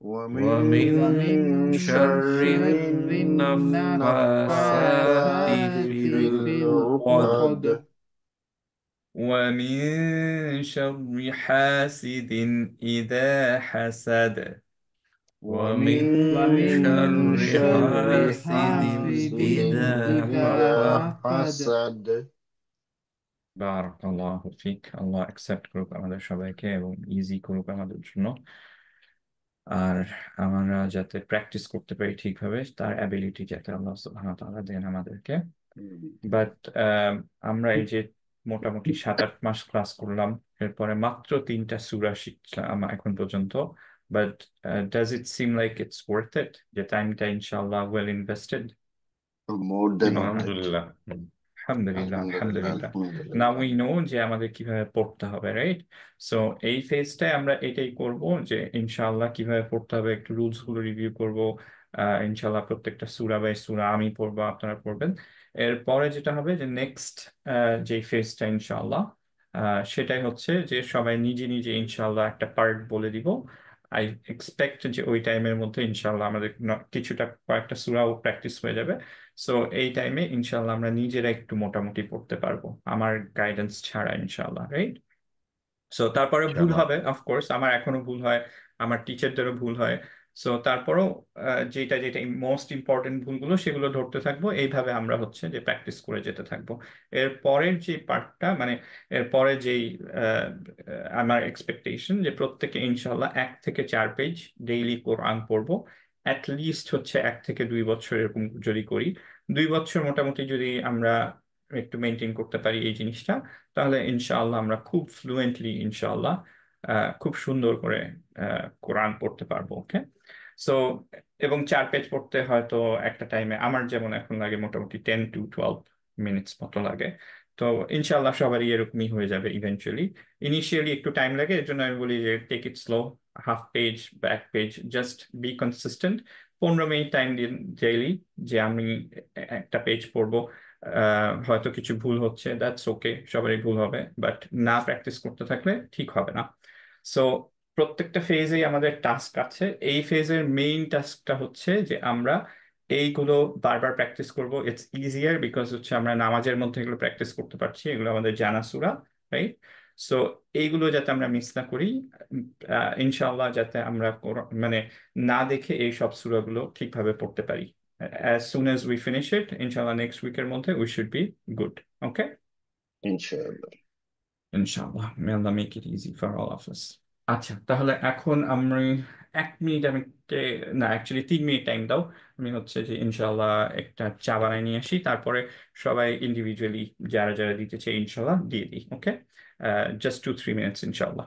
ومن ومن شر شر النفاثات النفاثات في في العقد العقد ومن شر حاسد إذا حسد ومن ومن شر شر حاسد حاسد إذا إذا حسد حسد بارك الله فيك. আল্লাহ accept করুক আমাদের সবাইকে এবং ইজি করুক আমাদের জন্য, আর আমরা যাতে প্র্যাকটিস করতে পারি ঠিকভাবে তার অ্যাবিলিটি যাতে আল্লাহ সুবহানাহু ওয়া তাআলা দেন আমাদেরকে। বাট আমরা এই যে মোটামুটি 7-8 মাস ক্লাস করলাম, এরপরে মাত্র 3টা সূরা শিখলাম এখন পর্যন্ত, but does it SIM like it's worth it, যে টাইমটা ইনশাআল্লাহ well invested? More than all right. আলহামদুলিল্লাহ, আলহামদুলিল্লাহ, আলহামদুলিল্লাহ আলহামদুলিল্লাহ। নাও আলহামদুলিল্লাহ উই নো যে আমাদের কিভাবে পড়তে হবে, রাইট? সো এই ফেজটায় আমরা এটাই করব যে ইনশাআল্লাহ কিভাবে পড়তে হবে একটু রুলস গুলো রিভিউ করব। ইনশাআল্লাহ প্রত্যেকটা সূরা বাই সূরা আমি পড়বো, আপনারা পড়বেন। এরপরে যেটা হবে যে নেক্সট যে ফেজটা ইনশাআল্লাহ সেটাই হচ্ছে যে সবাই নিজে নিজে ইনশাআল্লাহ একটা পার্ট বলে দিব, আই এক্সপেক্ট যে ওই টাইমের মধ্যে ইনশাল্লাহ আমাদের কিছুটা কয়েকটা সূরাও প্র্যাকটিস হয়ে যাবে। সো এই টাইমে ইনশাল্লাহ আমরা নিজেরা একটু মোটামুটি পড়তে পারবো, আমার গাইডেন্স ছাড়া ইনশাল্লাহ, রাইট? সো তারপরে ভুল ইনশাআল্লাহ। হবে, অফকোর্স আমার এখনো ভুল হয়, আমার টিচারদেরও ভুল হয়। সো তারপরেও যেটা যেটা মোস্ট ইম্পর্টেন্ট ভুলগুলো সেগুলো ধরতে থাকবো, এইভাবে আমরা হচ্ছে যে প্র্যাকটিস করে যেতে থাকবো। এর পরের যে পার্টটা মানে এর পরে যেই আহ, আমার এক্সপেকটেশন যে প্রত্যেকে ইনশাল্লাহ 1 থেকে 4 পেজ ডেইলি কোরআন পড়বো। লিস্ট হচ্ছে 1 থেকে 2 বছর এরকম যদি করি, 2 বছর মোটামুটি যদি আমরা একটু মেনটেন করতে পারি এই জিনিসটা, তাহলে ইনশাআল্লাহ আমরা খুব ফ্লুয়েন্টলি ইনশাআল্লাহ খুব সুন্দর করে কোরআন পড়তে পারবো। ওকে। সো এবং 4 পেজ পড়তে হয়তো একটা টাইমে আমার যেমন এখন লাগে মোটামুটি 10 to 12 মিনিটস মতো লাগে। তো ইনশাআল্লাহ সবারই এরকমই হয়ে যাবে ইভেন্চুয়ালি। ইনিশিয়ালি একটু টাইম লাগে, এর জন্য আমি বলি যে take it slow, half page বা 1 page, just be consistent. 15 minute time দিন ডেইলি, যে আমি একটা পেজ পড়বো। হয়তো কিছু ভুল হচ্ছে, দ্যাটস ওকে, সবারই ভুল হবে, বাট না প্র্যাকটিস করতে থাকলে ঠিক হবে না। সো প্রত্যেকটা ফেজেই আমাদের টাস্ক আছে। এই ফেজের মেইন টাস্কটা হচ্ছে যে আমরা এইগুলো বারবার প্র্যাকটিস করব। ইটস ইজিয়ার বিকজ হচ্ছে আমরা নামাজের মধ্যে এগুলো প্র্যাকটিস করতে পারছি, এগুলো আমাদের জানা সূরা, রাইট? সো এইগুলো যাতে আমরা মিস না করি, ইনশাআল্লাহ যাতে আমরা মানে না দেখে এই সব সূরাগুলো ঠিকভাবে পড়তে পারি। As soon as we finish it, inshallah, next week এর মধ্যে we should be good. Okay? ইনশাআল্লাহ। Inshallah. May Allah make it easy for all of us. আচ্ছা, তাহলে এখন আমি 1 মিনিট না, অ্যাকচুয়ালি 3 মিনিট টাইম দাও। আমি হচ্ছে যে ইনশাল্লাহ একটা চা বানাই নিয়ে আসি, তারপরে সবাই ইন্ডিভিজুয়ালি যারা যারা দিতে চাই ইনশাল্লাহ দিয়ে দিই। ওকে, জাস্ট 2-3 মিনিটস ইনশাল্লাহ।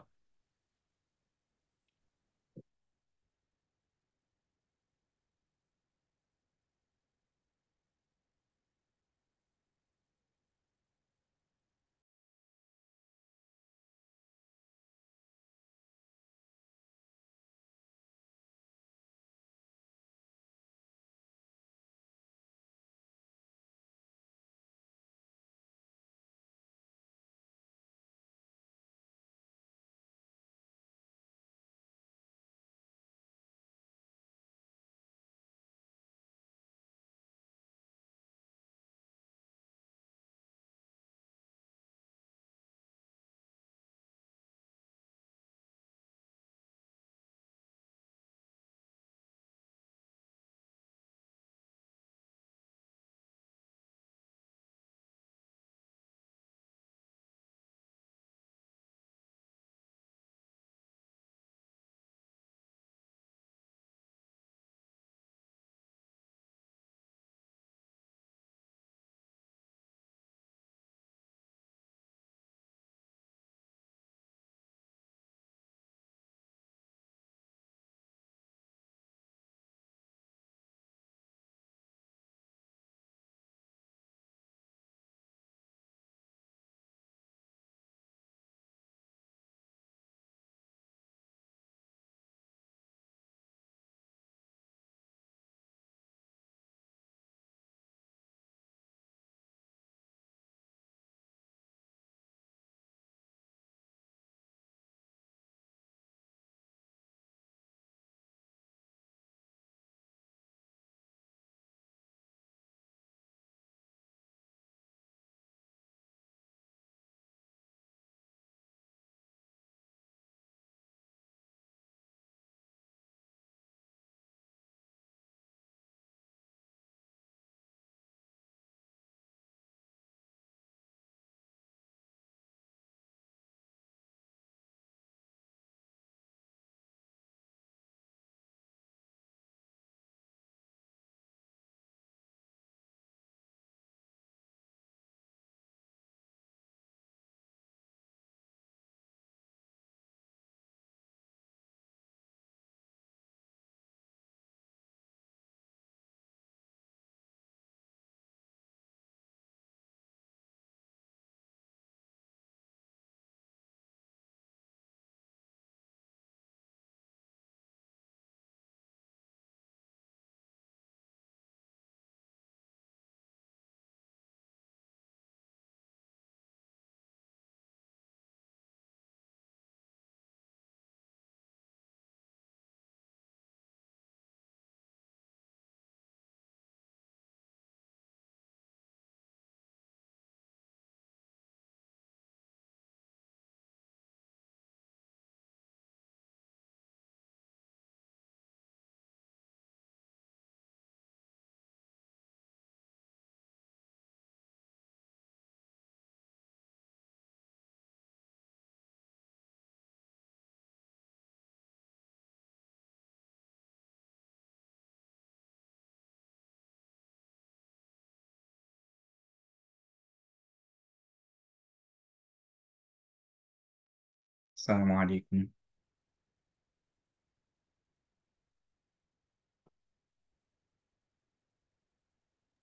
আসসালামু আলাইকুম।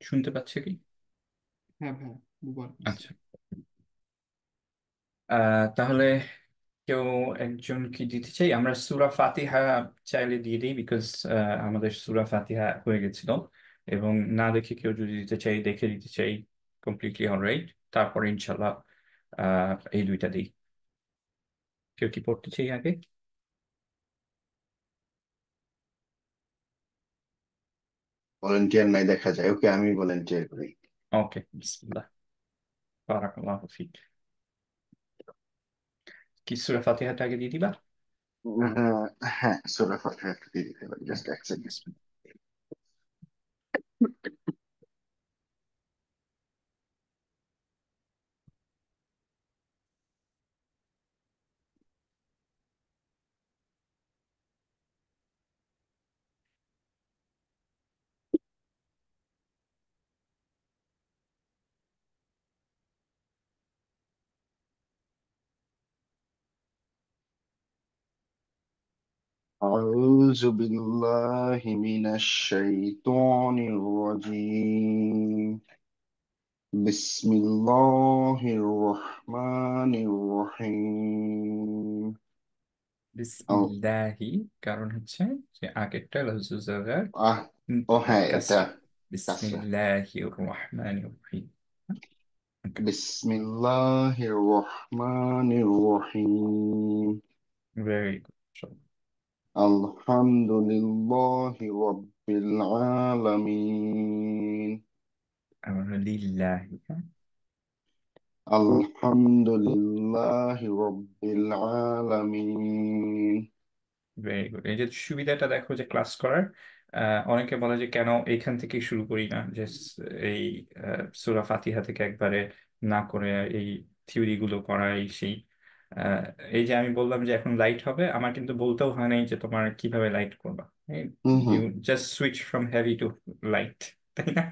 শুনতে পাচ্ছে কি? হ্যাঁ ভাই, বুবার আচ্ছা। তাহলে কেউ একজন কি দিতে চাই? আমরা সূরা ফাতিহা চাইলে দিয়ে দিই, বিকজ আমাদের সূরা ফাতিহা হয়ে গেছিল। এবং না দেখে কেউ যদি দিতে চাই, দেখে দিতে চাই, কমপ্লিটলি অলরাইট। তারপরে ইনশাল্লাহ এই দুইটা দিই। কেউ কি পড়তে চাই আগে? ভলেন্টিয়ার নাই দেখা যায়, ওকে আমি ভলেন্টিয়ার করি। ওকে, বিসমিল্লাহ। বারাকাল্লাহু ফিক। কি সূরা ফাতিহাটা আগে দিয়ে দিবা? হ্যাঁ, হ্যাঁ, সূরা ফাতিহা একটু দিয়ে দিতে পারি, জাস্ট এক সেকেন্ড। বিসমিল্লাহ। أعوذ بالله من الشيطان الرجيم. بسم الله الرحمن الرحيم. أو বিসমিল্লাহি, কারণ হচ্ছে যে আগেরটা লফজুজাগার আহ ও হ্যাঁ, এটা কাসরা। কাসরা। বিসমিল্লাহির রহমানির রহিম। ওকে, বিসমিল্লাহির রহমানির রহিম। Very good. আলহামদুলিল্লাহি রাব্বিল আলামিন। আমরা লিল্লাহি, হ্যাঁ? আলহামদুলিল্লাহি রাব্বিল আলামিন। Very good. এই যে সুবিধাটা দেখো যে ক্লাস করার, অনেকে বলে যে কেন এইখান থেকেই শুরু করি না, যে এই সূরা ফাতিহা থেকে একবারে না করে এই থিওরি গুলো করাই সেই। আহ, এই যে আমি বললাম যে এখন লাইট হবে, আমার কিন্তু বলতেও হয় নাই যে তোমার কিভাবে লাইট করবা। Hmm, you hmm. Just switch from heavy to light, তাই না?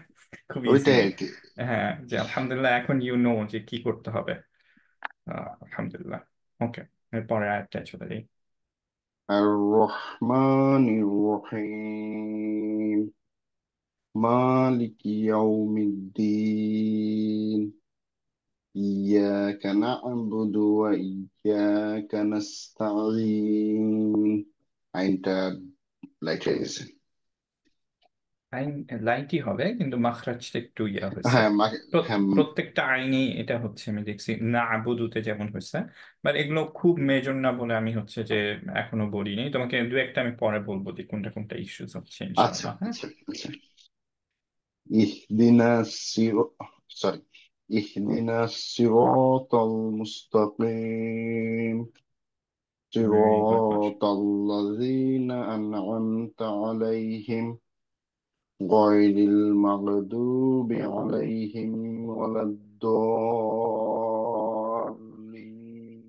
খুব ওইটাই ইজিলি। আর কি। হ্যাঁ, যে আলহামদুলিল্লাহ এখন ইউ নো যে কি করতে হবে। আলহামদুলিল্লাহ। ওকে, এরপরে আরেকটা চলে যাই। আর রহমানির রহিম। মালিকি ইয়াউমিদ্দিন। إياك نعبد وإياك نستعين. আইনটা লাইট হয়ে গেছে। আইন লাইটই হবে, কিন্তু মাখরাজটা একটু ইয়া হয়েছে। হ্যাঁ, হ্যাঁ। প্রত্যেকটা আইনেই এটা হচ্ছে, আমি দেখছি না আবুদুতে যেমন হয়েছে। বাট এগুলো খুব মেজর না বলে আমি হচ্ছে যে এখনো বলিনি তোমাকে। দু একটা আমি পরে বলবো যে কোনটা কোনটা ইস্যুস হচ্ছে আচ্ছা, ইনশাআল্লাহ, হ্যাঁ? আচ্ছা, আচ্ছা। ইহদিনা সির সরি ইহদিনা সিরাতাল মুস্তাকিম। ভেরি গুড, মাশাআল্লাহ। সিরাতাল লাযিনা আন'আমতা আলাইহিম গায়রিল মাগদুবি আলাইহিম ওয়ালাদ-দাল্লিন।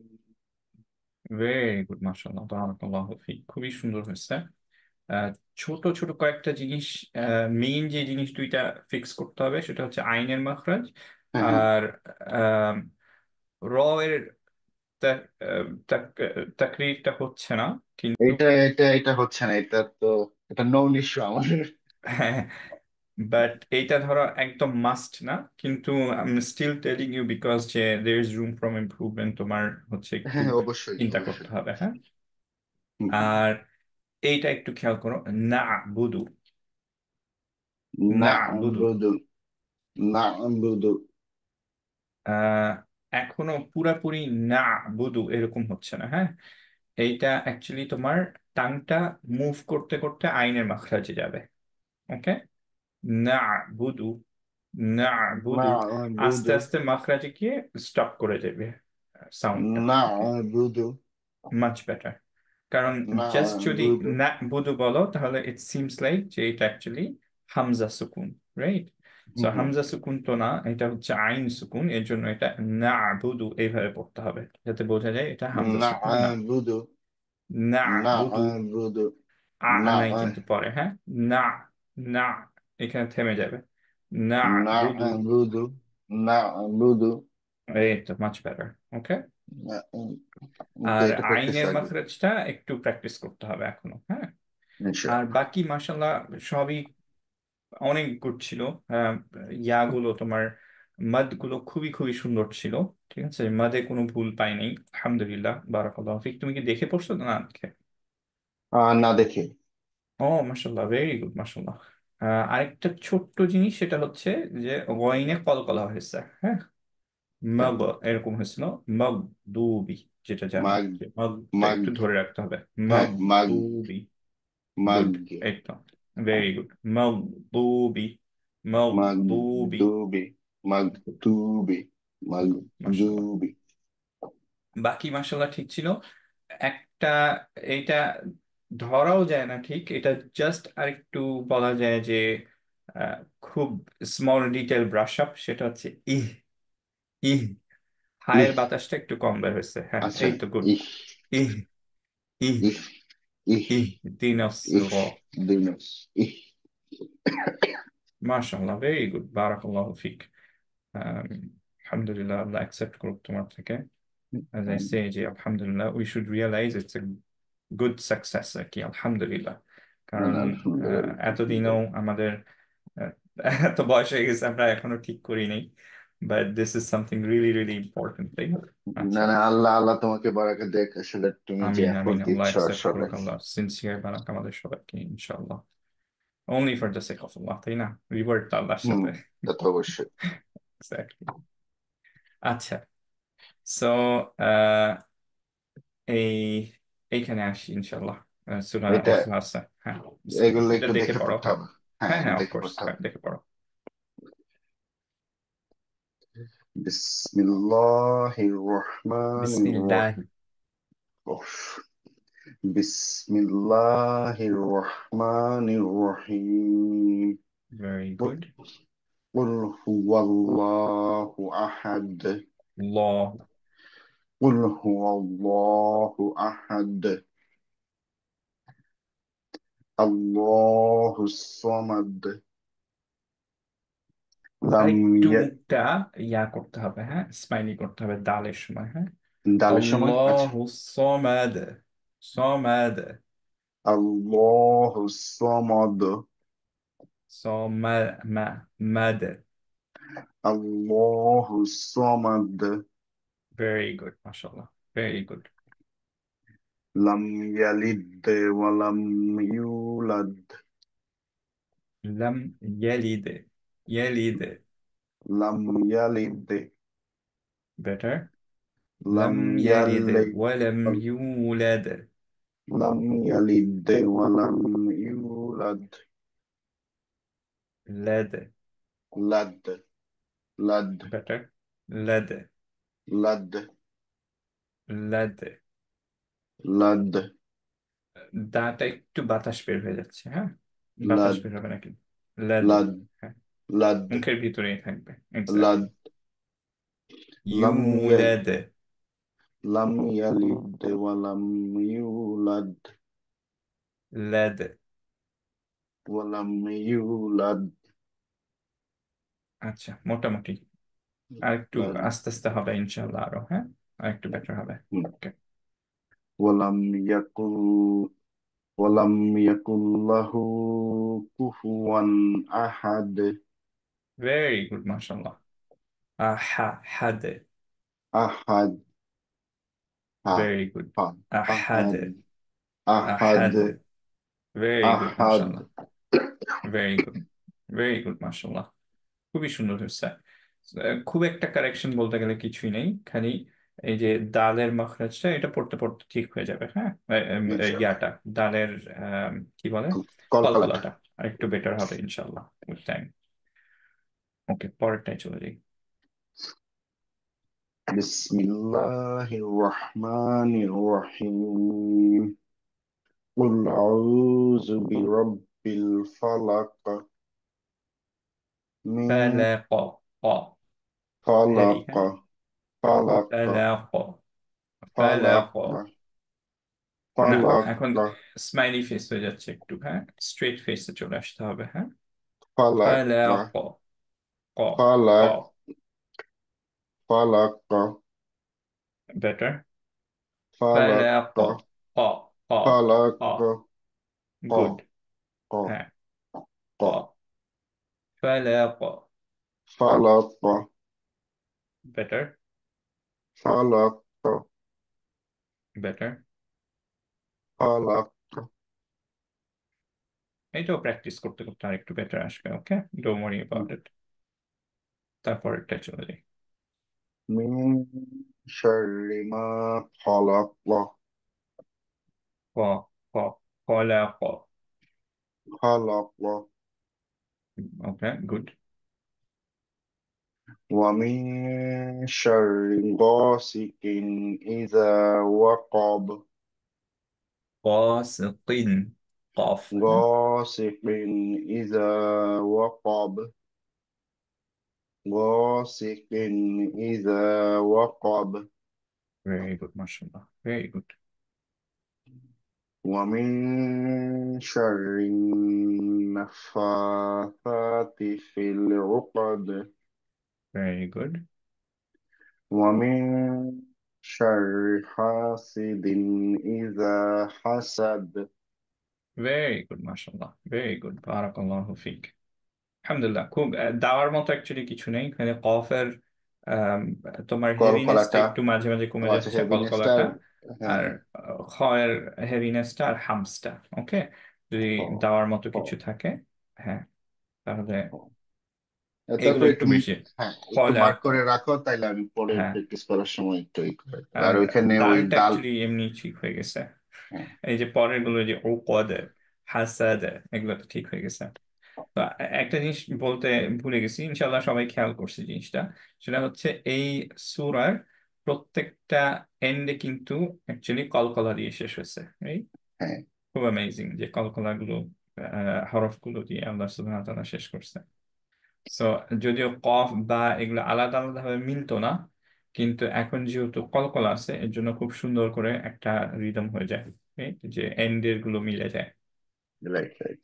ভেরি গুড, মাশাআল্লাহ, বারাকাল্লাহু ফিক। খুবই সুন্দর হয়েছে। আহ, ছোট ছোট কয়েকটা জিনিস, মেইন যে জিনিস দুইটা ফিক্স করতে হবে সেটা হচ্ছে আইনের মাখরাজ হ্যাঁ, হ্যাঁ। আর র এর তাক- তাক- তাকরীরটা হচ্ছে না, কিন্তু এটা হচ্ছে না, এটা নন ইস্যু আমার। হ্যাঁ, বাট এইটা ধরো একদম মাস্ট না, কিন্তু I am still telling you because যে there is room for improvement, তোমার হচ্ছে একটু হ্যাঁ, অবশ্যই, চিন্তা করতে অবশ্যই। হবে, হ্যাঁ? হুম, হুম। আর এইটা একটু খেয়াল করো, না বুধু, না বুধু না'বুদু না'বুদু আহ এখনো পুরাপুরি না বুধু এরকম হচ্ছে না, হ্যাঁ? এইটা অ্যাকচুয়ালি তোমার টাংটা মুভ করতে করতে আইনের মাখরাজে যাবে। ওকে, না বুধু, না বুধু আস্তে না'বুদু আস্তে মাখরাজে গিয়ে স্টপ করে যাবে সাউন্ডটা। ওকে, না'বুদু মাচ বেটার। কারণ জাস্ট যদি না'বুদু না বুধু বলো তাহলে ইট সিমস লাইক যে এটা অ্যাকচুয়ালি হামজা সুকুন, রাইট? সো হুম, হুম। হামজা সুকুন তো না, এটা হচ্ছে আইন সুকুন, এর জন্য এটা না বুধু এইভাবে পড়তে হবে যাতে বোঝা যায় এটা হামজা সুকুন না। না'বুদু না বুধু, না'বুদু নাই না' কিন্তু পরে, হ্যাঁ? না, না, এখানে থেমে যাবে। না বুধু, না'বুদু না'বুদু এই তো মাচ বেটার। ওকে, ওকে, আর এটা প্র্যাকটিস আইনের লাগবে। মাখরাজটা একটু প্র্যাকটিস করতে হবে এখনো, হ্যাঁ। আর ইনশাআল্লাহ। বাকি মাশাল্লাহ সবই অনেক গুড ছিল। আহ, ইয়াগুলো তোমার মাদ গুলো খুবই খুবই সুন্দর ছিল। ঠিক আছে, মাদে কোনো ভুল পাই নাই, আলহামদুলিল্লাহ, বারাকাল্লাহু ফিক। তুমি কি দেখে পড়ছো না দেখে? না দেখে। ও মাশাল্লাহ, ভেরি গুড মাশাল্লাহ। আরেকটা ছোট্ট জিনিস, সেটা হচ্ছে যে ওয়াইনে কলকলা হয়েছে, হ্যাঁ। হ্যাঁ। মাগ এরকম হয়েছিল, মাগ দুবি, যেটা জানো মাগ যে মাগটা মাগ একটু ধরে রাখতে হবে। হ্যাঁ, মাগ মাগ দুবি, গুড, মাগে এই তো, ভেরি গুড। মাগ দুবি, মাগ দুবি, মাগদুবি মাগদুবি গুড মাশাল্লাহ। মাগদুবি। বাকি মাশাল্লাহ ঠিক ছিল। একটা, এইটা ধরাও যায় না ঠিক, এটা জাস্ট আরেকটু বলা যায় যে খুব স্মল ডিটেল ব্রাশ আপ, সেটা হচ্ছে ইহ। ইহ, হায়ের ইহ। বাতাসটা একটু কম বের হয়েছে, হ্যাঁ, আচ্ছা। এই তো, গুড। ইহ। ইহ, ইহ, ইহ। ইহ। ইহ, দিনস ইহ। দিনস। ইহ। মাশাআল্লাহ, ভেরি গুড, বারাকাল্লাহু ফিক। আলহামদুলিল্লাহ, আল্লাহ অ্যাকসেপ্ট করুক তোমার থেকে। As I say, যে আলহামদুলিল্লাহ, we should realize it's a good success আর কি, আলহামদুলিল্লাহ। কারণ আলহামদুলিল্লাহ। এতদিনও আমাদের আহ, এত বয়স হয়ে গেছে, আমরা এখনো ঠিক করি নাই, but this is something really really important, তাই না? না আচ্ছা, না, আল্লাহ আল্লাহ তোমাকে বারাকা দেখ, আসলে তুমি যে আমিন আমিন, এফোর্ট আল্লাহ দিচ্ছ অ্যাকসেপ্ট আসলে। করুক, আল্লাহ সিনসিয়ার বানাক আমাদের সবাইকে ইনশাআল্লাহ। Only for the sake of Allah, তাই না? রিওয়ার্ড তো আল্লাহর হুম, সাথে। তা তো অবশ্যই। এক্স্যাক্টলি। আচ্ছা, সো এই এইখানে আসি ইনশাআল্লাহ, সূরা এটা ইখলাসে, হ্যাঁ, বিসমিল্লাহ, এগুলো এটা একটু দেখে দেখে পড়ো, পড়তে হ্যাঁ। হবে। হ্যাঁ, হ্যাঁ হ্যাঁ, এগুলো দেখে অফকোর্স, পড়তে হ্যাঁ, হবে। দেখে পড়ো। বিসমিল্লাহির রহমানির বিসমিল্লাহ। রহিম। বিসমিল্লাহির রহমানির রহিম। Very good. قل هو الله أحد. ল, قل هو الله أحد. الله الصمد. আর لم একটু ي... মুখটা ইয়া করতে হবে, হ্যাঁ, স্মাইলি করতে হবে দালের সময়, হ্যাঁ। দালের সময়, আচ্ছা। আল্লাহু সমাদ, সমাদ, الله الصمد. সমাদ, মাদ। الله الصمد. ভেরি গুড মাশাআল্লাহ, ভেরি গুড। لم يلد ولم يولد. লাম ইয়ালিদ, ইয়ালিদ, لم يلد. বেটার। لم লাম ইয়ালিদ يلد. ওয়ালাম ইউলাদ, لم يلد ولم يولد. লাদ, لد. لد. বেটার। লাদ, لد. লাদ। لد. দাটা একটু বাতাস বের হয়ে যাচ্ছে, হ্যাঁ, বাতাস لد. বের হবে নাকি? লাদ, لد. হ্যাঁ, لد. মুখের ভিতরেই থাকবে, এক্স্যাক্টলি। لد. لم يلد. ইউলাদ, لم يلد ولم يولد. লাদ। ولم يولد. আচ্ছা, মোটামুটি। আর একটু لد. আস্তে আস্তে হবে ইনশাল্লাহ, আরো, হ্যাঁ, আর একটু বেটার হবে। ওকে, ولم يكن ولم يكن له كفوا أحد. ভেরি গুড মাশাআল্লাহ। আহা, হাদ, أحد. Very good. আহাদ, أحد. أحد. আহাদ, ভেরি গুড أحد. মাশাআল্লাহ, ভেরি গুড, ভেরি গুড মাশাআল্লাহ, খুবই সুন্দর হয়েছে। খুব একটা কারেকশন বলতে গেলে কিছুই নেই, খালি এই যে দালের মাখরাজটা, এটা পড়তে পড়তে ঠিক হয়ে যাবে, হ্যাঁ। ইনশাআল্লাহ। ইয়াটা দালের কি বলে, কলকলাটা। কলকলাটা আর একটু বেটার হবে ইনশাল্লাহ উইথ টাইম। ওকে, পরেরটাই চলে যাই। بسم الله الرحمن الرحيم. قل أعوذ برب الفلق. من ফালাক, ক, হেভি, فلق. হ্যাঁ। فلق. ফালাক, فلق. ফালাক। না, এখন فلق. স্মাইলি ফেস হয়ে যাচ্ছে একটু, হ্যাঁ, স্ট্রেট ফেসে চলে আসতে হবে, হ্যাঁ। فلق. ফালাক, ক, ক, فلق. فلق. better. خلق. فلق. ق. ق. خلق. ق. ق. good. ق. হ্যাঁ, ق. ق. فلق. خلق. better. خلق. better. خلق. এটাও প্র্যাকটিস করতে করতে আরেকটু বেটার আসবে। ওকে, ডোন্ট ওয়ারি অ্যাবাউট ইট। তারপরেরটা চলে যাই। من شر ما خلق. ق. ق. خلق. خلق. ওকে, গুড। ومن شر غاسق إذا وقب. قاسق. قاف. غاسق إذا وقب. غاسق إذا وقب. ভেরি গুড, মাশাআল্লাহ, very good. ومن شر النفاثات في العقد. Very good. ومن شر حاسد إذا حسد. Very good, মাশাআল্লাহ, ভেরি গুড, বারাকাল্লাহু ফিক। আলহামদুলিল্লাহ, খুব দাওয়ার মতো অ্যাকচুয়ালি কিছু নেই এখানে। কফের আম, তোমার হেভিনেসটা কলকলাটা, একটু মাঝে মাঝে কমে আচ্ছা যাচ্ছে, হেভিনেসটা, কলকলাটা। হ্যাঁ আর খয়ের হেভিনেসটা আর হামসটা। ওকে, যদি হ, দাওয়ার মতো হ, কিছু থাকে, হ্যাঁ, তাহলে হ। এগুলো তারপর একটু একটু, বেশি। হ্যাঁ একটু ফলে মার্ক করে রাখো, তাইলে আমি পরে হ্যাঁ, প্র্যাকটিস করার সময় একটু ই করে দেবো। আর আর ওইখানে ওই দালটা দাল, অ্যাকচুয়ালি এমনি ঠিক হয়ে গেছে। হ্যাঁ এই যে পরের গুলো, যে ও কদে, হাসাদে, এগুলো তো ঠিক হয়ে গেছে। তো একটা জিনিস বলতে ভুলে গেছি, ইনশাল্লাহ সবাই খেয়াল করছে জিনিসটা। সেটা হচ্ছে এই সূরার প্রত্যেকটা এন্ডে কিন্তু অ্যাকচুয়ালি কলকলা দিয়ে শেষ হয়েছে। এই হ্যাঁ খুব অ্যামেজিং যে কলকলা গুলো, হরফ গুলো দিয়ে আল্লাহ সুবহানাহু ওয়া তাআলা শেষ করছে। তো যদিও কফ বা এগুলো আলাদা আলাদা ভাবে মিলতো না, কিন্তু এখন যেহেতু কলকলা আছে, এর জন্য খুব সুন্দর করে একটা রিদম হয়ে যায়, এই যে এন্ডের গুলো মিলে যায়। Right right.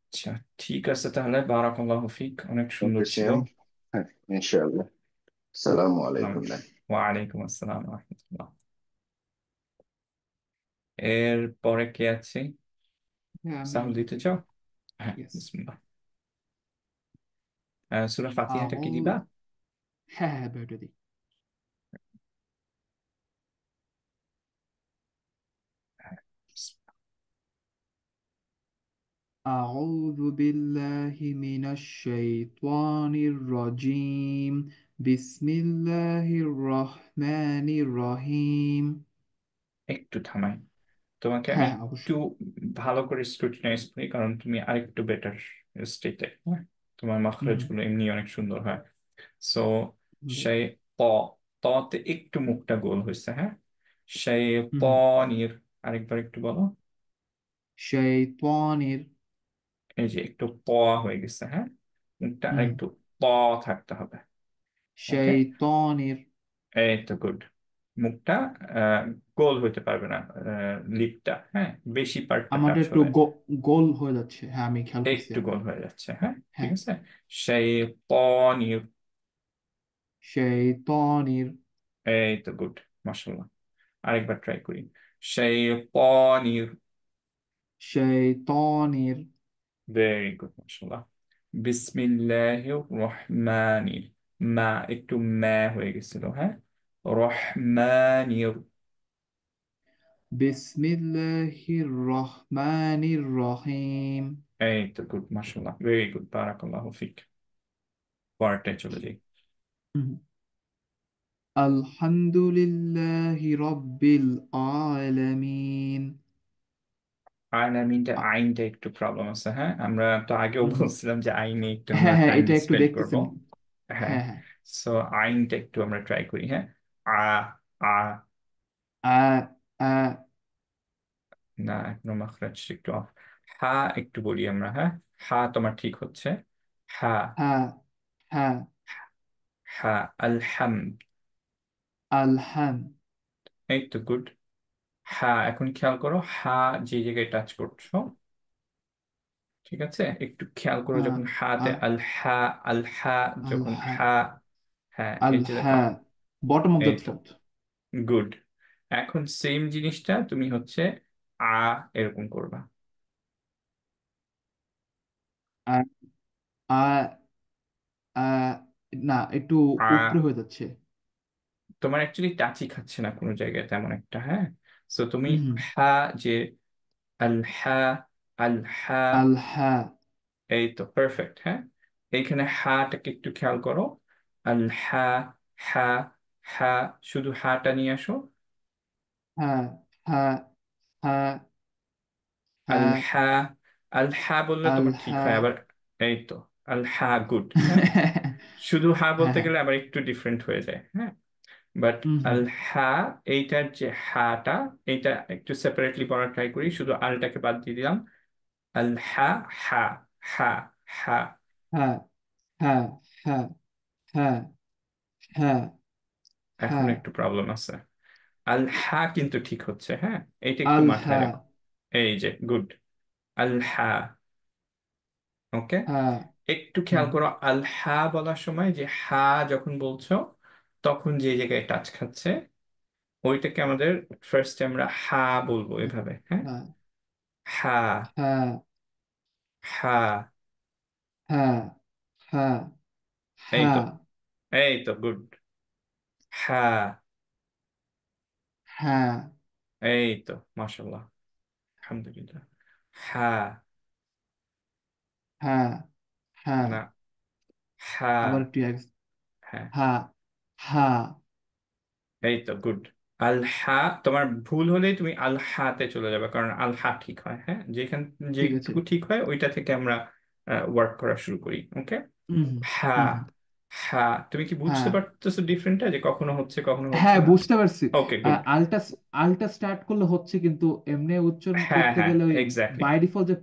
আচ্ছা, ঠিক আছে তাহলে, বারাকাল্লাহু ফিক, অনেক সুন্দর ওকে ছিল। সেম, হ্যাঁ ইনশাআল্লাহ। আসসালামু সালাম। আলাইকুম। ওয়ালাইকুম আসসালাম রহমতুল্লাহ। এর পরে কে আছে? হ্যাঁ আমি সাহুল দিতে চাও? হ্যাঁ, ইয়েস। বিসমিল্লাহ। সূরা ফাতিহাটা কি আউজ দিবা? হ্যাঁ হ্যাঁ বেটা দিই। হ্যাঁ, أعوذ بالله من الشيطان الرجيم بسم الله الرحمن الرحيم। একটু থামাই, তোমাকে আমি হ্যাঁ একটু অবশ্যই। ভালো করে স্ক্রুটিনাইজ করি, কারণ তুমি আরেকটু বেটার স্টেটে। হ্যাঁ, তোমার মাখরাজ হুম গুলো এমনি অনেক সুন্দর হয়। সো হুম সেই প, ততে একটু মুখটা গোল হয়েছে। হ্যাঁ, সেই হুম। পনির, আরেকবার একটু বলো। শৈতানির। এই যে একটু প হয়ে গেছে। হ্যাঁ, মুখটা হুম। আরেকটু প থাকতে হবে। ওকে, শৈতানির। এই তো গুড। মুখটা আহ, গোল হইতে পারবে না, লিপটা, হ্যাঁ, বেশি পার্টটা আমারটা টাচ একটু হলে গোল হয়ে যাচ্ছে, হ্যাঁ আমি খেয়াল করছি একটু এখন। গোল হয়ে যাচ্ছে। হ্যাঁ, ঠিক হ্যাঁ আছে। সেই পনির। শৈতানির। এই তো গুড, মাশাআল্লাহ। আরেকবার ট্রাই করি। সেই পনির। শৈতানির। ভেরি গুড, মাশাআল্লাহ। বিসমিল্লাহির রহমানির, মা একটু ম্যা হয়ে গেছিল। হ্যাঁ, রহমানির। বিসমিল্লাহির রহমানির রহিম। এই তো গুড, মাশাআল্লাহ, ভেরি গুড, বারাকাল্লাহু ফিক। পরেরটায় চলে যাই। হুম। আলহামদুলিল্লাহি রাব্বিল আলামিন। আইনটা আইনটা একটু প্রবলেম আছে। হ্যাঁ, আমরা তো আগেও হুম। বলছিলাম যে আইনে একটু আমরা হ্যাঁ হ্যাঁ টাইম এটা একটু স্পেন্ড করব। দেখতেছেন। হ্যাঁ, হ্যাঁ হ্যাঁ। সো আইনটা একটু আমরা ট্রাই করি। হ্যাঁ, আ। আ। আ আ না, এখনো মাখরাজ একটু অফ। হা একটু বলি আমরা। হ্যাঁ, হা তোমার ঠিক হচ্ছে। হা। হ্যাঁ হ্যাঁ। হা। আলহাম। আলহাম। এই তো গুড। হা, এখন খেয়াল করো, হা যে জায়গায় টাচ করছো, ঠিক আছে, একটু খেয়াল করো, আ যখন হাতে আ আলহা, আলহা, যখন আলহা হা, হ্যাঁ এই যে দেখো, আলহা বটম অফ এই দ্য তো, থ্রোট। গুড। এখন সেম জিনিসটা তুমি হচ্ছে আ এরকম করবা। আ আ আ না, একটু উপরে আ হয়ে যাচ্ছে। তোমার অ্যাকচুয়ালি টাচই খাচ্ছে না কোনো জায়গায় তেমন একটা, হ্যাঁ। সো তুমি হুম। হা, যে আল হা, আল হা, আল হা। এই তো পারফেক্ট, হ্যাঁ। এইখানে হাটাকে একটু খেয়াল করো। আল হা, হা, হা, শুধু হাটা নিয়ে আসো। হা হা হা আল হা। হা, আল হা বললে আল তোমার ঠিক হা। হয় আবার। এই তো, আল হা, গুড, হ্যাঁ। শুধু হা হ্যাঁ বলতে হ্যাঁ। গেলে আবার একটু ডিফারেন্ট হয়ে যায়, হ্যাঁ। বাট হুম হুম। আল হা, এইটার যে হাটা, এইটা একটু সেপারেটলি পড়ার ট্রাই করি, শুধু আলটাকে বাদ দিয়ে দিলাম। আল হা, হা, হা, হা। হা হা হা হা হা হা। এখন একটু প্রবলেম আছে। আল হা কিন্তু ঠিক হচ্ছে, হ্যাঁ। এইটা একটু আল মাথায় হা। রাখো। এই যে গুড, আল হা। ওকে, হা। একটু খেয়াল হুম। করো আল হা বলার সময় যে হা যখন বলছো তখন যে জায়গায় টাচ খাচ্ছে ওইটাকে আমাদের ফার্স্টে আমরা হা বলবো এভাবে, হ্যাঁ। হা হা, হা হা, হা হা এই হা তো, এই তো গুড। হা, হা এই তো, মাশাল্লাহ, আলহামদুলিল্লাহ। হা, হা হা। না, হা, আবার একটু হ্যাঁ, হা হা। এই তো গুড। আল হা, তোমার ভুল হলেই তুমি আল হাতে চলে যাবে, কারণ আল হা ঠিক হয়, হ্যাঁ। যেখান ঠিক আছে। যেটুকু ঠিক হয় ওইটা থেকে আমরা ওয়ার্ক করা শুরু করি, ওকে। হুম হুম। হা, হুম হুম। হা, তুমি কি বুঝতে হ্যাঁ পারতেছো ডিফারেন্টটা, যে কখনো হচ্ছে কখনো হচ্ছে হ্যাঁ, না? বুঝতে পারছি। ওকে, গুড। আলটা আলটা স্টার্ট করলে হচ্ছে, কিন্তু এমনি উচ্চারণ হ্যাঁ, করতে হ্যাঁ, গেলে ওই এক্স্যাক্টলি, বাই ডিফল্ট যে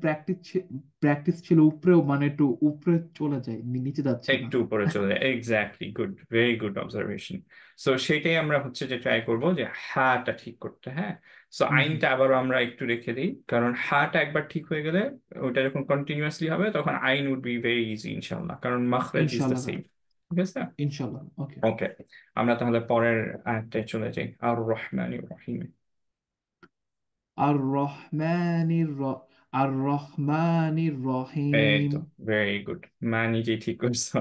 প্র্যাকটিস ছিল উপরেও, মানে একটু উপরে চলে যায়, নিচে যাচ্ছে না। একটু উপরে চলে যায়, exactly, good, very good observation. So সেটাই আমরা হচ্ছে যে ট্রাই করব যে হাটা ঠিক করতে, হ্যাঁ। সো হুম হুম। আইনটা আবারও আমরা একটু রেখে দিই, কারণ হাটা একবার ঠিক হয়ে গেলে ওইটা যখন কন্টিনিউয়াসলি হবে তখন আইন উড বি ভেরি ইজি ইনশাল্লাহ, কারণ মাখরাজ ইজ দ্য ইনশাল্লাহ ভাই। সেম। ঠিক আছে, ইনশাল্লাহ। ওকে। ওকে। আমরা তাহলে পরের আয়াতটায় চলে যাই, আর রহমান রহিম। আর রহমানির আর রহমানির এই রহিম। তো, ভেরি গুড। মা নিজেই ঠিক করছো,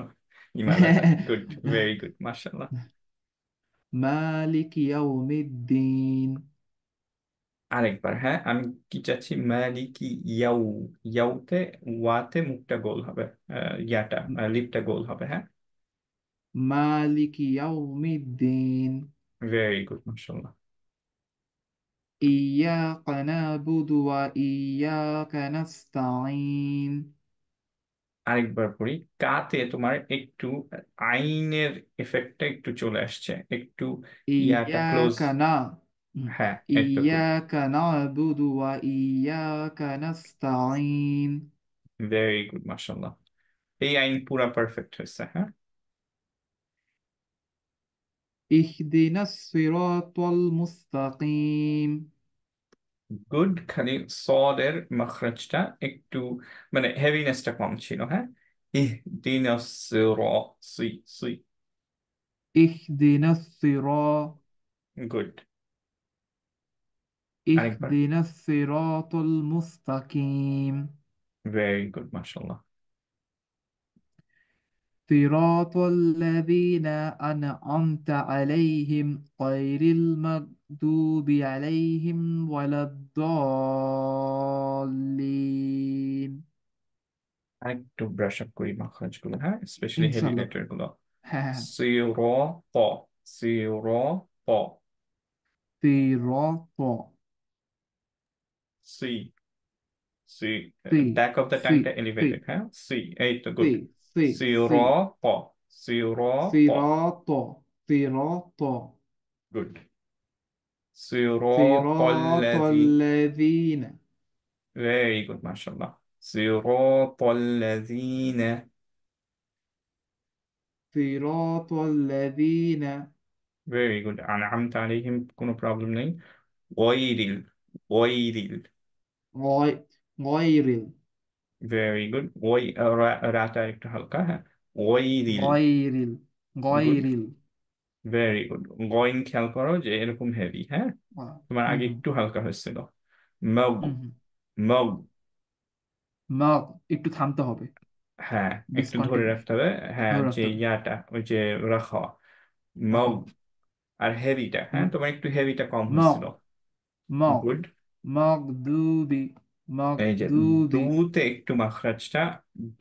ইমালানা, গুড, ভেরি গুড, মাশাল্লাহ। মালিক ইয়াউমিদ্দিন। আরেকবার, হ্যাঁ, আমি কি চাচ্ছি, মালিকি ইয়াউ, ইয়াউতে, ওয়াতে মুখটা গোল হবে, ইয়াটা, লিপটা গোল হবে, হ্যাঁ। মালিক ইয়াউমিদ্দিন। ভেরি গুড, মাশাল্লাহ। ইয়াকা নাবুদু ওয়া ইয়াকা নাস্তাঈন। আরেকবার পড়ি। কাতে তোমার একটু আইনের এফেক্টটা একটু চলে আসছে, একটু ইয়াটা ক্লোজ। ইয়াকা না হ্যাঁ, এই তো, গুড, ইয়াকা নাবুদু ওয়া ইয়াকা নাস্তাঈন। ভেরি গুড, মাশাল্লাহ। এই আইন পুরা পারফেক্ট হয়েছে, হ্যাঁ। ইহদিনাস সিরাতাল মুস্তাকিম। গুড, খালি সদের মাখরাজটা একটু, মানে হেভিনেসটা কম ছিল, হ্যাঁ। ইহদিনাস সিরাত, সি, সি, ইহদিনাস গুড। আরেকবার, ইহদিনাস সিরাতাল মুস্তাকিম। ভেরি গুড, মাশাল্লাহ। صراط الذين أنعمت عليهم غير المغضوب عليهم ولا الضالين. আরেকটু ব্রাশ আপ করি মাখরাজ গুলো, হ্যাঁ, স্পেশালি হেভি ইনশাল্লাহ। লেটার গুলো। হ্যাঁ হ্যাঁ। সিরাত, সিরাত, صراط. সি, সি, সি ব্যাক অফ দ্য সি টাংটা সি এলিভেটেড, হ্যাঁ, সি, এই তো, সি গুড। সি সি। সিরাত, সিরাত, صراط. صراط. গুড। সিরাত صراط الذين. very good, mashallah. صراط الذين, صراط الذين. very good. أنعمت عليهم, কোনো প্রবলেম নেই। গয়রিল, গয়রিল, غير. غير. very good. রাটা একটু হালকা, হ্যাঁ। গয়রিল, غير. গুড, غير. Very good. গোয়িং খেয়াল করো যে এরকম হেভি, হ্যাঁ, তোমার হুম আগে হুম একটু হালকা হয়েছিল। মগ, হুম হুম। মগ, মগ একটু থামতে হবে, হ্যাঁ একটু ধরে ডিসকন্টিনিউয়াস, রাখতে হবে। হ্যাঁ, ধরে যে রাখতে হবে। ইয়াটা ওই যে রাখা, মগ। রাখো। আর হেভিটা, হ্যাঁ, ম- তোমার একটু হেভিটা কম মগ, হয়েছিল। মগ, গুড। মগদুবি, এই যে মগদুবি। দুতে একটু মাখরাজটা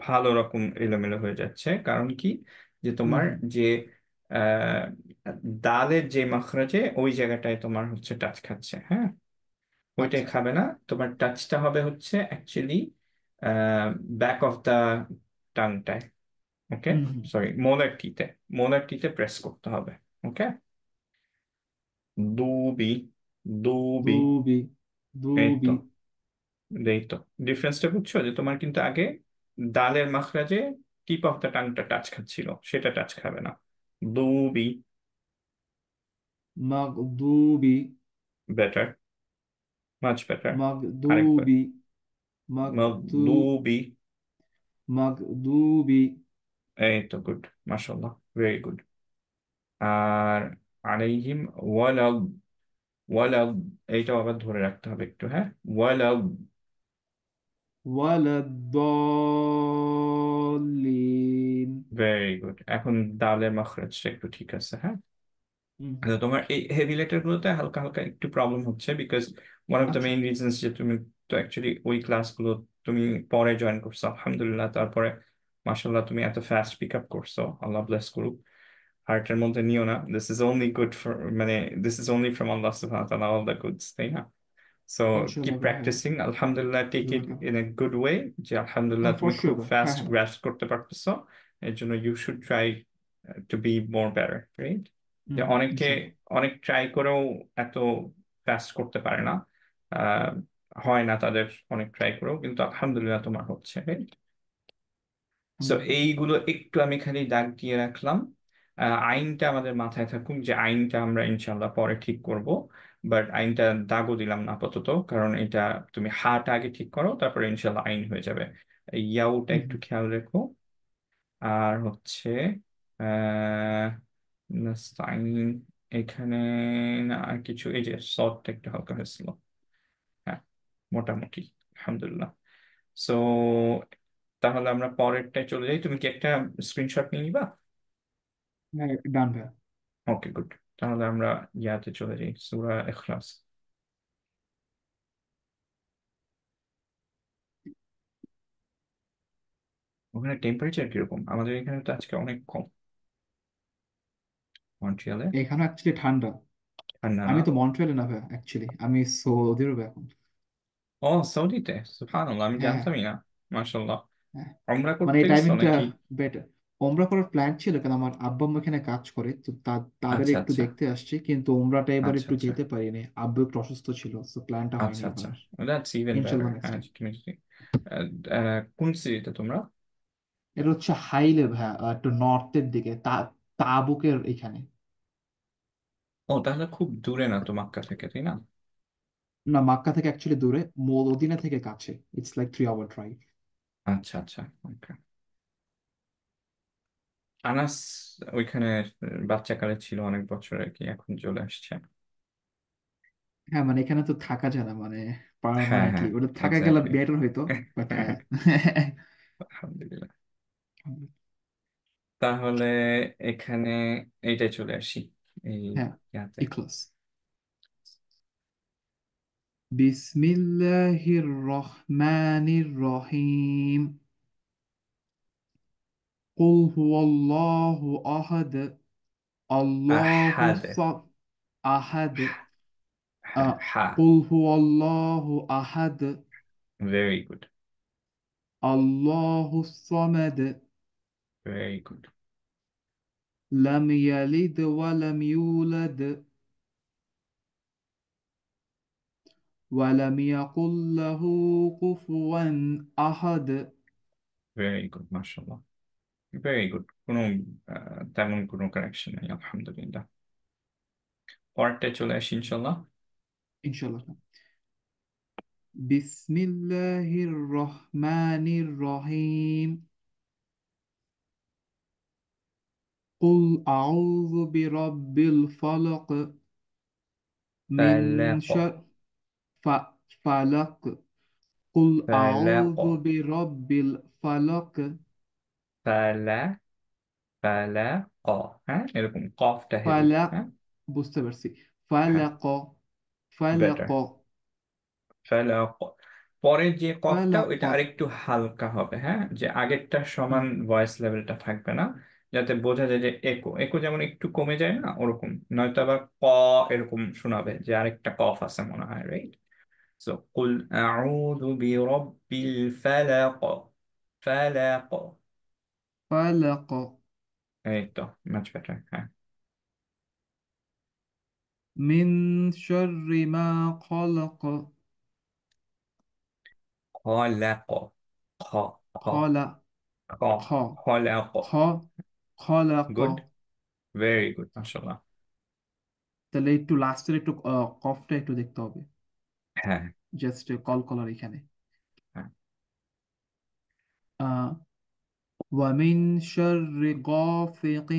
ভালো রকম এলোমেলো হয়ে যাচ্ছে, কারণ কি, যে তোমার হুম। যে আহ দালের যে মাখরাজে ওই জায়গাটায় তোমার হচ্ছে টাচ খাচ্ছে, হ্যাঁ, ওইটাই আচ্ছা। খাবে না। তোমার টাচটা হবে হচ্ছে অ্যাকচুয়ালি ব্যাক অফ দা টাংটায়। Okay, hmm hmm. Sorry, molar টিতে, মোলার টিতে প্রেস করতে হবে। ওকে, দুবি, দুবি। দুবি, এই তো, দুবি। এই তো ডিফারেন্সটা বুঝছো, যে তোমার কিন্তু আগে দালের মাখরাজে টিপ অফ দ্য টাংটা টাচ খাচ্ছিল, সেটা টাচ খাবে না। দুবি। মগদুবি, বেটার, মাচ বেটার। আরেকবার, মগদুবি, মগদু, দুবি। মগদুবি। এই তো, গুড, মাশাল্লাহ, ভেরি গুড। আর আলাইহিম ওয়ালাদ, ওয়ালাদ, এইটাও আবার ধরে রাখতে হবে একটু, হ্যাঁ, ওয়ালাদ। ওয়ালাদ্দলিন। Very good. এখন দালের মাখরাজটা একটু ঠিক আছে, হ্যাঁ। হুম হুম। আচ্ছা, তোমার এই হেভি লেটার গুলোতে হালকা হালকা একটু প্রবলেম হচ্ছে, বিকজ ওয়ান অফ দ্য আচ্ছা। মেইন রিজনস যে তুমি তো অ্যাকচুয়ালি ওই ক্লাসগুলো তুমি পরে জয়েন করছো, আলহামদুলিল্লাহ, তারপরে মাশাল্লাহ তুমি এত ফাস্ট পিক আপ করছো, আল্লাহ ব্লেস করুক। হার্টের মধ্যে নিও না, this is only good for, মানে দিস ইজ অনলি ফ্রম আল্লাহ সুবহানাহু ওয়া তাআলা, অল দ্য গুডস, তাই না? সো কিপ ইনশাল্লাহ ভাই, হ্যাঁ। প্র্যাকটিসিং, আলহামদুলিল্লাহ, take it welcome. In a good way, যে আলহামদুলিল্লাহ ফর তুমি শিওর খুব ভাই, হ্যাঁ ফাস্ট হ্যাঁ। গ্রাস্প করতে পারতেছো। এর জন্য you should try to be more better, right? যে হুম হুম, অনেকে ইনশাল্লাহ। অনেক ট্রাই করেও এত ফাস্ট করতে পারে না, আহ, হয় না তাদের, অনেক ট্রাই করেও, কিন্তু আলহামদুলিল্লাহ তোমার হচ্ছে, রাইট? সো আলহামদুলিল্লাহ। এইগুলো একটু আমি খালি দাগ দিয়ে রাখলাম। আইনটা আমাদের মাথায় থাকুক, যে আইনটা আমরা ইনশাল্লাহ পরে ঠিক করব, বাট আইনটা দাগও দিলাম না আপাতত, কারণ এটা তুমি হাটা আগে ঠিক করো, তারপরে ইনশাল্লাহ আইন হয়ে যাবে। এই ইয়াউটা হুম একটু হুম। খেয়াল রেখো। আর হচ্ছে আহ সাইন, এখানে না আর কিছু, এই যে শর্টটা একটু হালকা হয়েছিল, হ্যাঁ, মোটামুটি আলহামদুলিল্লাহ। সো তাহলে আমরা পরেরটায় চলে যাই, তুমি কি একটা স্ক্রিনশট নিয়ে নিবা? হ্যাঁ, ডান ভাই। ওকে, গুড। তাহলে আমরা ইয়াতে চলে যাই, সূরা ইখলাস। ওখানে টেম্পারেচার কিরকম? আমাদের এখানে তো আজকে অনেক কম, মন্ট্রিয়ালে। এখানে অ্যাকচুয়ালি ঠান্ডা। ঠান্ডা না? আমি তো মন্ট্রিয়ালে না ভাই, অ্যাকচুয়ালি আমি সৌদি আরবে এখন। ও, সৌদিতে, সুবহানাল্লাহ, আমি হ্যাঁ হ্যাঁ জানতামই না। মাশাল্লাহ। হ্যাঁ। আমরা মানে করতে এই গেছো টাইমিংটা নাকি? বেটার। ওমরা করার প্ল্যান ছিল, কারণ আমার আব্বু আম্মু এখানে কাজ করে, তো তাদের আচ্ছা একটু আচ্ছা দেখতে আসছি, কিন্তু ওমরাটা এবার আচ্ছা একটু আচ্ছা যেতে পারিনি, আব্বু একটু অসুস্থ ছিল, তো প্ল্যানটা হয়নি আচ্ছা এখন আচ্ছা, আর। That's even better. ইনশাল্লাহ নেক্সট হ্যাঁ, টাইম। তুমি যদি কোন সিটিতে তোমরা? এটা হচ্ছে হাইলে ভাই, একটু নর্থের দিকে, তাবুকের এখানে। ও, তাহলে খুব দূরে না তো মক্কা থেকে, তাই না? না, মাক্কা থেকে অ্যাকচুয়ালি দূরে, মদিনা থেকে কাছে। It's like 3 hour drive. আচ্ছা আচ্ছা, ওকে। আনাস ওইখানে বাচ্চাকালে ছিল অনেক বছর আর কি, এখন চলে আসছে। হ্যাঁ মানে এখানে তো থাকা যায় না, মানে হ্যাঁ মানে কি, হ্যাঁ, ওটা থাকা গেলে এক্স্যাক্টলি। বেটার হইতো, বাট হ্যাঁ। আলহামদুলিল্লাহ। তাহলে এখানে এইটাই চলে আসি, এই হ্যাঁ, ইয়াতে। ইখলাস। বিসমিল্লাহির রহমানির রহিম। কুল হুয়াল্লাহু আহাদ, আল্লাহু আহাদ, আহাদ। হ্যাঁ, হা। কুল হুয়াল্লাহু আহাদ, ভেরি গুড, আল্লাহু সামাদ, ভেরি গুড। লাম ইয়ালিদ ওয়া লাম ইউলাদ, ওয়া লাম ইয়াকুল লাহু কুফুয়ান আহাদ। ভেরি গুড, মাশাআল্লাহ, ভেরি গুড। কোনো তেমন কোনো কারেকশন নেই, আলহামদুলিল্লাহ। পরেরটায় চলে আসি ইনশাল্লাহ। ইনশাআল্লাহ। বিসমিল্লাহির রহমানির রহিম। قل أعوذ برب الفلق من فلق شر ف... فلق قل أعوذ فلق برب الفلق فلا فلق হ্যাঁ এরকম কফটা হেভি فلق হ্যাঁ বুঝতে পারছি হ্যাঁ فلق فلق বেটার ফালাক পরের যে কফটা فلق ওইটা আরেকটু হালকা হবে, হ্যাঁ, যে আগেরটার সমান ভয়েস লেভেলটা থাকবে না, যাতে বোঝা যায় যে একো একো যেমন একটু কমে যায় না ওরকম, নয়তো আবার ক এরকম শোনাবে যে আরেকটা কফ আছে মনে হয়, রাইট? সো কুল আউযু বিরাব্বিল ফালাক, ফালাক, فلق এই তো মাচ বেটার, হ্যাঁ। من شر ما خلق খলাক, খ খ خلق খ خ খলাক, خ خلق গুড, ভেরি গুড, মাশাআল্লাহ। তাহলে একটু লাস্টের একটু কফটা একটু দেখতে হবে, হ্যাঁ জাস্ট কল কলার এখানে হ্যাঁ আহ ومن شر غاسق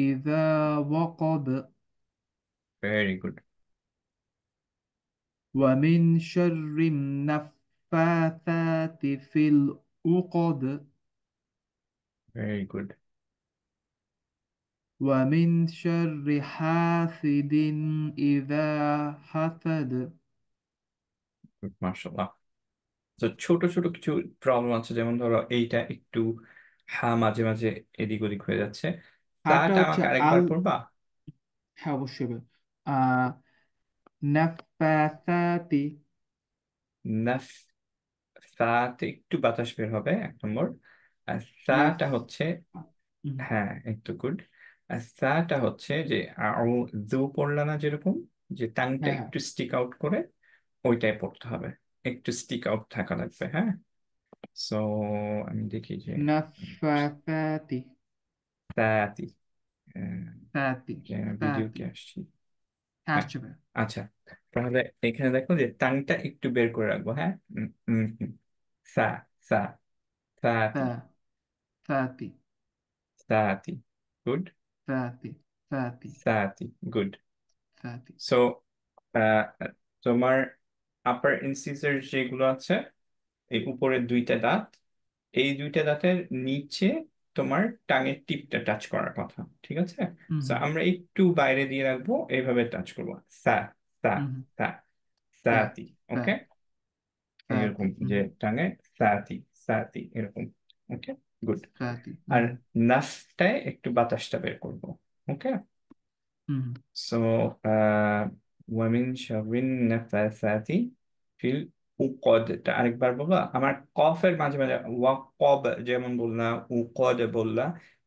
إذا وقب very good, ومن شر النفاثات في العقد very good, ومن شر حاسد إذا حسد good, মাশাআল্লাহ। তো ছোট ছোট কিছু প্রবলেম আছে, যেমন ধরো এইটা একটু হা মাঝে মাঝে এদিক ওদিক হয়ে যাচ্ছে, হাটা তাটা হচ্ছে আমাকে আল, আরেকবার পড়বা। হ্যাঁ অবশ্যই আহ নাফাসাতি নাফ, সাতে একটু বাতাস বের হবে 1 নম্বর, আর নাফ সাটা হচ্ছে, হুম, হ্যাঁ একটু গুড, আর সাটা হচ্ছে যে আউ জু পড়লা না যেরকম, যে টাংটা হ্যাঁ হ্যাঁ একটু স্টিক আউট করে ওইটাই পড়তে হবে, একটু স্টিক আউট থাকা লাগবে, হ্যাঁ। সো আমি দেখি যে নাফাসাতি সাতি, সাতি ভিডিও সাতি কে আসছি, হ্যাঁ হ্যাঁ, আসছে ভাই আচ্ছা, তাহলে এখানে দেখো যে টাংটা একটু বের করে রাখবো, হ্যাঁ, সা, সা, সাতি, সা সাতি সাতি, গুড, সাতি সাতি সাতি, গুড। সাতি সো তোমার আপার ইনসিসের যেগুলো আছে, এই উপরের 2টা দাঁত, এই 2টা দাঁতের নিচে তোমার টাঙের টিপটা টাচ করার কথা, ঠিক আছে? হুম তো হুম আমরা একটু বাইরে দিয়ে রাখবো, এইভাবে টাচ করবো, সা, সা, হুম হুম, সা, সা সাতি, সা ওকে, সাতি এরকম হুম যে হুম, টাঙে সাতি, সাতি এরকম, ওকে, গুড। সাতি হুম আর হুম নাসটায় একটু বাতাসটা বের করবো, ওকে। হুম হুম। সো ওয়ামিন শাররিন নাফাসাতি ফিল উকদ, এটা আরেকবার বলবা, আমার কফের মাঝে মাঝে ওয়াকব যেমন বললা, উকদ বললা,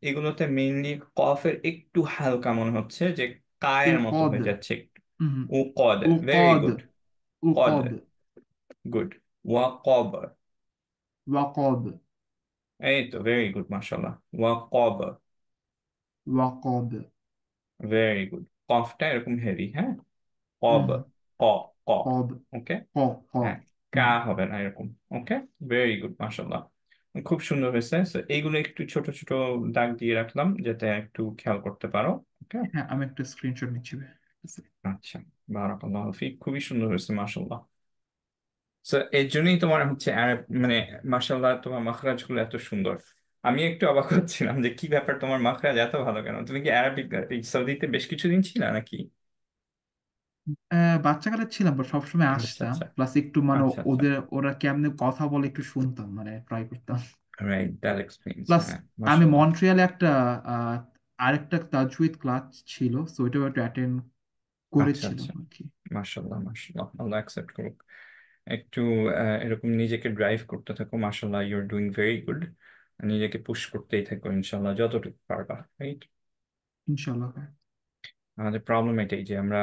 এগুলোতে মেইনলি কফের একটু হালকা মনে হচ্ছে যে কায়ের মতো উকদ হয়ে যাচ্ছে একটু, হুম হুম, উকদ, ভেরি উকদ গুড, কদ, উকদ গুড, ওয়াকব, ওয়াকদ এই তো ভেরি গুড, মাশাআল্লাহ, ওয়াকব, ওয়াকদ ভেরি গুড, কফটা এরকম হেভি, হ্যাঁ, কব, হুম হুম, ক, ক, কদ ওকে, ক ক হ্যাঁ, কা হুম হুম, হবে না এরকম, ওকে, ভেরি গুড, মাশাআল্লাহ, খুব সুন্দর হয়েছে। So, এইগুলো একটু ছোট ছোট দাগ দিয়ে রাখলাম যাতে একটু খেয়াল করতে পারো, ওকে। হ্যাঁ আমি একটা স্ক্রিনশট নিচ্ছি ভাই। আচ্ছা, বারাকাল্লাহু ফিক, খুবই সুন্দর হয়েছে মাশাআল্লাহ। তো এর জন্যই তোমার হচ্ছে মানে মাশাআল্লাহ তোমার মাখরাজ গুলো এত সুন্দর। আমি একটু অবাক হচ্ছিলাম যে কি ব্যাপার, তোমার মাখরাজ এত ভালো কেন? তুমি কি আরবিক সৌদিতে বেশ কিছুদিন ছিল নাকি? বাচ্চাকালে ছিলাম বা সবসময় আচ্ছা আসতাম, আচ্ছা, প্লাস একটু মানে আচ্ছা আচ্ছা, ওদের ওরা কেমনে কথা বলে একটু শুনতাম, মানে ট্রাই করতাম। রাইট, দ্যাট এক্সপিরিয়েন্স, প্লাস হ্যাঁ আমি মাশাআল্লাহ। মন্ট্রিয়ালে একটা আহ, আরেকটা তাজউইদ ক্লাস ছিল, সো ওইটাও একটু অ্যাটেন্ড আচ্ছা করেছিলাম আচ্ছা, আর কি। মাশাআল্লাহ মাশাআল্লাহ, আল্লাহ অ্যাকসেপ্ট করুক। একটু এরকম নিজেকে ড্রাইভ করতে থাকো, মাশাআল্লাহ, you are doing very good. নিজেকে পুশ করতেই থাকো ইনশাআল্লাহ যতটুকু পারবা, রাইট? ইনশাল্লাহ ভাই। আমাদের প্রবলেম এটাই যে আমরা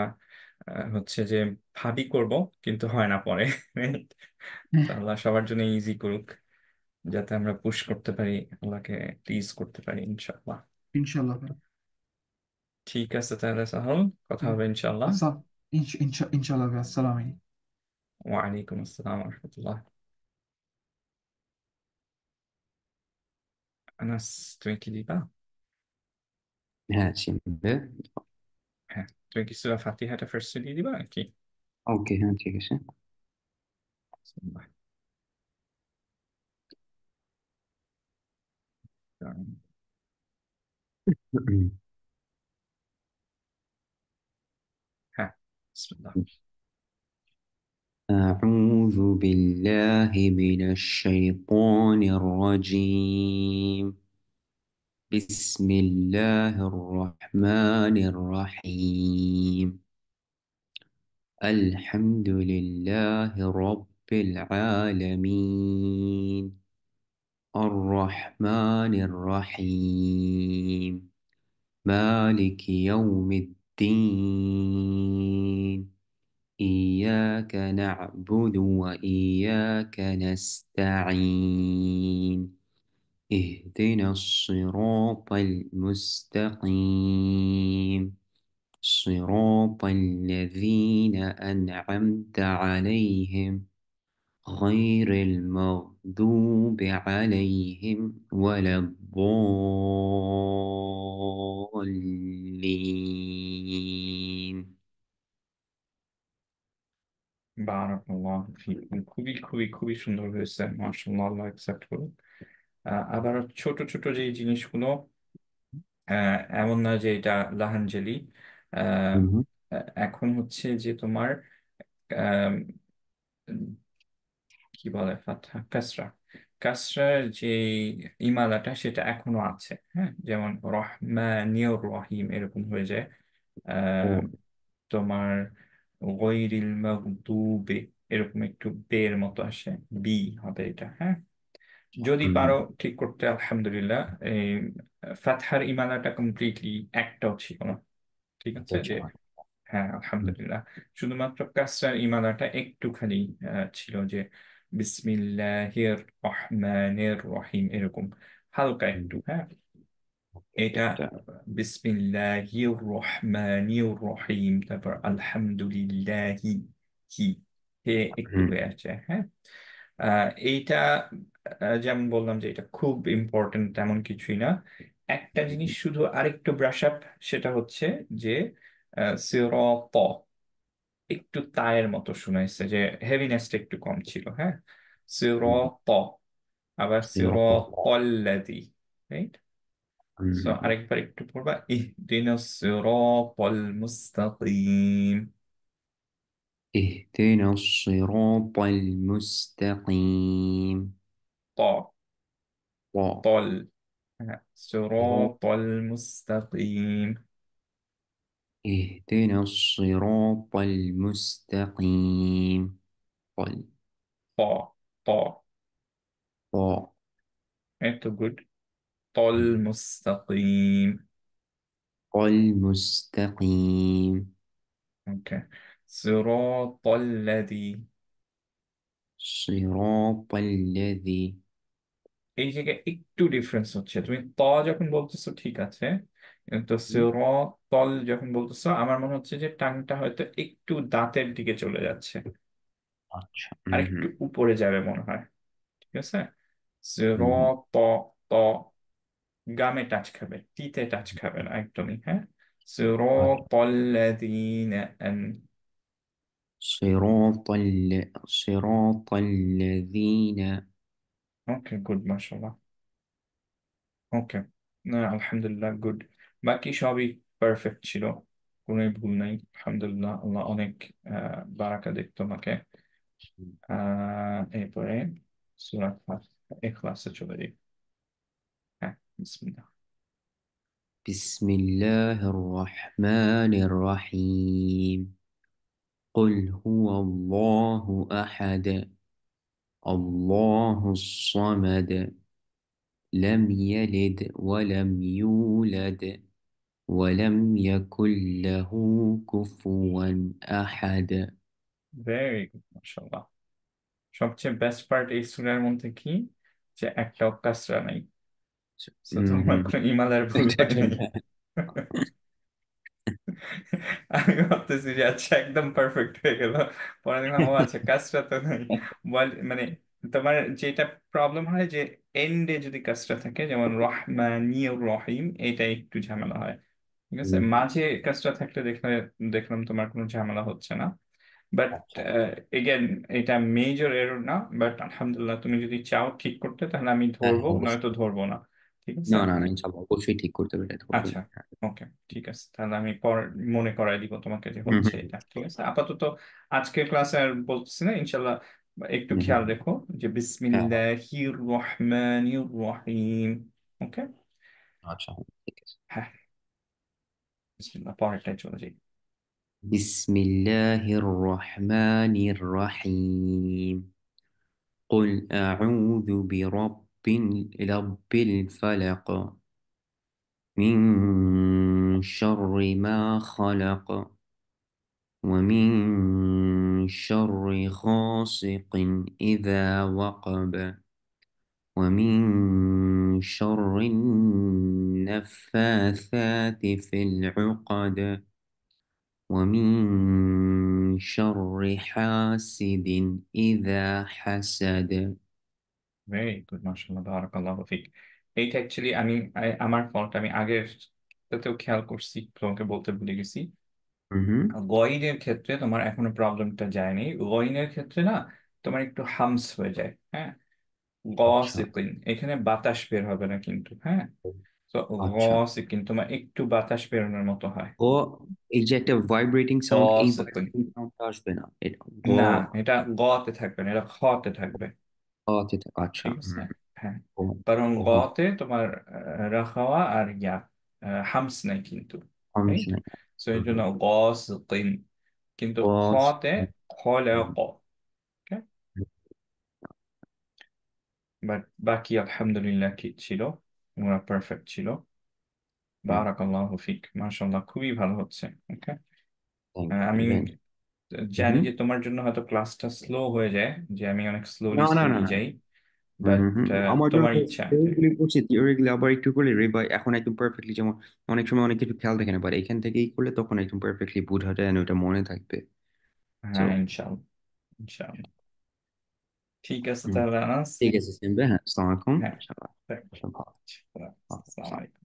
হচ্ছে যে ভাবি করব কিন্তু হয় না পরে, right? তো আল্লাহ সবার জন্য ইজি করুক, যাতে আমরা পুশ করতে পারি, আল্লাহকে প্লিজ করতে পারি ইনশাআল্লাহ। ইনশাল্লাহ ভাই। ঠিক আছে তাহলে সাহল, কথা হুম। হবে ইনশাআল্লাহ। আচ্ছা, ইনশাল্লাহ ভাই, আসসালামু আলাইকুম। ওয়ালাইকুম আসসালাম রহমতুল্লাহ। আনাস, তুমি কি দিবা? হ্যাঁ চিনবে। হ্যাঁ, তুমি কি সূরা ফাতিহাটা ফার্স্টে দিয়ে দিবা নাকি? ওকে, হ্যাঁ ঠিক আছে। হ্যাঁ, বিসমিল্লাহ। أعوذ بالله من الشيطان الرجيم. بسم الله الرحمن الرحيم. الحمد لله رب العالمين. الرحمن الرحيم. مالك يوم الدين. إياك نعبد وإياك نستعين. اهدنا الصراط المستقيم. صراط الذين أنعمت عليهم غير المغضوب عليهم ولا الضالين. বারাকাল্লাহু ফীকুম। খুবই খুবই খুবই সুন্দর হয়েছে, মাশাআল্লাহ, আল্লাহ অ্যাকসেপ্ট করুন। আবার ছোট ছোট যে জিনিসগুলো, এমন না যে এটা লাহানজেলি। আহ, مهم. এখন হচ্ছে যে তোমার আহ, কি বলে, ফাতহা কাসরা, কাসরার যে ইমালাটা সেটা এখনো আছে। হ্যাঁ, যেমন রহমানিয়র রহিম এরকম হয়ে যায়। আহ, أو- তোমার গয়রিল মাগদুবে এরকম একটু বের মতো আসে, বি হবে এটা। হ্যাঁ, যদি পারো مهم. ঠিক করতে আলহামদুলিল্লাহ। এই ফাতহার ইমালাটা কমপ্লিটলি একটাও ছিল না, ঠিক আছে যে। تجمع. হ্যাঁ, مهم. আলহামদুলিল্লাহ। শুধুমাত্র কাসরার ইমালাটা একটুখানি ছিল যে বিসমিল্লাহির রহমানির রহিম এরকম হালকা একটু। مهم. হ্যাঁ, أوكي، এটা বিসমিল্লাহির রহমানির রহিম, তারপর আলহামদুলিল্লাহি, কি হে একটু مهم. হয়ে আছে। হ্যাঁ, এইটা যেমন বললাম যে এটা খুব ইম্পর্টেন্ট তেমন কিছুই না। একটা জিনিস শুধু আরেকটু ব্রাশ আপ, সেটা হচ্ছে যে সিরাত একটু তায়ের মতো শুনাইছে, যে হেভিনেসটা একটু কম ছিল। হ্যাঁ, مهم. সিরাত, আবার صراط. সিরাতাল্লাযী, রাইট? সো مهم. আরেকবার একটু পড়বা, ইহদিনাস সিরাতাল মুস্তাকিম। اهدنا الصراط المستقيم. ত, طاء. তল। হ্যাঁ, সিরাতাল মুস্তাকিম। اهدنا الصراط المستقيم. طل. ত, ত, طاء. এই তো গুড। তল মুস্তাকিম। المستقيم. ওকে, সিরাতাল্লাযী। صراط الذي. এই জায়গায় একটু ডিফারেন্স হচ্ছে, তুমি ত যখন বলতেছো ঠিক আছে, কিন্তু সিরাতাল যখন বলতেছো আমার মনে হচ্ছে যে টাংটা হয়তো একটু দাঁতের দিকে চলে যাচ্ছে, আচ্ছা। আর হুম। একটু উপরে যাবে মনে হয়। ঠিক আছে, হুম। সিরাত, ত গামে টাচ খাবে, টিতে টাচ খাবে না একদমই। হ্যাঁ, আচ্ছা। সিরাতাল্লাযীনা صراط الذين. ওকে, গুড, মাশাআল্লাহ। ওকে, না আলহামদুলিল্লাহ, গুড। বাকি সবই পারফেক্ট ছিল, কোনো ভুল নাই, আলহামদুলিল্লাহ। আল্লাহ অনেক বারাকা দিক তোমাকে। এরপরে সূরা ইখলাসে চলে যাই। হ্যাঁ, বিসমিল্লাহ। بسم الله الرحمن الرحيم. قل هو الله أحد. الله الصمد. لم يلد ولم يولد ولم يكن له كفوا أحد. ভেরি গুড, মাশাআল্লাহ। সবচেয়ে বেস্ট পার্ট এই সূরার মধ্যে কি, যে একটাও কাসরা নাই। So, তোমার مهم. কোনো ইমালের ভুল হয় নাই। আমি ভাবতেছি যে আচ্ছা একদম পারফেক্ট হয়ে গেল, পরে দেখলাম ও আচ্ছা কাজটা তো নাই। মানে তোমার যেটা প্রবলেম হয় যে এন্ডে যদি কাজটা থাকে, যেমন রহমানিয়র রহিম, এটা একটু ঝামেলা হয়। ঠিক আছে, মাঝে কাজটা থাকলে দেখলাম তোমার কোনো ঝামেলা হচ্ছে না। বাট আচ্ছা। এগেন, এটা মেজর এরর না, বাট আলহামদুলিল্লাহ তুমি যদি চাও ঠিক করতে তাহলে আমি হ্যাঁ ধরবো, হ্যাঁ নয়তো অবশ্যই। ধরবো না। ঠিক না আছে। না না ইনশাল্লাহ অবশ্যই ঠিক করতে হবে, এটা ধরবই আচ্ছা, না। হ্যাঁ। ওকে, ঠিক আছে, তাহলে আমি পরে মনে করাই দিব তোমাকে যে হুম হচ্ছে হুম এটা। ঠিক আছে, আপাতত আজকের ক্লাসে আর বলতেছি না, ইনশাল্লাহ একটু হুম হুম খেয়াল হুম। রেখো যে হ্যাঁ হ্যাঁ। বিসমিল্লাহির রহমানির রহিম। ওকে। আচ্ছা হ্যাঁ, ঠিক আছে। হ্যাঁ, বিসমিল্লাহ, পরেরটাই চলে যাই। বিসমিল্লাহির রহমানির রহিম। قل أعوذ برب الفلق من شر ما خلق ومن شر غاسق إذا وقب ومن شر النفاثات في العقد ومن شر حاسد إذا حسد. ভেরি গুড, মাশাআল্লাহ, বারাকাল্লাহু ফিক। এইটা অ্যাকচুয়ালি আমার ফল্ট, আমি আগের তাতেও খেয়াল করছি, তোমাকে বলতে ভুলে গেছি। হুম। গয়নের ক্ষেত্রে তোমার এখনো প্রবলেমটা যায়নি, গয়নের ক্ষেত্রে না তোমার একটু হামস হয়ে যায়। হ্যাঁ, আচ্ছা গসিকিন, এখানে বাতাস বের হবে না কিন্তু। হ্যাঁ, তো আচ্ছা। গসিকিন তোমার একটু বাতাস বেরোনোর মতো হয়। গ, এই যে একটা ভাইব্রেটিং সাউন্ড, এই গসিকিন, ভাইব্রেটিং সাউন্ডটা আসবে না এটা গ। না, এটা গতে থাকবে না, এটা খতে থাকবে। আচ্ছা ঠিক আছে। হুম। হ্যাঁ, ও কারণ ও গতে তোমার রাখাওয়া আর হামস নাই কিন্তু। আমি রাইট, শুনি। সো এই জন্য গসিকিন, কিন্তু বস। খতে খলে ক। বাট বাকি আলহামদুলিল্লাহ ঠিক ছিল, ওরা পারফেক্ট ছিল। বারাকাল্লাহু ফিক, মাশাআল্লাহ, খুবই ভালো হচ্ছে। ওকে। আমি জানি হুম। যে তোমার জন্য হয়তো ক্লাসটা স্লো হয়ে যায়, যে আমি অনেক স্লোলি না না না স্লোলি না। যাই, বাট আমার জন্য তোমার ইচ্ছা। থিওরিগুলি করছি, থিওরিগুলি আবার একটু করলে রে ভাই এখন একদম পারফেক্টলি, যেমন অনেক সময় অনেক কিছু খেয়াল থাকে না, বাট এখান থেকেই করলে তখন একদম পারফেক্টলি বোঝা যায় and ওটা মনে থাকবে। তো হ্যাঁ, ইনশাআল্লাহ, ইনশাআল্লাহ। ঠিক আছে হুম। তাহলে আনাস। ঠিক আছে সিম্বে, হ্যাঁ আসসালামু আলাইকুম হ্যাঁ, ইনশাআল্লাহ। thank you. ভালো। আচ্ছা, আসসালামু আলাইকুম।